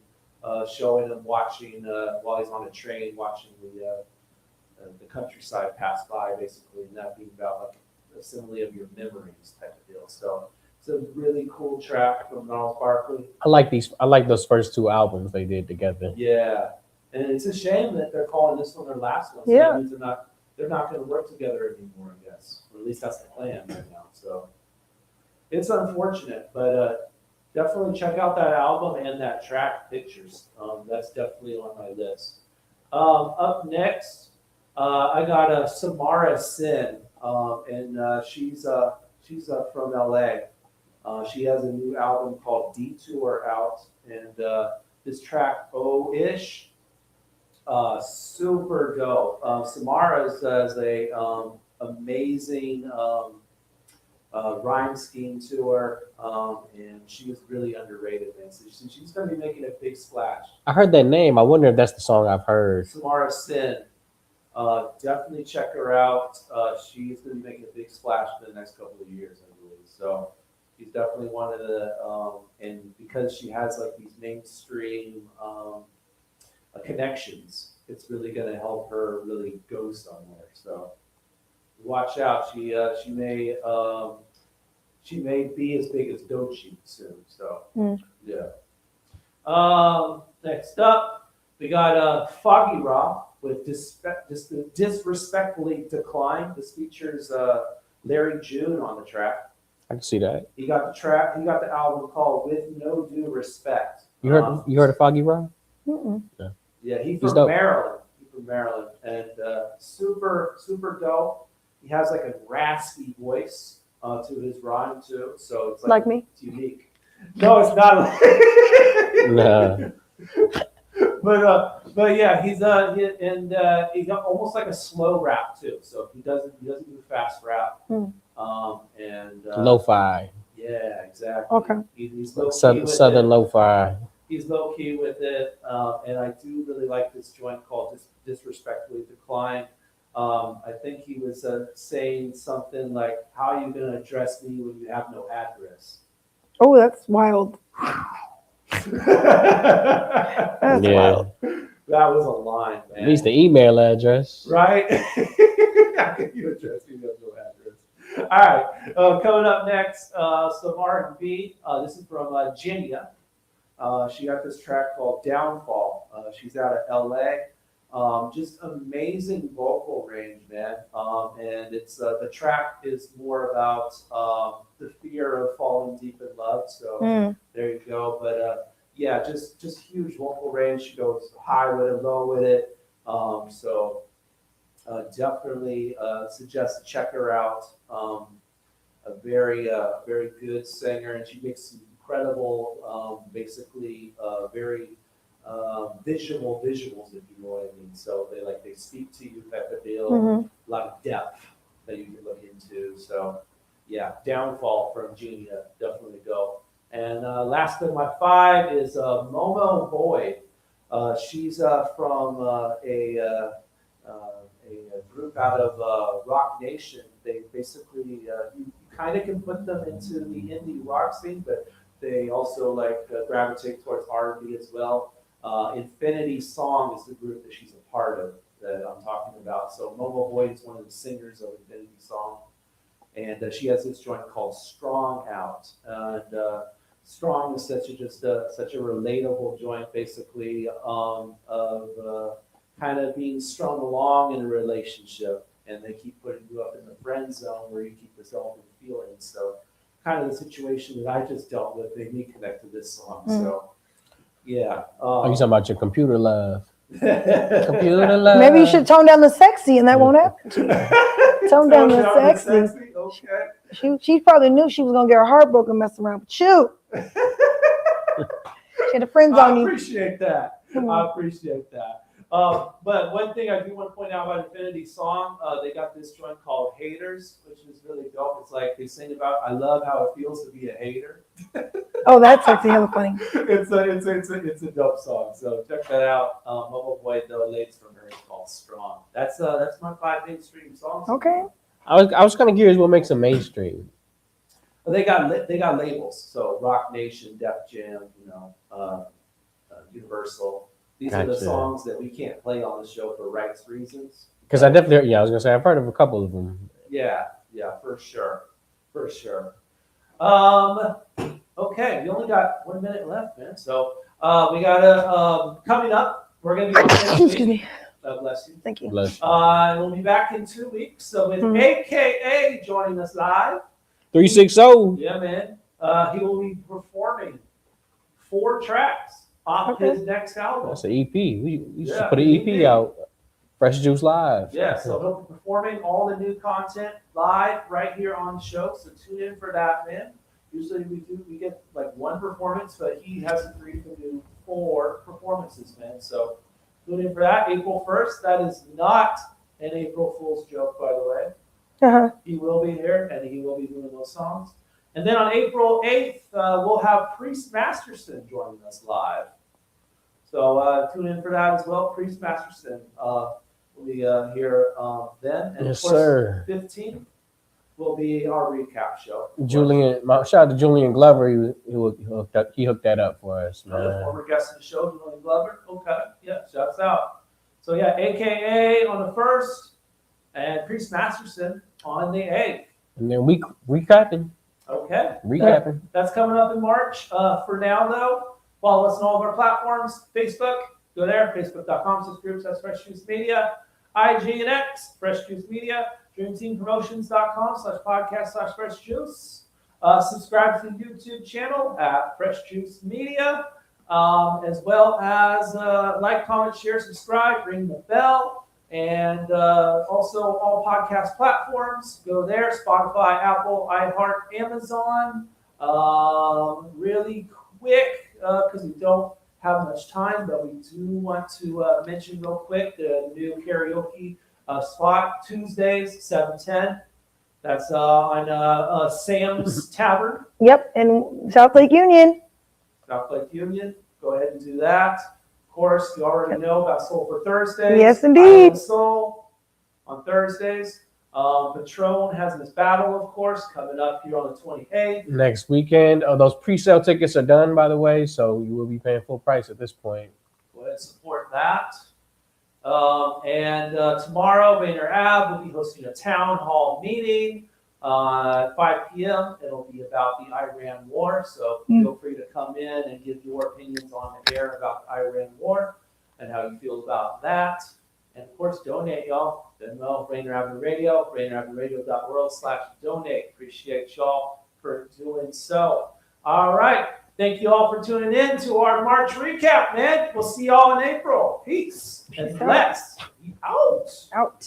showing him watching while he's on a train, watching the countryside pass by, basically, and that being about like a simile of your memories type of deal. So it's a really cool track from Gnarls Barkley. I like those first 2 albums they did together. Yeah, and it's a shame that they're calling this one their last one. So yeah, that means they're not going to work together anymore, I guess, or at least that's the plan right now. So it's unfortunate, but definitely check out that album and that track, Pictures. That's definitely on my list. Up next, I got Samara Sin, and she's from LA. She has a new album called Detour out, and this track "Oh-ish," super dope. Samara's does a amazing rhyme scheme to her, and she is really underrated, man. So she's going to be making a big splash. I heard that name. I wonder if that's the song I've heard. Samara Sin. Definitely check her out. She's going to be making a big splash for the next couple of years, I believe. So she's definitely one of the, and because she has like these mainstream connections, it's really going to help her really go somewhere. So watch out. She may be as big as Doechii soon. So yeah. Next up, we got Foggy Raw with Disrespectfully Decline. This features Larry June on the track. I can see that. He got the track. He got the album called With No Due Respect. You heard of Foggy Raw? Yeah. Yeah, he's from Maryland. And super dope. He has like a raspy voice to his rhyme too, so it's like me. It's unique. No, it's not. No. But yeah, he's he's got almost like a slow rap too. So he doesn't do fast rap. And Lo-fi. Yeah, exactly. Okay. He's low Southern lo-fi. He's low key with it, and I do really like this joint called Disrespectfully Decline. I think he was saying something like, "How are you going to address me when you have no address?" Oh, that's wild. That's wild. That was a line, man. At least the email address. Right? How can you address me with no address? All right. Coming up next, some R&B. This is from Genia. She got this track called Downfall. She's out of LA. Just amazing vocal range, man. And it's the track is more about the fear of falling deep in love. So there you go. But yeah, just huge vocal range. She goes high with it, low with it. So definitely suggest to check her out. A very good singer, and she makes some incredible, basically very visuals, if you know what I mean. So they speak to you type of deal. A lot of depth that you can look into. So yeah, Downfall from Genia, definitely go. And last of my five is Momo Boyd. She's from a group out of Rock Nation. They basically you kind of can put them into the indie rock scene, but they also gravitate towards R&B as well. Infinity Song is the group that she's a part of that I'm talking about. So Momo Boyd is one of the singers of Infinity Song, and she has this joint called Strong Out. And Strong is such a relatable joint, basically, of kind of being strung along in a relationship, and they keep putting you up in the friend zone where you keep resolving feelings. So kind of the situation that I just dealt with made me connect to this song. So yeah. Are you talking about your computer love? Computer love. Maybe you should tone down the sexy, and that won't happen to you. Tone down the sexy. Okay. She probably knew she was gonna get her heart broken messing around with you. She had a friend on you. I appreciate that. I appreciate that. But one thing I do want to point out about Infinity Song, they got this joint called Haters, which is really dope. It's like they sing about, I love how it feels to be a hater. Oh, that's actually hella funny. It's a dope song. So check that out. Momo Boyd, the latest from her is called Strong. That's my 5 mainstream songs. Okay. I was kind of curious what makes them mainstream. Well, they got labels. So Rock Nation, Def Jam, Universal. These are the songs that we can't play on the show for rights reasons. Because I was gonna say I've heard of a couple of them. Yeah, for sure. Okay, we only got 1 minute left, man. So we gotta coming up. We're gonna be on next week. Excuse me. Bless you. Thank you. Bless you. We'll be back in 2 weeks. So with AKA joining us live. 360. Yeah, man. He will be performing 4 tracks off his next album. That's an EP. We should put an EP out. Fresh Juice Live. Yeah, so he'll be performing all the new content live right here on the show. So tune in for that, man. Usually we get like one performance, but he has agreed to do 4 performances, man. So tune in for that. April 1st. That is not an April Fool's joke, by the way. Uh-huh. He will be here, and he will be doing those songs. And then on April 8th, we'll have Priest Masterson joining us live. So tune in for that as well. Priest Masterson will be here then. And Yes, of course, sir. 15th will be our recap show. Shout out to Julian Glover. He hooked that up for us, Another man. former guest of the show, Julian Glover. Okay, yeah, shouts out. So yeah, AKA on the 1st, and Priest Masterson on the 8th. And then we recapping. Okay. Recapping. That's coming up in March. For now, though, follow us on all of our platforms. Facebook, go there, facebook.com/groups/Fresh Juice Media. IG and X, Fresh Juice Media. DreamTeamPromotions.com/podcast/Fresh Juice. Subscribe to the YouTube channel at Fresh Juice Media, as well as like, comment, share, subscribe, ring the bell. And also all podcast platforms. Go there, Spotify, Apple, iHeart, Amazon. Really quick, because we don't have much time, but we do want to mention real quick the new karaoke spot, Tuesdays, 7:10. That's on Sam's Tavern. Yep, in South Lake Union. South Lake Union. Go ahead and do that. Of course, you already know about Soul for Thursdays. Yes, indeed. Soul on Thursdays. Patron has this battle, of course, coming up here on the 28th. Next weekend. Oh, those pre-sale tickets are done, by the way, so you will be paying full price at this point. Go ahead and support that. And tomorrow, Rainier Ave will be hosting a town hall meeting at 5 p.m. It'll be about the Iran war, so feel free to come in and give your opinions on the air about the Iran war and how you feel about that. And of course, donate, y'all. Venmo, Rainier Avenue Radio, RainierAvenueRadio.world/donate. Appreciate y'all for doing so. All right. Thank you all for tuning in to our March recap, man. We'll see y'all in April. Peace. And let's be out. Out.